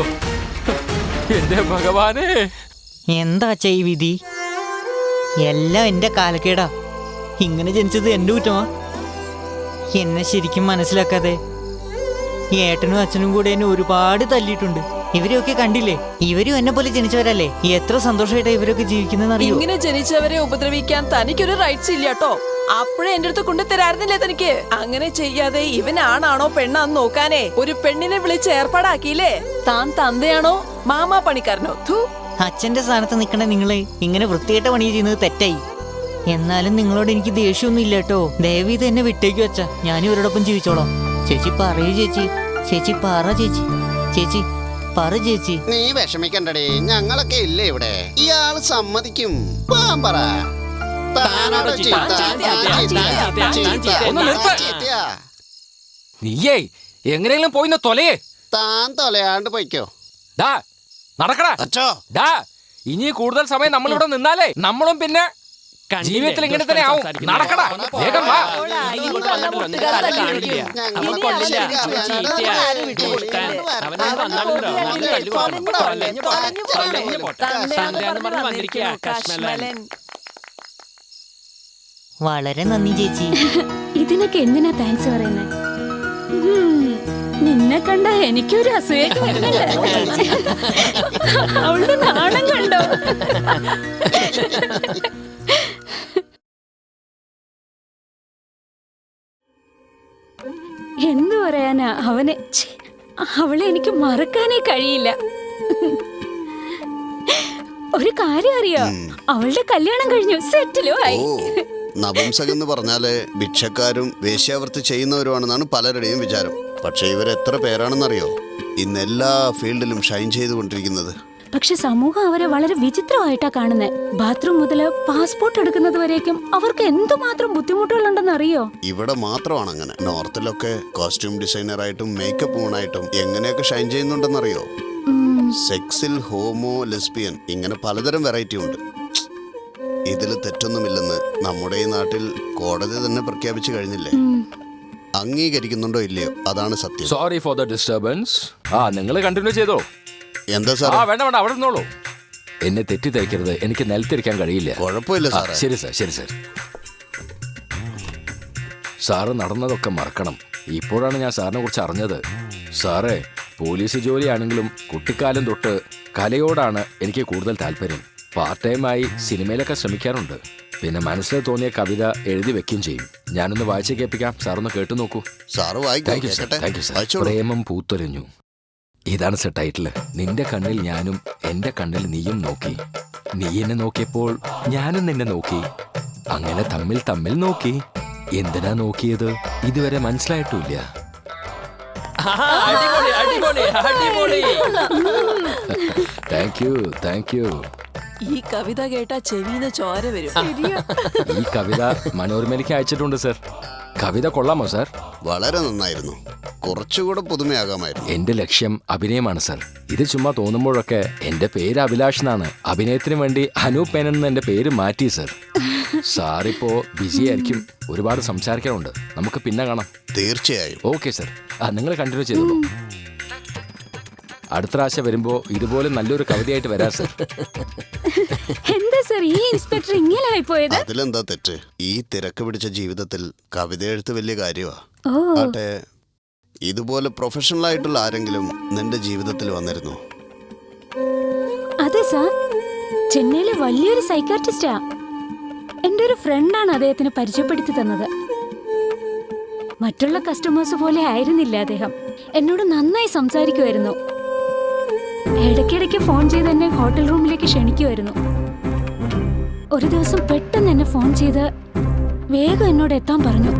എന്റെ ഭഗവാനെ. എന്താ ഈ വിധി? എല്ലാം എന്റെ കാലക്കേടാ. ഇങ്ങനെ ജനിച്ചത് എന്റെ കുറ്റമാ. എന്നെ ശരിക്കും മനസ്സിലാക്കാതെ ഏട്ടനും അച്ഛനും കൂടെ എന്നെ ഒരുപാട് തല്ലിയിട്ടുണ്ട്. ഇവരെയൊക്കെ കണ്ടില്ലേ? ഇവരും എന്നെ പോലെ ജനിച്ചവരല്ലേ? എത്ര സന്തോഷമായിട്ടാ ഇവരൊക്കെ ജീവിക്കുന്നതെന്ന് അറിയോ? ഇങ്ങനെ ജനിച്ചവരെ ഉപദ്രവിക്കാൻ തനിക്കൊരു റൈറ്റ്സ് ഇല്ല കേട്ടോ. അപ്പോഴേ എന്റെ അടുത്ത് കൊണ്ടു തരാറുന്നില്ലേ തനിക്ക്? അങ്ങനെ ചെയ്യാതെ ഇവനാണാണോ പെണ്ണാന്ന് നോക്കാനേ ഒരു പെണ്ണിനെ വിളിച്ച് ഏർപ്പാടാക്കിയില്ലേ? താൻ തന്തയാണോ മാമാ പണിക്കാരനോ? അച്ഛന്റെ സ്ഥാനത്ത് നിൽക്കണ നിങ്ങള് ഇങ്ങനെ വൃത്തികെട്ട പണി ചെയ്യുന്നത് തെറ്റായി. എന്നാലും നിങ്ങളോട് എനിക്ക് ദേഷ്യമൊന്നും ഇല്ല കേട്ടോ. ദയവീത് എന്നെ വിട്ടേക്ക് വെച്ചാ ഞാൻ ഇവരോടൊപ്പം ജീവിച്ചോളാം. ചേച്ചി പറയൂ ചേച്ചി. ചേച്ചി പറ ചേച്ചി. ചേച്ചി പറ ചേച്ചി. നീ വിഷമിക്കണ്ടടേ, ഞങ്ങളൊക്കെ ഇല്ലേ ഇവിടെ. ഇയാള് സമ്മതിക്കും. പാൻ പറ. താനാണോ ചീത്ത? ഒന്ന് നിർത്ത്. നീയേ എങ്ങനെയെങ്കിലും പോയിന്ന് തൊലയേ. താൻ തൊലയാണ്ട് പോയിക്കോ. ഡാ നടക്കടാ. അച്ഛോ, ഡാ, ഇനി കൂടുതൽ സമയം നമ്മൾ ഇവിടെ നിന്നാലേ നമ്മളും പിന്നെ ജീവിതത്തിൽ ഇങ്ങനെ തന്നെ ആവും. നടക്കടാ, വേഗം വാ. വളരെ നന്ദി ചേച്ചി. ഇതിനൊക്കെ എന്തിനാ താങ്ക്സ് പറയുന്നത്? നിന്നെ കണ്ട എനിക്കൊരു അസൂയൊക്കെ വരുന്നില്ല. അവളുടെ നാണം കണ്ടോ? എന്തു പറയാനാ അവനെ? അവളെ എനിക്ക് മറക്കാനേ കഴിയില്ല. ഒരു കാര്യം അറിയോ? അവളുടെ കല്യാണം കഴിഞ്ഞു, സെറ്റിലും ആയി. നപുംസകെന്ന് പറഞ്ഞാല് ഭിക്ഷക്കാരും വേശ്യാവൃത്തി ചെയ്യുന്നവരുമാണെന്നാണ് പലരുടെയും വിചാരം. പക്ഷെ ഇവരെത്ര പേരാണെന്നറിയോ ഇന്ന് എല്ലാ ഫീൽഡിലും ഷൈൻ ചെയ്തുകൊണ്ടിരിക്കുന്നത്? പക്ഷെ സമൂഹം അവരെ വളരെ വിചിത്രമായിട്ടാ കാണുന്നത്. ബാത്റൂം മുതല് പാസ്പോർട്ട് എടുക്കുന്നത് വരേക്കും അവർക്ക് എന്തുമാത്രം ബുദ്ധിമുട്ടുകളുണ്ടെന്ന് അറിയോ? ഇവിടെ മാത്രമാണ് അങ്ങനെ. നോർത്തിലൊക്കെ കോസ്റ്റ്യൂം ഡിസൈനറായിട്ടും മേക്കപ്പ് ഊണായിട്ടും എങ്ങനെയൊക്കെ ഷൈൻ ചെയ്യുന്നുണ്ടെന്നറിയോ? സെക്സിൽ ഹോമോ, ലെസ്ബിയൻ, ഇങ്ങനെ പലതരം വെറൈറ്റി ഉണ്ട്. ഇതിൽ തെറ്റൊന്നുമില്ലെന്ന് നമ്മുടെ ഈ നാട്ടിൽ കോടതി തന്നെ പ്രഖ്യാപിച്ചു കഴിഞ്ഞില്ലേ? അംഗീകരിക്കുന്നുണ്ടോ ഇല്ലയോ, അതാണ് സത്യം. Sorry for the disturbance. നിങ്ങൾ കണ്ടിന്യൂ ചെയ്തോ. എന്താ സാർ? വേണ്ട വേണ്ട, അവിടെ നിന്നോളൂ. എന്നെ തെറ്റിദ്ധരിക്കരുത്, എനിക്ക് നിലത്തിരിക്കാൻ കഴിയില്ല. കുഴപ്പമില്ല സാർ. ശരി സാർ, ശരി സാർ. സാറ് നടന്നതൊക്കെ മറക്കണം. ഇപ്പോഴാണ് ഞാൻ സാറിനെ കുറിച്ച് അറിഞ്ഞത്. സാറേ, പോലീസ് ജോലിയാണെങ്കിലും കുട്ടിക്കാലം തൊട്ട് കലയോടാണ് എനിക്ക് കൂടുതൽ താല്പര്യം. പാർട്ട് ടൈമായി സിനിമയിലൊക്കെ ശ്രമിക്കാറുണ്ട്. പിന്നെ മനസ്സിൽ തോന്നിയ കവിത എഴുതി വെക്കുകയും ചെയ്യും. ഞാനൊന്ന് വായിച്ച് കേൾപ്പിക്കാം, സാറൊന്ന് കേട്ടു നോക്കൂ. Sir thank you sir. പ്രേമം പൂത്തൊലിഞ്ഞു. ഇതാണ് സർ ടൈറ്റിൽ. നിന്റെ കണ്ണിൽ ഞാനും എന്റെ കണ്ണിൽ നീയും നോക്കി. നീ എന്നെ നോക്കിയപ്പോൾ ഞാനും നിന്നെ നോക്കി. അങ്ങനെ തമ്മിൽ തമ്മിൽ നോക്കി. എന്തിനാ നോക്കിയത് ഇതുവരെ മനസ്സിലായിട്ടില്ല. Thank you. ഈ കവിത കേട്ടാ ചെവിന്ന് ചോര വരും. ഈ കവിത മനോരമയിലേക്ക് അയച്ചിട്ടുണ്ട് സർ. കവിത കൊള്ളാമോ സാർ? വളരെ നന്നായിരുന്നു. കുറച്ചുകൂടെ പുതുമയാകാമായിരുന്നു. എന്റെ ലക്ഷ്യം അഭിനയമാണ് സർ. ഇത് ചുമ്മാ തോന്നുമ്പോഴൊക്കെ എന്റെ പേര് അഭിലാഷ് എന്നാണ്. അഭിനയത്തിന് വേണ്ടി അനൂപ് മേനൻ എന്ന് എന്റെ പേര് മാറ്റി സർ. സാറിപ്പോ ബിസി ആയിരിക്കും, ഒരുപാട് സംസാരിക്കാറുണ്ട്. നമുക്ക് പിന്നെ കാണാം. തീർച്ചയായും. Okay sir. നിങ്ങൾ കണ്ടിന്യൂ ചെയ്തോളൂ. അടുത്ത പ്രാവശ്യം വരുമ്പോ ഇതുപോലെ നല്ലൊരു കവിതയായിട്ട് വരാം സർ. എന്താ സർ ഈ ഇൻസ്പെക്ടർ ഇങ്ങനെ ആയിപ്പോയത്? അതിലെന്താ തെറ്റ്? ഈ തിരക്ക് പിടിച്ച ജീവിതത്തിൽ കവിത എഴുത്ത് വലിയ കാര്യമാ. ആട്ടെ, ഇതുപോലെ പ്രൊഫഷണൽ ആയിട്ടുള്ള ആരെങ്കിലും നിന്റെ ജീവിതത്തിൽ വന്നിരുന്നു? അതെ സാർ, ചെന്നൈയിലെ വലിയൊരു സൈക്കാട്രിസ്റ്റാ. എന്റെ ഒരു ഫ്രണ്ടാണ് അദ്ദേഹത്തിന് പരിചയപ്പെടുത്തി തന്നത്. മറ്റുള്ള കസ്റ്റമേഴ്സ് പോലെ ആയിരുന്നില്ല അദ്ദേഹം. എന്നോട് നന്നായി സംസാരിക്കുമായിരുന്നു. ഇടയ്ക്കിടയ്ക്ക് ഫോൺ ചെയ്ത് എന്നെ ഹോട്ടൽ റൂമിലേക്ക് ക്ഷണിക്കുമായിരുന്നു. ഒരു ദിവസം പെട്ടെന്ന് എന്നെ ഫോൺ ചെയ്ത് വേഗം എന്നോട് എത്താൻ പറഞ്ഞു.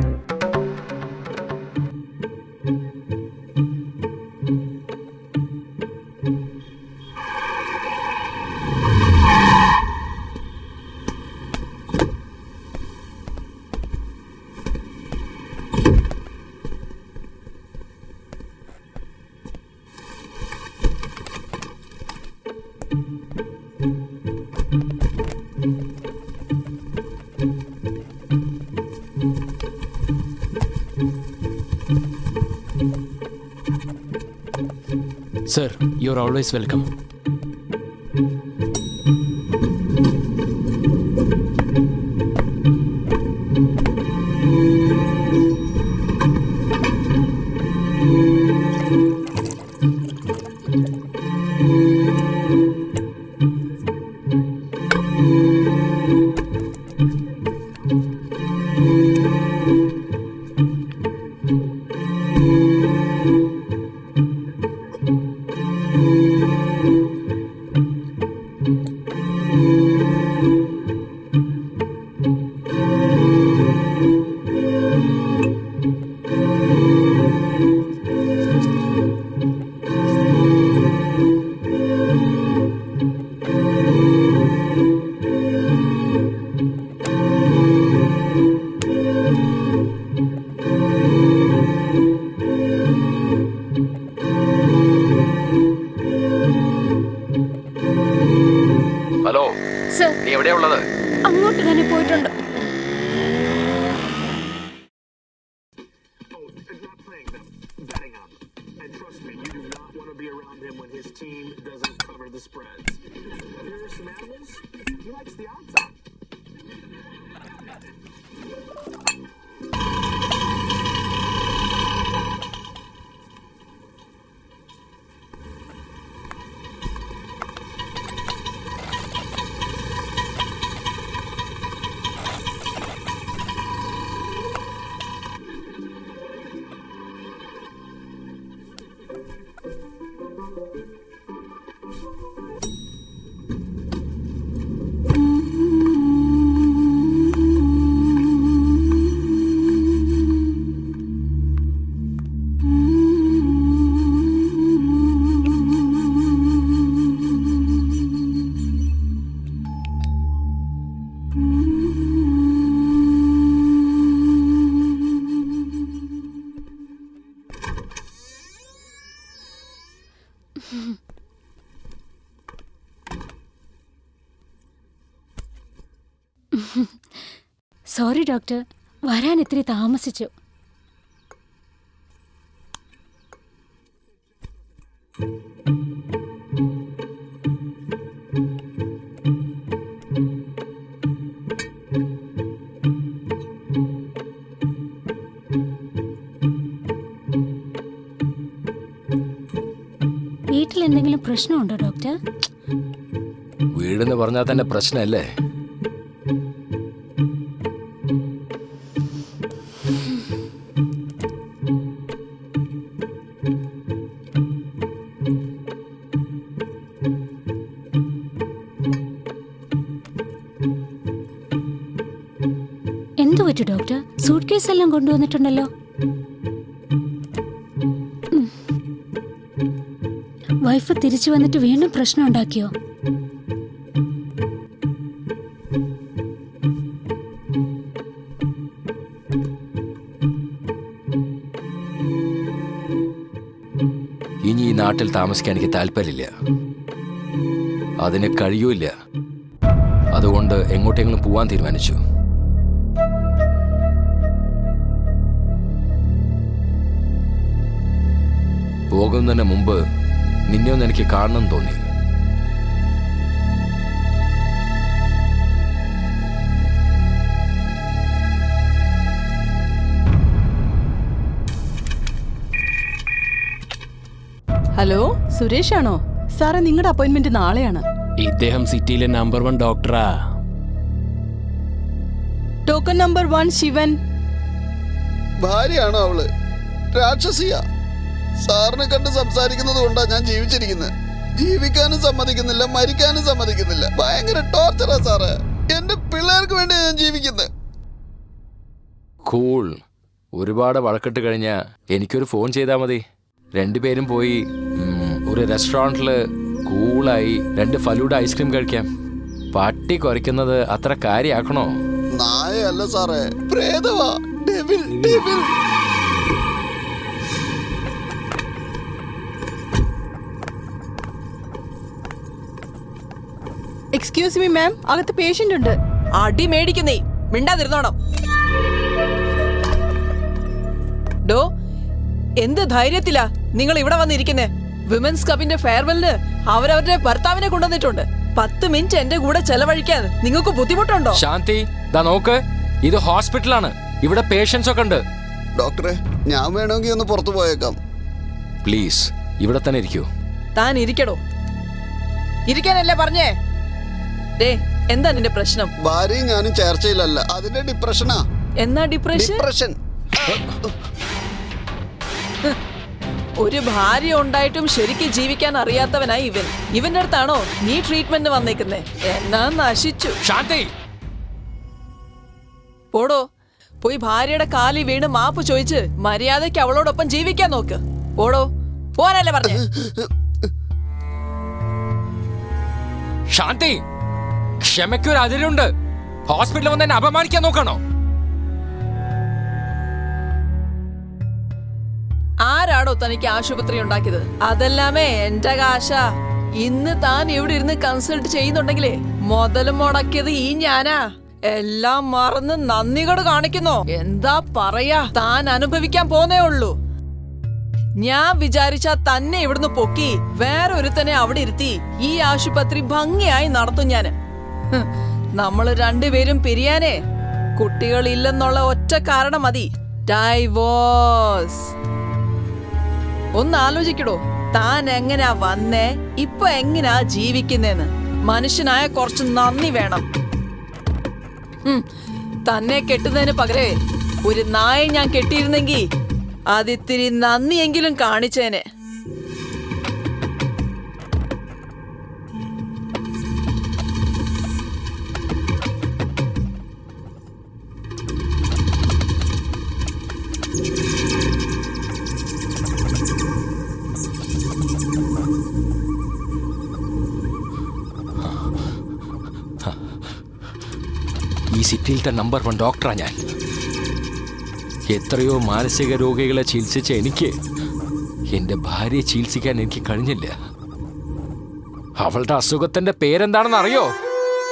Sir, you're always welcome. Hello, നീ എവിടെയാ ഉള്ളത്? അങ്ങോട്ട് തന്നെ പോയിട്ടുണ്ട്. സോറി ഡോക്ടർ, വരാൻ ഇത്തിരി താമസിച്ചു. വീട്ടിൽ എന്തെങ്കിലും പ്രശ്നമുണ്ടോ ഡോക്ടർ? വീടെന്ന് പറഞ്ഞാൽ തന്നെ പ്രശ്നമല്ലേ? എന്തു പറ്റു ഡോക്ടർ? സൂട്ട് കേസ് എല്ലാം കൊണ്ടുവന്നിട്ടുണ്ടല്ലോ. വൈഫ് തിരിച്ചു വന്നിട്ട് വീണ്ടും പ്രശ്നം ഉണ്ടാക്കിയോ? ഇനി ഈ നാട്ടിൽ താമസിക്കാൻ എനിക്ക് താല്പര്യമില്ല, അതിന് കഴിയൂല. അതുകൊണ്ട് എങ്ങോട്ടെങ്കിലും പോവാൻ തീരുമാനിച്ചു. പോകുന്നതിന് മുമ്പ് നിന്നെ ഒന്ന് എനിക്ക് കാണണം തോന്നി. ഹലോ, സുരേഷ് ആണോ? സാറേ, നിങ്ങളുടെ അപ്പോയിന്റ്മെന്റ് നാളെയാണ്. ഇദ്ദേഹം സിറ്റിയിലെ നമ്പർ 1 ഡോക്ടറാ. Token number 1 Shivan. ഭാര്യയാണോ അവള്? രാക്ഷസിയ. സാറിനെ കണ്ട് സംസാരിക്കുന്നത് കൊണ്ടാ ഞാൻ ജീവിച്ചിരിക്കുന്നത്. ജീവിക്കാനും സമ്മതിക്കുന്നില്ല, മരിക്കാനും സമ്മതിക്കുന്നില്ല. ഭയങ്കര ടോർച്ചറാ സാറ്. എന്റെ പിള്ളേർക്ക് വേണ്ടി ഞാൻ ജീവിക്കുന്നത്. കൂൾ. ഒരുപാട് വഴക്കിട്ട് കഴിഞ്ഞാൽ എനിക്കൊരു ഫോൺ ചെയ്താൽ മതി. രണ്ടുപേരും പോയി ഒരു റെസ്റ്റോറൻറ്റിൽ കൂളായി 2 ഫലൂഡ ഐസ്ക്രീം കഴിക്കാം. പട്ടി കുറയ്ക്കുന്നത് അത്ര കാര്യമാക്കണോ? നായയല്ല സാറേ, പ്രേതവാ. Devil, devil. Excuse me ma'am, അകത്ത് പേഷ്യന്റ് ഉണ്ട്. അടി മേടിക്കുന്നേ, മിണ്ടാതിരുന്നോണം. ഡോ, എന്ത് ധൈര്യത്തിലാ നിങ്ങൾ ഇവിടെ വന്നിരിക്കുന്നേ? വിമൻസ് ക്ലബിന്റെ ഫെയർവെല്ലിന് അവരവരുടെ ഭർത്താവിനെ കൊണ്ടുവന്നിട്ടുണ്ട്. 10 മിനിറ്റ് എന്റെ കൂടെ ചെലവഴിക്കാൻ നിങ്ങൾക്ക് ബുദ്ധിമുട്ടുണ്ടോ? ശാന്തി, ദാ നോക്ക്, ഇത് ഹോസ്പിറ്റലാണ്. ഇവിടെ പേഷ്യൻസ് ഒക്കെ ഉണ്ട്. ഡോക്ടറെ, ഞാൻ വേണമെങ്കിൽ ഒന്ന് പുറത്തു പോയേക്കാം. പ്ലീസ്, ഇവിടെ തന്നെ ഇരിക്കൂ. താൻ ഇരിക്കടോ. ഇരിക്കാനല്ലേ പറഞ്ഞേ? ഡേ, എന്താ നിന്റെ പ്രശ്നം? ഭാര്യയും ഞാനും ചേർച്ചയിലല്ല, അതിന്റെ ഡിപ്രഷനാ. എന്നാ ഡിപ്രഷൻ? ഡിപ്രഷൻ. ഒരു ഭാര്യ ഉണ്ടായിട്ടും ശരിക്കും ജീവിക്കാൻ അറിയാത്തവനായി ഇവൻ. ഇവന്റെ അടുത്താണോ നീ ട്രീറ്റ്മെന്റ് വന്നേക്കുന്നേ? എന്നാ നശിച്ചു. ശാന്തി, പോടോ, പോയി ഭാര്യയുടെ കാലിൽ വീണ് മാപ്പ് ചോദിച്ച് മര്യാദയ്ക്ക് അവളോടൊപ്പം ജീവിക്കാൻ നോക്ക്. പോടോ, പോവാനല്ലേ പറഞ്ഞേ? ശാന്തി, ക്ഷമയ്ക്കൊരു അതിരുണ്ട്. ഹോസ്പിറ്റലിൽ വന്ന് എന്നെ അപമാനിക്കാൻ നോക്കണോ? ആരാടോ തനിക്ക് ആശുപത്രി ഉണ്ടാക്കിയത്? അതെല്ലാമേ എന്റെ കാശ. ഇന്ന് താൻ ഇവിടെ ഇരുന്ന് കൺസൾട്ട് ചെയ്യുന്നുണ്ടെങ്കിലേ മുതലും മുടക്കിയത് ഈ ഞാനാ. എല്ലാം മറന്ന് നന്ദികേട് കാണിക്കുന്നോ? എന്താ പറയാ, താൻ അനുഭവിക്കാൻ പോന്നേ ഉള്ളൂ. ഞാൻ വിചാരിച്ചാ തന്നെ ഇവിടുന്ന് പൊക്കി വേറെ ഒരുത്തനെ അവിടെ ഇരുത്തി ഈ ആശുപത്രി ഭംഗിയായി നടത്തും ഞാന്. നമ്മള് രണ്ടുപേരും പിരിയാനേ കുട്ടികളില്ലെന്നുള്ള ഒറ്റ കാരണം മതി. ഡൈവോഴ്സ്. ഒന്ന് ആലോചിക്കടോ, താൻ എങ്ങനാ വന്നേ, ഇപ്പൊ എങ്ങനാ ജീവിക്കുന്നേന്ന്. മനുഷ്യനായ കുറച്ച് നന്ദി വേണം. തന്നെ കെട്ടുന്നതിന് പകരേ ഒരു നായ ഞാൻ കെട്ടിയിരുന്നെങ്കി അതിത്തിരി നന്ദിയെങ്കിലും കാണിച്ചേനെ. ഈ സിറ്റിയിലത്തെ നമ്പർ 1 ഡോക്ടറാ ഞാൻ. എത്രയോ മാനസിക രോഗികളെ ചികിത്സിച്ച എനിക്ക് എൻ്റെ ഭാര്യയെ ചികിത്സിക്കാൻ എനിക്ക് കഴിഞ്ഞില്ല. അവളുടെ അസുഖത്തിന്റെ പേരെന്താണെന്ന് അറിയോ?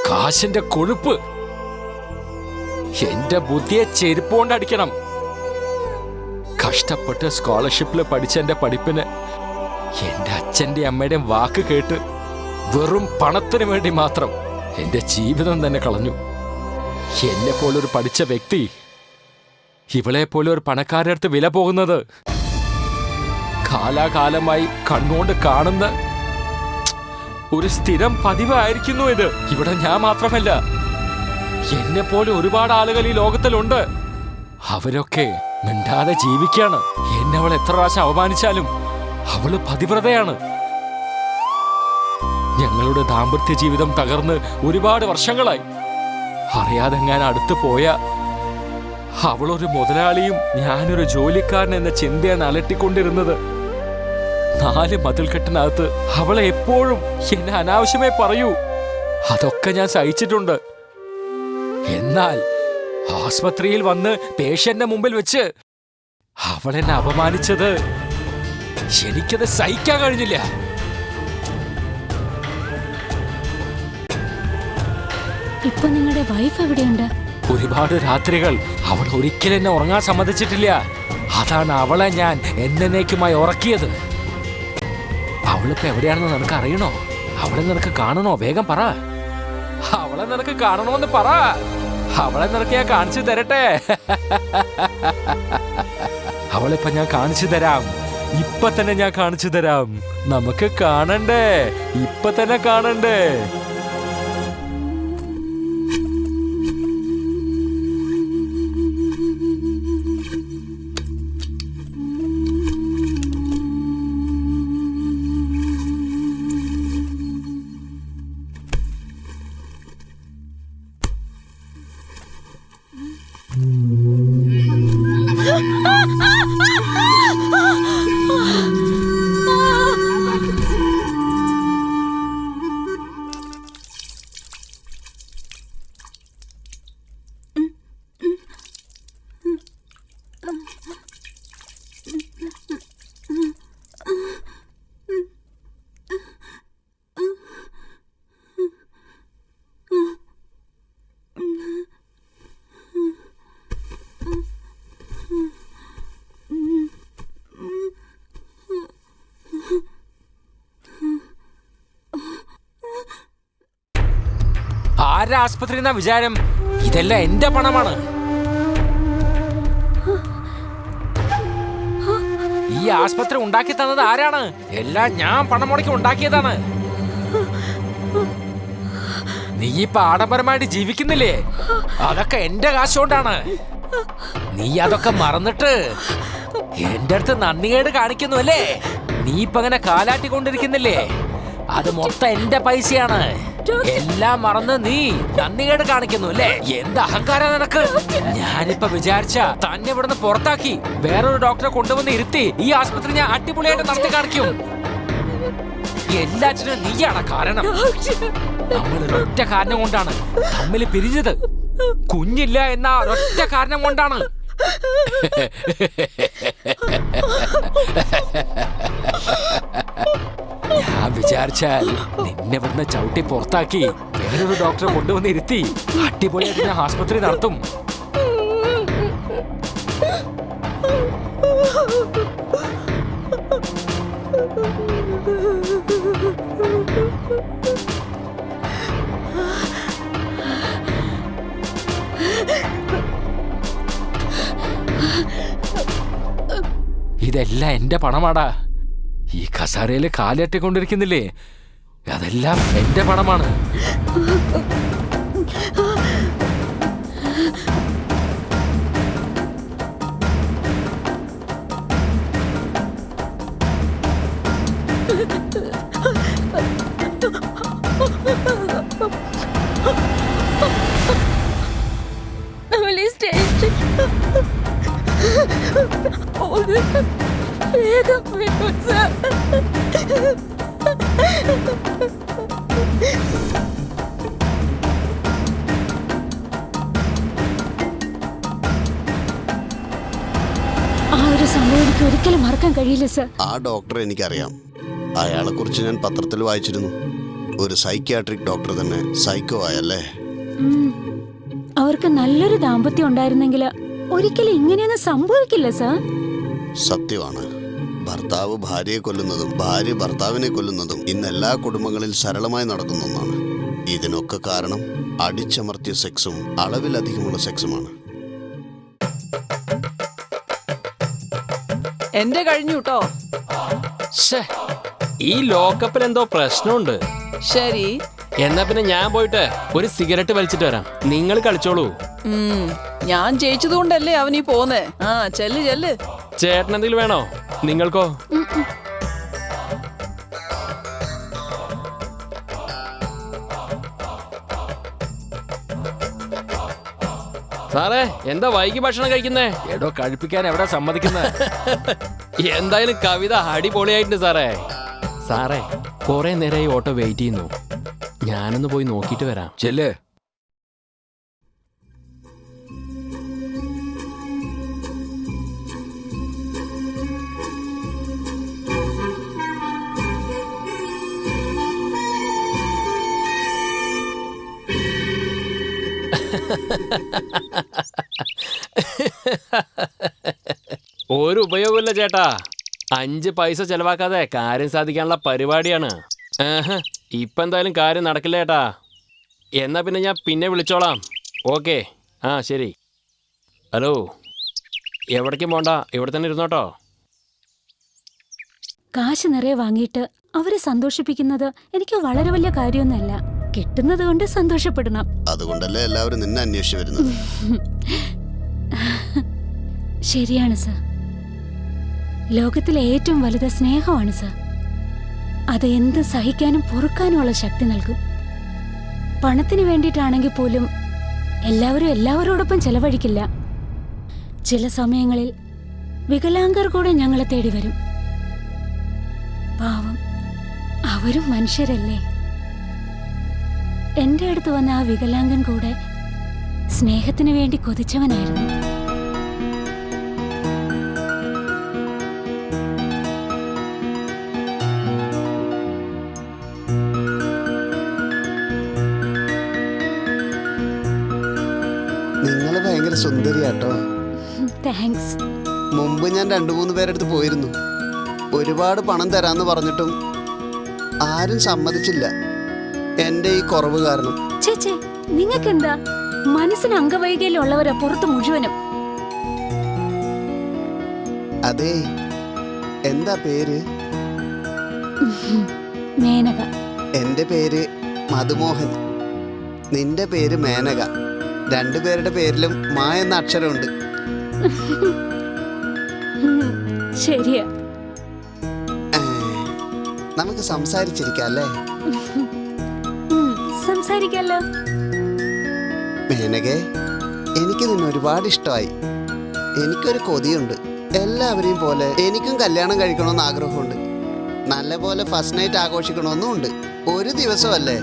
കാശിന്റെ കൊഴുപ്പ്. എന്റെ ബുദ്ധിയെ ചെരുപ്പ് കൊണ്ട് അടിക്കണം. കഷ്ടപ്പെട്ട് സ്കോളർഷിപ്പിൽ പഠിച്ച എന്റെ പഠിപ്പിന് എന്റെ അച്ഛന്റെ അമ്മയുടെയും വാക്ക് കേട്ട് വെറും പണത്തിന് വേണ്ടി മാത്രം എന്റെ ജീവിതം തന്നെ കളഞ്ഞു. എന്നെ പോലൊരു പഠിച്ച വ്യക്തി ഇവളെ പോലെ ഒരു പണക്കാരുടെ അടുത്ത് വില പോകുന്നത് കാലാകാലമായി കണ്ണുകൊണ്ട് കാണുന്ന ഒരു സ്ഥിരം പതിവായിരിക്കുന്നു ഇത്. ഇവിടെ ഞാൻ മാത്രമല്ല, എന്നെ പോലെ ഒരുപാട് ആളുകൾ ഈ ലോകത്തിലുണ്ട്. അവരൊക്കെ മിണ്ടാതെ ജീവിക്കാണ്. എന്നെ അവൾ എത്ര പ്രാവശ്യം അവമാനിച്ചാലും അവള് പതിവ്രതയാണ്. ഞങ്ങളുടെ ദാമ്പത്യ ജീവിതം തകർന്ന് ഒരുപാട് വർഷങ്ങളായി. അറിയാതെ ഞാൻ അടുത്ത് പോയ അവളൊരു മുതലാളിയും ഞാനൊരു ജോലിക്കാരൻ എന്ന ചിന്തയാണ് അലട്ടിക്കൊണ്ടിരുന്നത്. 4 മതിൽക്കെട്ടിനകത്ത് അവളെ എപ്പോഴും എന്നെ അനാവശ്യമായി പറയൂ. അതൊക്കെ ഞാൻ സഹിച്ചിട്ടുണ്ട്. എന്നാൽ ആസ്പത്രിയിൽ വന്ന് പേഷ്യന്റെ മുമ്പിൽ വെച്ച് അവളെന്നെ അപമാനിച്ചത് എനിക്കത് സഹിക്കാൻ കഴിഞ്ഞില്ല. ഇപ്പൊ നിങ്ങളുടെ വൈഫ് എവിടെയുണ്ട്? ഒരുപാട് രാത്രികൾ അവൾ ഒരിക്കലും എന്നെ ഉറങ്ങാൻ സമ്മതിച്ചിട്ടില്ല. അതാണ് അവളെ ഞാൻ എന്നേക്കുമായി ഉറക്കിയത്. അവളിപ്പോ എവിടെയാണെന്ന് നിനക്ക് അറിയണോ? അവളെ നിനക്ക് കാണണോ? വേഗം പറ. അവളെ നിനക്ക് കാണണോന്ന് പറ. അവളെ നിനക്ക് ഞാൻ കാണിച്ചു തരട്ടെ. അവളിപ്പോ ഞാൻ കാണിച്ചു തരാം. ഇപ്പൊ തന്നെ ഞാൻ കാണിച്ചു തരാം. നമുക്ക് കാണണ്ടേ? ഇപ്പൊ തന്നെ കാണണ്ടേ? ആരാ ആസ്പത്രി എന്നാ വിചാരം? ഇതെല്ലാം എന്റെ പണമാണ്. ഈ ആസ്പത്രി ഉണ്ടാക്കി തന്നത് ആരാണ്? എല്ലാം ഞാൻ പണം മുടക്കി ഉണ്ടാക്കിയതാണ്. നീ ഇപ്പൊ ആഡംബരമായിട്ട് ജീവിക്കുന്നില്ലേ? അതൊക്കെ എന്റെ കാശുകൊണ്ടാണ്. നീ അതൊക്കെ മറന്നിട്ട് എന്റെ അടുത്ത് നന്ദികേട് കാണിക്കുന്നു അല്ലേ? നീ ഇപ്പൊ അങ്ങനെ കാലാട്ടിക്കൊണ്ടിരിക്കുന്നില്ലേ? അത് മൊത്തം എന്റെ പൈസയാണ്. എല്ലാം മറന്ന് നീ നന്ദികേട് കാണിക്കുന്നു അല്ലേ? എന്ത് അഹങ്കാരം നിനക്ക്! ഞാനിപ്പോ വിചാരിച്ച തന്നെ ഇവിടുന്ന് പുറത്താക്കി വേറൊരു ഡോക്ടറെ കൊണ്ടുവന്ന് ഇരുത്തി ഈ ആസ്പത്രി ഞാൻ അടിപൊളിയായിട്ട് നടത്തി കാണിക്കും. എല്ലാറ്റിനും നീയാണ് കാരണം. നമ്മൾ ഒരൊറ്റ കാരണം കൊണ്ടാണ് തമ്മിൽ പിരിഞ്ഞത്. കുഞ്ഞില്ല എന്ന ഒരൊറ്റ കാരണം കൊണ്ടാണ്. ഞാൻ വിചാരിച്ചാൽ നിന്നെ ഇവിടുന്ന് ചവിട്ടി പുറത്താക്കി വേറൊരു ഡോക്ടറെ കൊണ്ടുവന്ന് ഇരുത്തി അടിപൊളിയായിട്ട് ഞാൻ ആസ്പത്രി നടത്തും. ഇതെല്ലാം എന്റെ പണമാടാ. ഈ കസാരയില് കാലട്ടിക്കൊണ്ടിരിക്കുന്നില്ലേ? അതെല്ലാം എന്റെ പണമാണ്. ആ ഒരു സംഭവം എനിക്ക് ഒരിക്കലും മറക്കാൻ കഴിയില്ല സർ. ആ ഡോക്ടറെ എനിക്കറിയാം. അയാളെ കുറിച്ച് ഞാൻ പത്രത്തിൽ വായിച്ചിരുന്നു. ഒരു സൈക്യാട്രിക് ഡോക്ടർ തന്നെ സൈക്കോ ആയല്ലേ? അവർക്ക് നല്ലൊരു ദാമ്പത്യം ഉണ്ടായിരുന്നെങ്കിൽ ഒരിക്കലും ഇങ്ങനെയൊന്നും സംഭവിക്കില്ല സാർ. സത്യമാണ്. ഭർത്താവ് ഭാര്യയെ കൊല്ലുന്നതും ഭാര്യ ഭർത്താവിനെ കൊല്ലുന്നതും ഇന്ന് എല്ലാ കുടുംബങ്ങളിൽ സരളമായി നടക്കുന്ന ഒന്നാണ്. ഇതിനൊക്കെ കാരണം അടിച്ചമർത്തിയ സെക്സും അളവിലധികമുള്ള സെക്സുമാണ്. എന്റെ കഴിഞ്ഞു കേട്ടോ. ഈ ലോക്കപ്പിൽ എന്തോ പ്രശ്നമുണ്ട്. ശരി, എന്നാ പിന്നെ ഞാൻ പോയിട്ട് ഒരു സിഗരറ്റ് വലിച്ചിട്ട് വരാം. നിങ്ങൾ കളിച്ചോളൂ. ഞാൻ ജയിച്ചതുകൊണ്ടല്ലേ അവനീ പോന്നേ. ആ ചെല്ല് ചെല്ല്. ചേട്ടൻ എന്തെങ്കിലും വേണോ? നിങ്ങൾക്കോ? സാറേ, എന്താ വൈകി ഭക്ഷണം കഴിക്കുന്നേ? എടോ, കഴിപ്പിക്കാൻ എവിടെ സമ്മതിക്കുന്നത്? എന്തായാലും കവിത അടിപൊളിയായിട്ടുണ്ട് സാറേ. സാറേ, കുറെ നേരമായി ഓട്ടോ വെയിറ്റ് ചെയ്യുന്നു. ഞാനൊന്ന് പോയി നോക്കിയിട്ട് വരാം. ചെല്ല്. ഒരു ഉപയോഗമില്ല ചേട്ടാ. 5 പൈസ ചെലവാക്കാതെ കാര്യം സാധിക്കാനുള്ള പരിപാടിയാണ്. ഇപ്പം എന്തായാലും കാര്യം നടക്കില്ല ചേട്ടാ. എന്നാ പിന്നെ ഞാൻ പിന്നെ വിളിച്ചോളാം. ഓക്കെ, ആ ശരി. ഹലോ, എവിടേക്കും പോണ്ട, ഇവിടെ തന്നെ ഇരുന്നോട്ടോ. കാശ് നിറയെ വാങ്ങിയിട്ട് അവരെ സന്തോഷിപ്പിക്കുന്നത് എനിക്ക് വളരെ വലിയ കാര്യമൊന്നുമല്ല. കിട്ടുന്നത് കൊണ്ട് സന്തോഷപ്പെടണം. അതുകൊണ്ടല്ലേ എല്ലാവരും നിന്നെ അന്വേഷിച്ചു വരുന്നത്. ശരിയാണ് സർ. ലോകത്തിലെ ഏറ്റവും വലുത് സ്നേഹമാണ് സർ. അത് എന്ത് സഹിക്കാനും പൊറുക്കാനുമുള്ള ശക്തി നൽകും. പണത്തിന് വേണ്ടിയിട്ടാണെങ്കിൽ പോലും എല്ലാവരും എല്ലാവരോടൊപ്പം ചെലവഴിക്കില്ല. ചില സമയങ്ങളിൽ വികലാംഗർ കൂടെ ഞങ്ങളെ തേടി വരും. പാവം, അവരും മനുഷ്യരല്ലേ. എന്റെ അടുത്ത് വന്ന ആ വികലാംഗൻ കൂടെ സ്നേഹത്തിന് വേണ്ടി കൊതിച്ചവനായിരുന്നു. നിങ്ങൾ ഭയങ്കര സുന്ദരിയാട്ടോ. താങ്ക്സ്. മുമ്പ് ഞാൻ 2-3 പേരെടുത്ത് പോയിരുന്നു. ഒരുപാട് പണം തരാന്ന് പറഞ്ഞിട്ടും ആരും സമ്മതിച്ചില്ല, എന്റെ ഈ കുറവ് കാരണം. ചേച്ചേ, നിങ്ങൾക്കെന്താ? മനസ്സിന് അംഗവൈകല്യമുള്ളവരാ പുറത്ത് മുഴുവനും. അതെ, എന്താ പേര്? മേനക. എന്റെ പേര് മധുമോഹൻ. നിന്റെ പേര് മേനക. 2 പേരുടെ പേരിലും മാ എന്ന അക്ഷരമുണ്ട്. ശരിയാ. നമുക്ക് സംസാരിച്ചിരിക്കാം അല്ലേ? സംസാരിക്കാലോ. മേനകെ, എനിക്ക് നിന്നെ ഒരുപാട് ഇഷ്ടമായി. എനിക്കൊരു കൊതിയുണ്ട്. എല്ലാവരെയും പോലെ എനിക്കും കല്യാണം കഴിക്കണമെന്ന് ആഗ്രഹമുണ്ട്. നല്ല പോലെ ഫസ്റ്റ് നൈറ്റ് ആഘോഷിക്കണമെന്നും ഉണ്ട്. ഒരു ദിവസമല്ലേ?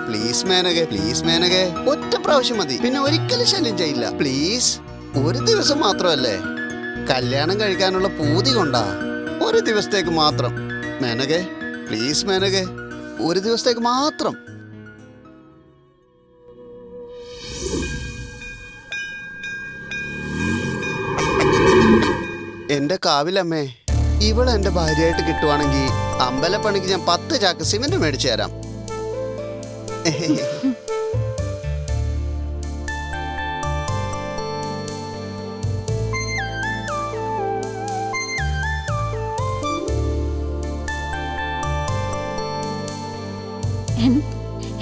പ്ലീസ് മേനകെ, പ്ലീസ് മേനകെ, ഒറ്റ പ്രാവശ്യം മതി. പിന്നെ ഒരിക്കലും ശല്യം ചെയ്യില്ല. പ്ലീസ്, ഒരു ദിവസം മാത്രമല്ലേ? കല്യാണം കഴിക്കാനുള്ള പൂതി കൊണ്ടാ. ഒരു ദിവസത്തേക്ക് മാത്രം മേനകെ, പ്ലീസ് മേനകെ, ഒരു ദിവസത്തേക്ക് മാത്രം. എന്റെ കാവിലമ്മേ, ഇവളെ എന്റെ ഭാര്യയായിട്ട് കിട്ടുവാണെങ്കിൽ അമ്പലപ്പണിക്ക് ഞാൻ 10 ചാക്ക് സിമെന്റ് മേടിച്ചു തരാം.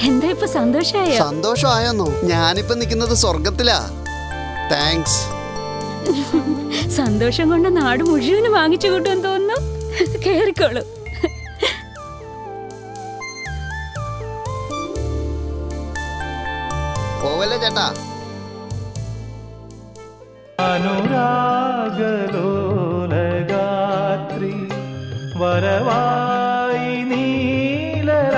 എന്താ ഇപ്പൊ സന്തോഷായോ? സന്തോഷമായോന്നോ? ഞാനിപ്പോ നിൽക്കുന്നത് സ്വർഗത്തിലാ. താങ്ക്സ്. സന്തോഷം കൊണ്ട് നാട് മുഴുവനും വാങ്ങിച്ചു കൂട്ടുമെന്ന് തോന്നുന്നു. കേറിക്കോളൂ. പോവല്ലേ ചേട്ടാ? അനുരാഗലോലഗാത്രി വരവായി നീലരാത്രി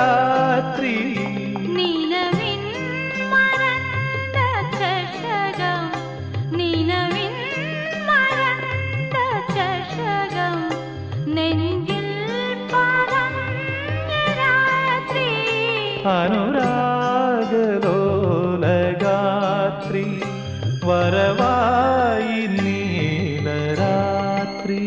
നിലവിൻ മറந்த ചഷകം, നിലവിൻ മറந்த ചഷകം, നെഞ്ചിൽ പരന്ന രാത്രി അനുരാഗലോലഗാത്രി വരവായി നീലരാത്രി.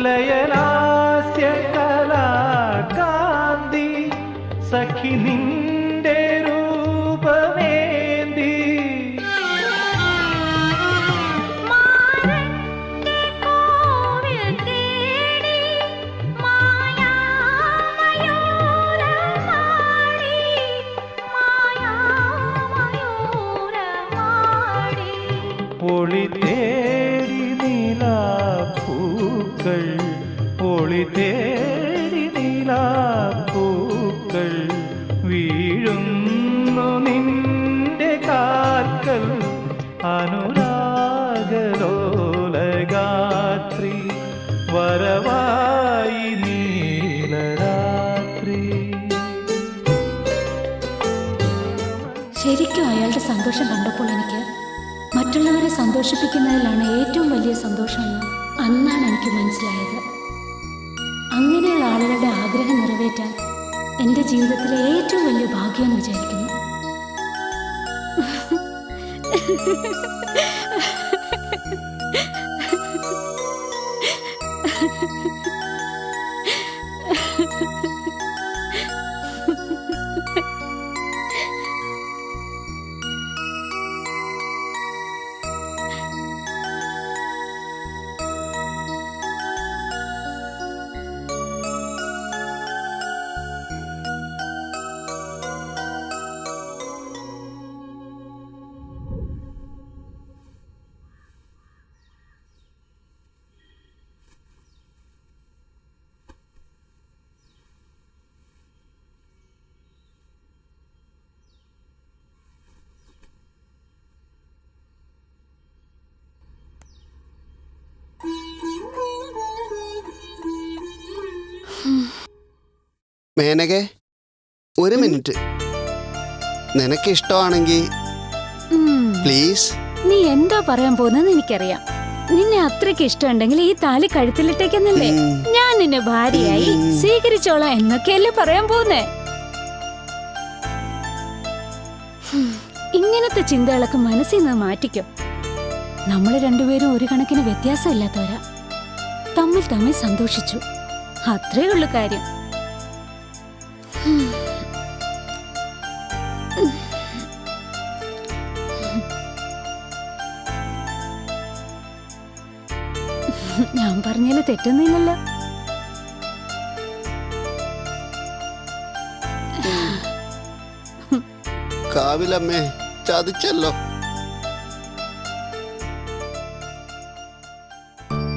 ലയലാസ്യ കലാകാന്തി സഖി നിന്റെ രൂപമേന്തി ഒളി തേടി നീലാപ്പൂക്കൾ, ഒളി തേടി നീലാപ്പൂക്കൾ വീഴുന്നു നിന്റെ കാൽക്കൽ. അനുരാഗലോലഗാത്രി വരവായി നീലരാത്രി. ശരിക്കും അയാളുടെ സന്തോഷം കണ്ടപ്പോൾ എനിക്ക് മറ്റുള്ളവരെ സന്തോഷിപ്പിക്കുന്നതിലാണ് ഏറ്റവും വലിയ സന്തോഷമെന്ന് അന്നാണ് എനിക്ക് മനസ്സിലായത്. അങ്ങനെയുള്ള ആളുകളുടെ ആഗ്രഹം നിറവേറ്റാൻ എൻ്റെ ജീവിതത്തിലെ ഏറ്റവും വലിയ ഭാഗ്യമെന്ന് വിചാരിക്കുന്നു. മേനകെ, ഒരു മിനിറ്റ്. നിനക്ക് ഇഷ്ടമാണെങ്കിൽ പ്ലീസ്. നീ എന്താ പറയാൻ പോകുന്നതെന്ന് എനിക്കറിയാം. നിന്നെ അത്രയ്ക്ക് ഇഷ്ടമുണ്ടെങ്കിൽ ഈ താലി കഴുത്തിലിട്ടേക്കെന്നല്ലേ ഞാൻ നിന്നെ ഭാര്യയായി സ്വീകരിച്ചോളാം എന്നൊക്കെയല്ലേ പറയാൻ പോകുന്നേ. ഇങ്ങനത്തെ ചിന്തകളൊക്കെ മനസ്സിൽ നിന്ന് മാറ്റിക്കോ. നമ്മൾ രണ്ടുപേരും ഒരു കണക്കിന് വ്യത്യാസമില്ലാത്തവരാ. തമ്മിൽ തമ്മിൽ സന്തോഷിച്ചു, അത്രേ ഉള്ളു കാര്യം. ഞാൻ പറഞ്ഞാല് തെറ്റൊന്നുമില്ലല്ലോ. കാവിലമ്മേ, ചതിച്ചല്ലോ.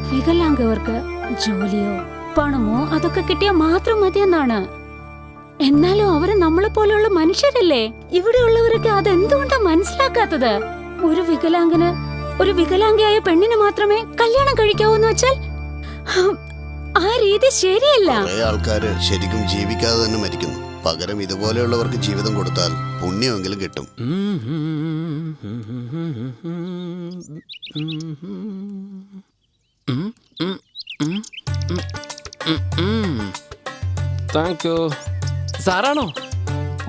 വികലാംഗവർക്ക് ജോലിയോ പണമോ അതൊക്കെ കിട്ടിയാൽ മാത്രം മതിയെന്നാണ്. എന്നാലും അവര് നമ്മളെ പോലെയുള്ള മനുഷ്യരല്ലേ. ഇവിടെയുള്ളവരൊക്കെ അതെന്തുകൊണ്ടാ മനസ്സിലാക്കാത്തത്? ഒരു വികലാംഗയായ പെണ്ണിന് മാത്രമേ കല്യാണം കഴിക്കാവൂ എന്ന് വെച്ചാൽ ആ രീതി ശരിയല്ല. കുറെ ആൾക്കാര് ശരിക്കും ജീവിക്കാതെ തന്നെ മരിക്കുന്നു. പകരം ഇതുപോലെയുള്ളവർക്ക് ജീവിതം കൊടുത്താൽ പുണ്യമെങ്കിലും കിട്ടും. Thank you. സാറാണോ?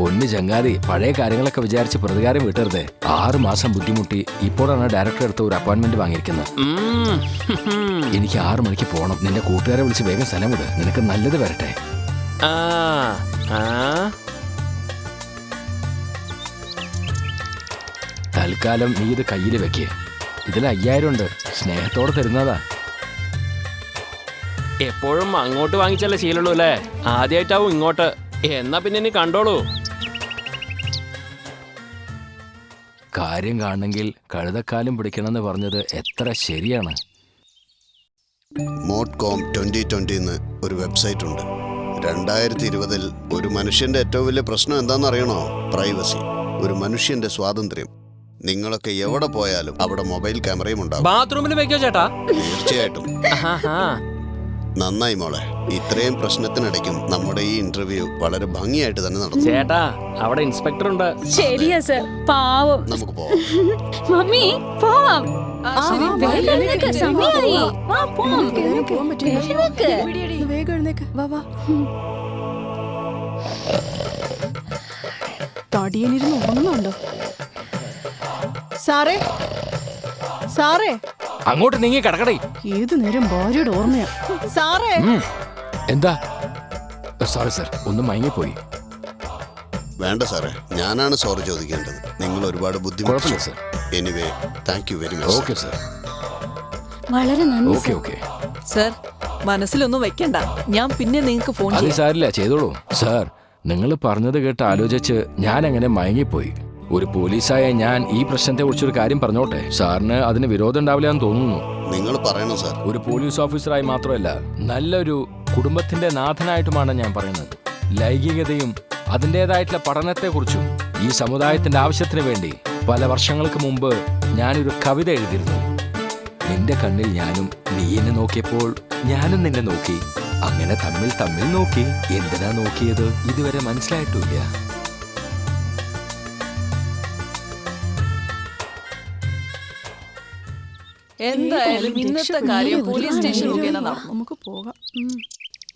ഒന്ന് ചങ്ങാതി, പഴയ കാര്യങ്ങളൊക്കെ വിചാരിച്ച് പ്രതികാരം വിട്ടരുത്. 6 മാസം ബുദ്ധിമുട്ടി ഇപ്പോഴാണ് ഡയറക്ടർ അടുത്ത് ഒരു അപ്പോയിന്റ്മെന്റ് വാങ്ങിയിരിക്കുന്നത്. എനിക്ക് 6 മണിക്ക് പോകണം. നിന്റെ കൂട്ടുകാരെ വിളിച്ച് വേഗം സ്ഥലം വിട്. നിനക്ക് നല്ലത് വരട്ടെ. തൽക്കാലം നീ ഇത് കയ്യിൽ വെക്ക്. ഇതിൽ 5000 ഉണ്ട്, സ്നേഹത്തോടെ തരുന്നതാ. എപ്പോഴും അങ്ങോട്ട് വാങ്ങിച്ചല്ലേ ശീലമുള്ളൂ അല്ലേ? ആദ്യമായിട്ടാവും ഇങ്ങോട്ട്. എന്നാ പിന്നെ ഇനി കണ്ടോളൂ. കാര്യം കാണണമെങ്കിൽ കഴുതക്കാലം പിടിക്കണമെന്ന് പറഞ്ഞത് എത്ര ശരിയാണ്. മോഡ്കോം 2020 ഒരു വെബ്സൈറ്റ് ഉണ്ട്. 2020 ഒരു മനുഷ്യന്റെ ഏറ്റവും വലിയ പ്രശ്നം എന്താണെന്ന് അറിയണോ? പ്രൈവസി. ഒരു മനുഷ്യന്റെ സ്വാതന്ത്ര്യം. നിങ്ങളൊക്കെ എവിടെ പോയാലും അവിടെ മൊബൈൽ ക്യാമറയും ഉണ്ടാവും. ബാത്റൂമിൽ വെക്കോ ചേട്ടാ? തീർച്ചയായിട്ടും. നന്നായി മോളെ. ഇത്രയും പ്രശ്നത്തിനിടയ്ക്കും നമ്മുടെ ഈ ഇന്റർവ്യൂ വളരെ ഭംഗിയായിട്ട് തന്നെ നടന്നു. ചേട്ടാ അവിടെ ഇൻസ്പെക്ടർ ഉണ്ട്. ശരിയാ സർ, പാവം. നമുക്ക് പോവാം. മമ്മി പോവാം. വേഗം എഴുന്നേക്ക്, ശരി, സമയായി. വാ, പോവാം. പോകാൻ പറ്റില്ല. എഴുന്നേക്ക്. വേഗം എഴുന്നേക്ക്. വാ വാ. തടിയനിരുന്ന് ഉറങ്ങുന്നുണ്ടോ? സാറേ, സാറേ, അങ്ങോട്ട് നീങ്ങി കിടക്കടേ. ഏതു നേരം ഭാര്യയുടെ ഓർമ്മയാ. സാറേ, എന്താ? സോറി സർ, ഒന്ന് മയങ്ങിപ്പോയി. വേണ്ട സാറേ, ഞാനാണ് സോറി ചോദിക്കേണ്ടത്. നിങ്ങൾ ഒരുപാട് ബുദ്ധിമുട്ടില്ല കുഴപ്പമില്ല sir. Anyway thank you very much. Okay sir. വളരെ നന്ദി ഓക്കെ സർ. ഓക്കെ. സർ, മനസ്സിലൊന്നും വെക്കണ്ട. ഞാൻ പിന്നെ നിങ്ങൾക്ക് ഫോൺ അത് ചെയ്യാം. സാരില്ല, ചെയ്തോളൂ. സാർ, നിങ്ങൾ പറഞ്ഞത് കേട്ട് ആലോചിച്ച് ഞാൻ അങ്ങനെ മയങ്ങിപ്പോയി. ഒരു പോലീസായ ഞാൻ ഈ പ്രശ്നത്തെ കുറിച്ചൊരു കാര്യം പറഞ്ഞോട്ടെ. സാറിന് അതിന് വിരോധം ഉണ്ടാവില്ല എന്ന് തോന്നുന്നു. നിങ്ങൾ പറയണം സാർ. ഒരു പോലീസ് ഓഫീസറായി മാത്രമല്ല, നല്ലൊരു കുടുംബത്തിന്റെ നാഥനായിട്ടുമാണ് ഞാൻ പറയുന്നത്. ലൈംഗികതയും അതിൻ്റെതായിട്ടുള്ള പഠനത്തെക്കുറിച്ചും ഈ സമുദായത്തിന്റെ ആവശ്യത്തിന് വേണ്ടി പല വർഷങ്ങൾക്ക് മുമ്പ് ഞാനൊരു കവിത എഴുതിയിരുന്നു. നിന്റെ കണ്ണിൽ ഞാനും, നീ എന്നെ നോക്കിയപ്പോൾ ഞാനും നിന്നെ നോക്കി, അങ്ങനെ തമ്മിൽ തമ്മിൽ നോക്കി. എന്തിനാ നോക്കിയത് ഇതുവരെ മനസ്സിലായിട്ടില്ല. എന്തായാലും ഇന്നത്തെ കാര്യം പോലീസ് സ്റ്റേഷൻ മുഖേന നടന്നു. നമുക്ക് പോകാം.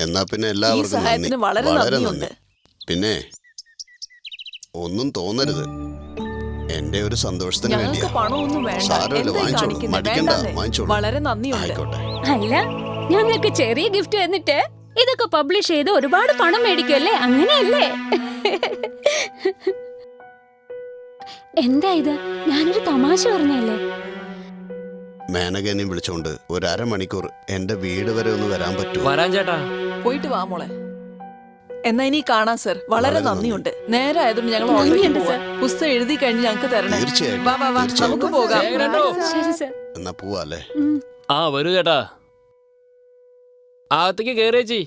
എന്നാ പിന്നെ ഈ എല്ലാവർക്കും സഹായത്തിന് വളരെ നന്ദിയുണ്ട്. പിന്നെ ഒന്നും തോന്നരുത്, എന്റെ ഒരു സന്തോഷത്തിന് ഞങ്ങൾക്ക് വേണ്ടിയാ. പണമൊന്നും വേണ്ട. സാരമില്ല, എന്തായി വാങ്ങിച്ചോളൂ. കാണിക്കുന്നത്? മടിക്കണ്ട, വേണ്ടാന്നേ. വാങ്ങിച്ചോളൂ. വളരെ നന്ദിയുണ്ട്. ആയിക്കോട്ടെ. അല്ല, ഞങ്ങൾക്ക് ചെറിയ ഗിഫ്റ്റ് തന്നിട്ട് ഇതൊക്കെ പബ്ലിഷ് ചെയ്ത് ഒരുപാട് പണം മേടിക്കുമല്ലേ? അങ്ങനെയല്ലേ? എന്താ ഇത്? ഞാനൊരു തമാശ പറഞ്ഞല്ലേ? മേനകനെയും വിളിച്ചോണ്ട് ഒരു അരമണിക്കൂർ എന്റെ വീട് വരെ ഒന്ന് വരാൻ പറ്റുമോ? വരാൻ ചേട്ടാ. പോയിട്ട് വാ മോളെ. എന്നാ ഇനി കാണാം സർ. വളരെ വളരെ നന്ദിയുണ്ട്. നേരെ ആയതുകൊണ്ട് ഞങ്ങൾ നന്ദിയുണ്ട് ഓൾറെഡി സർ. പുസ്തകം എഴുതി കഴിഞ്ഞ് ഞങ്ങൾക്ക് തരണേ. തീർച്ചയായിട്ടും, വാ വാ വാ, തീർച്ചയായിട്ടും. നമുക്ക് പോകാം. ശരി സർ. എന്നാ പോവാല്ലേ? ആ വരൂ ചേട്ടാ, അകത്തേക്ക് കേറിയേച്ചി.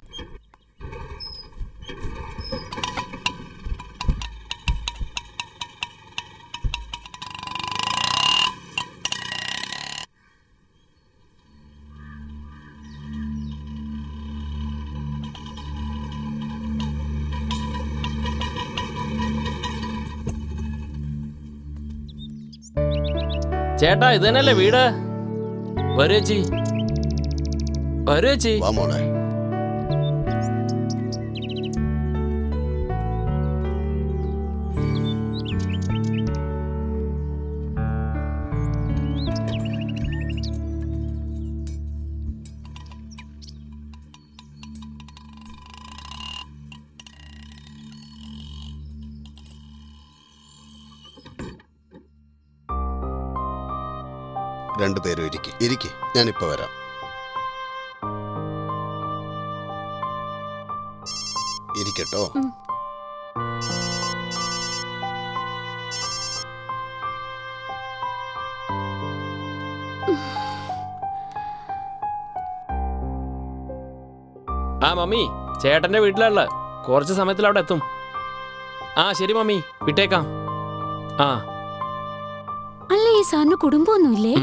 ചേട്ടാ ഇത് തന്നെയല്ലേ വീട്? വരൂ ചേച്ചി, വരൂ ചേച്ചി. വാ മോളെ. രണ്ടുപേരും ഇരിക്കെ, ഞാനിപ്പോ വരാം. ഇരിക്കട്ടോ. ആ മമ്മി, ചേട്ടന്റെ വീട്ടിലുള്ള കുറച്ച് സമയത്തിൽ അവിടെ എത്തും. ആ ശരി മമ്മി, വിട്ടേക്കാം. ആ അല്ല, ഈ സാറിന് കുടുംബമൊന്നുമില്ലേ?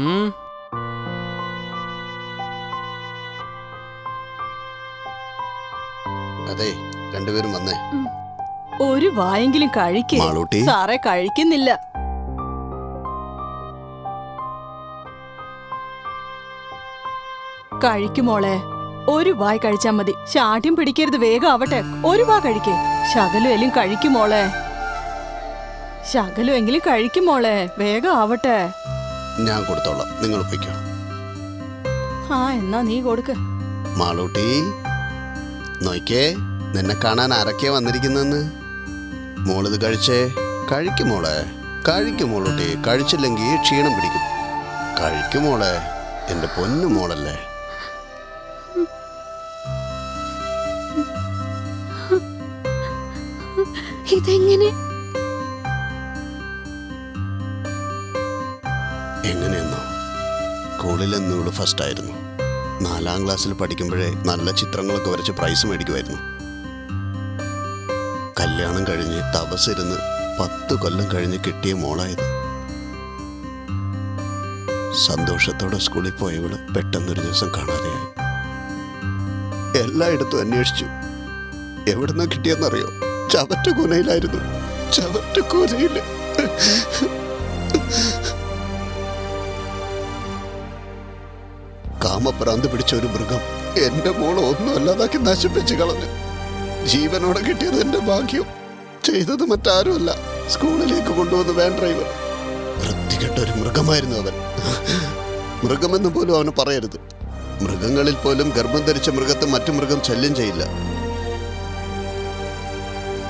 അതെ, രണ്ടുപേരും വന്നേ. ഒരു വായെങ്കിലും കഴിക്കേ. മാളൂട്ടി. സാറേ, കഴിക്കുന്നില്ല. കഴിക്കുമോളെ, ഒരു വായ് കഴിച്ചാ മതി. ശാഠ്യം പിടിക്കരുത്, വേഗം ആവട്ടെ. ഒരു വാ കഴിക്കേ. ശകലം എല്ലാം കഴിക്കുമോളെ. ശകലം എങ്കിലും കഴിക്കുമോളെ, വേഗം ആവട്ടെ. ഞാൻ കൊടുത്തോളാം, നിങ്ങൾ പൊയ്ക്കോ. ആ, എന്നാ നീ കൊടുക്ക്. മാളൂട്ടി, നോക്കേ, നിന്നെ കാണാൻ ആരൊക്കെയാ വന്നിരിക്കുന്നെന്ന്. മോളിത് കഴിച്ചേ. കഴിക്കുമോളെ, കഴിക്കുമോളൂട്ടി. കഴിച്ചില്ലെങ്കിൽ ക്ഷീണം പിടിക്കും. കഴിക്കുമോളെ, എന്റെ പൊന്നു മോളല്ലേ. ഇതെങ്ങനെ? എങ്ങനെയെന്നോ, സ്കൂളിലെന്നും ഇവള് ഫസ്റ്റ് ആയിരുന്നു. 4ാം ക്ലാസ്സിൽ പഠിക്കുമ്പോഴേ നല്ല ചിത്രങ്ങളൊക്കെ വരച്ച് പ്രൈസ് മേടിക്കുമായിരുന്നു. കല്യാണം കഴിഞ്ഞ് തപസ്സിരുന്ന് 10 കൊല്ലം കഴിഞ്ഞ് കിട്ടിയ മോളായത്. സന്തോഷത്തോടെ സ്കൂളിൽ പോയവള് പെട്ടെന്നൊരു ദിവസം കാണാതെയായി. എല്ലായിടത്തും അന്വേഷിച്ചു. എവിടുന്നാ കിട്ടിയെന്നറിയോ? ചവറ്റുകൂനയിലായിരുന്നു. ചവറ്റുകൂനയില്. കാമപ്രാന്ത് പിടിച്ച ഒരു മൃഗം എന്റെ മോളെ ഒന്നും അല്ലാതാക്കി നശിപ്പിച്ച് കളഞ്ഞു. ജീവനോടെ കിട്ടിയത് എന്റെ ഭാഗ്യം. ചെയ്തത് മറ്റാരുമല്ല, സ്കൂളിലേക്ക് കൊണ്ടുവന്ന് വാൻ ഡ്രൈവർ. വൃത്തികെട്ട ഒരു മൃഗമായിരുന്നു അവൻ. മൃഗമെന്ന് പോലും അവന് പറയരുത്. മൃഗങ്ങളിൽ പോലും ഗർഭം ധരിച്ച മൃഗത്തെ മറ്റു മൃഗം ശല്യം ചെയ്യില്ല.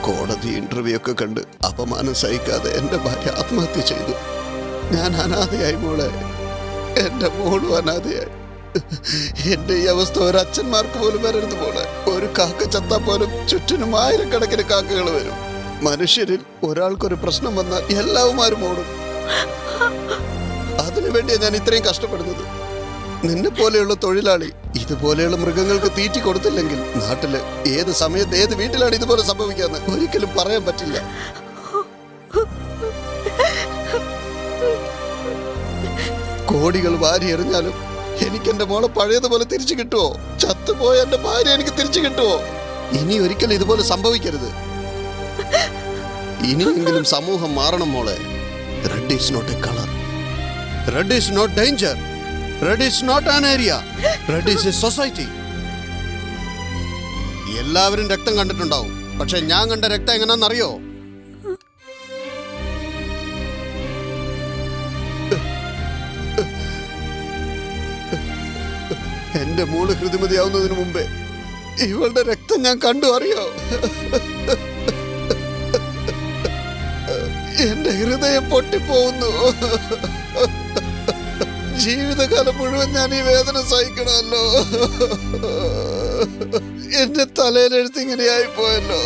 കോടതി ഇന്റർവ്യൂ ഒക്കെ കണ്ട് അപമാനം സഹിക്കാതെ എന്റെ ഭാര്യ ആത്മഹത്യ ചെയ്തു. ഞാൻ അനാഥയായി മോളെ. എന്റെ മോളും അനാഥയായി. എന്റെ ഈ അവസ്ഥ ഒരച്ഛന്മാർക്ക് പോലും വരരുത് മോളെ. ഒരു കാക്ക ചത്താൽ പോലും ചുറ്റിനും ആയിരക്കണക്കിന് കാക്കകൾ വരും. മനുഷ്യരിൽ ഒരാൾക്കൊരു പ്രശ്നം വന്നാൽ എല്ലാവരും ഓടും. അതിനുവേണ്ടിയാണ് ഞാൻ ഇത്രയും കഷ്ടപ്പെടുന്നത്. നിന്നെ പോലെയുള്ള തൊഴിലാളി ഇതുപോലെയുള്ള മൃഗങ്ങൾക്ക് തീറ്റി കൊടുത്തില്ലെങ്കിൽ നാട്ടില് ഏത് സമയത്ത് ഏത് വീട്ടിലാണ് ഇതുപോലെ സംഭവിക്കാന്ന് ഒരിക്കലും പറയാൻ പറ്റില്ല. കോടികൾ വാരി എറിഞ്ഞാലും എനിക്ക് എന്റെ മോളെ പഴയതുപോലെ തിരിച്ചു കിട്ടുമോ? ചത്തുപോയ എന്റെ ഭാര്യ എനിക്ക് തിരിച്ചു കിട്ടുമോ? ഇനി ഒരിക്കലും ഇതുപോലെ സംഭവിക്കരുത്. ഇനിയെങ്കിലും സമൂഹം മാറണം മോളെ. Red is not a colour. Red is not danger. Red is not an area. Red is a society. എല്ലാവരും രക്തം കണ്ടിട്ടുണ്ടാവും. പക്ഷെ ഞാൻ കണ്ട രക്തം എങ്ങനെയാണെന്നറിയോ? എന്റെ മോള് ഹൃതിമതിയാവുന്നതിന് മുമ്പേ ഇവളുടെ രക്തം ഞാൻ കണ്ടു. അറിയോ? എന്റെ ഹൃദയം പൊട്ടിപ്പോകുന്നു. ജീവിതകാലം മുഴുവൻ ഞാൻ ഈ വേദന സഹിക്കണമല്ലോ. എന്റെ തലയിലെഴുത്ത് ഇങ്ങനെയായി പോയല്ലോ.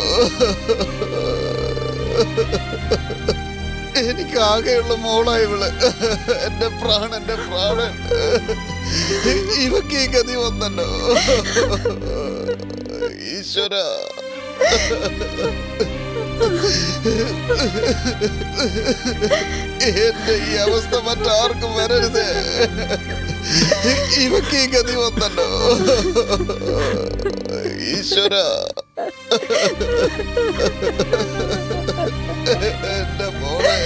എനിക്ക് ആകെയുള്ള മോളായി ഇവള്. എന്റെ പ്രാണൻ. ഇവക്ക് ഈ ഗതി വന്നല്ലോ. ഈശ്വര, എന്റെ ഈ അവസ്ഥ മറ്റാർക്കും വരരുത്. ഇവക്ക് ഈ ഗതി വന്നല്ലോ. ഈശ്വര, എന്റെ മോളെ.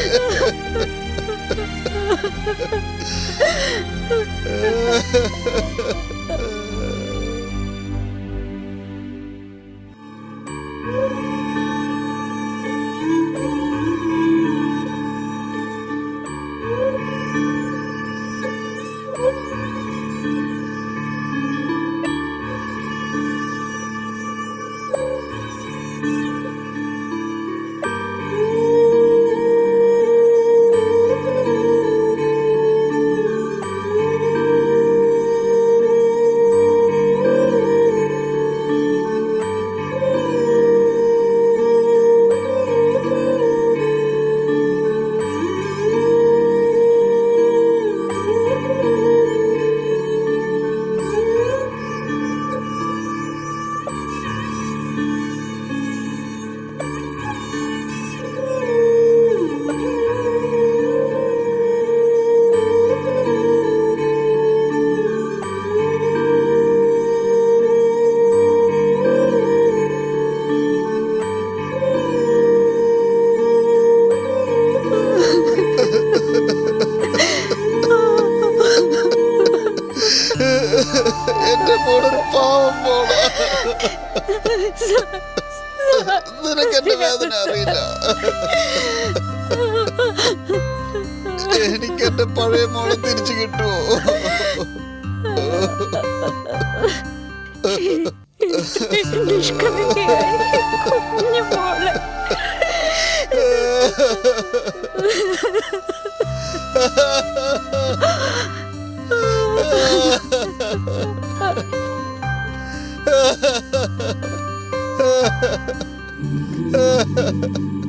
എന്റെ മോളൊരു പാവം മോള. നിനക്ക് എന്റെ വേദന അറിയില്ല. എനിക്ക് എന്റെ പഴയ മോളെ തിരിച്ചു കിട്ടുമോ? Ha ha ha ha.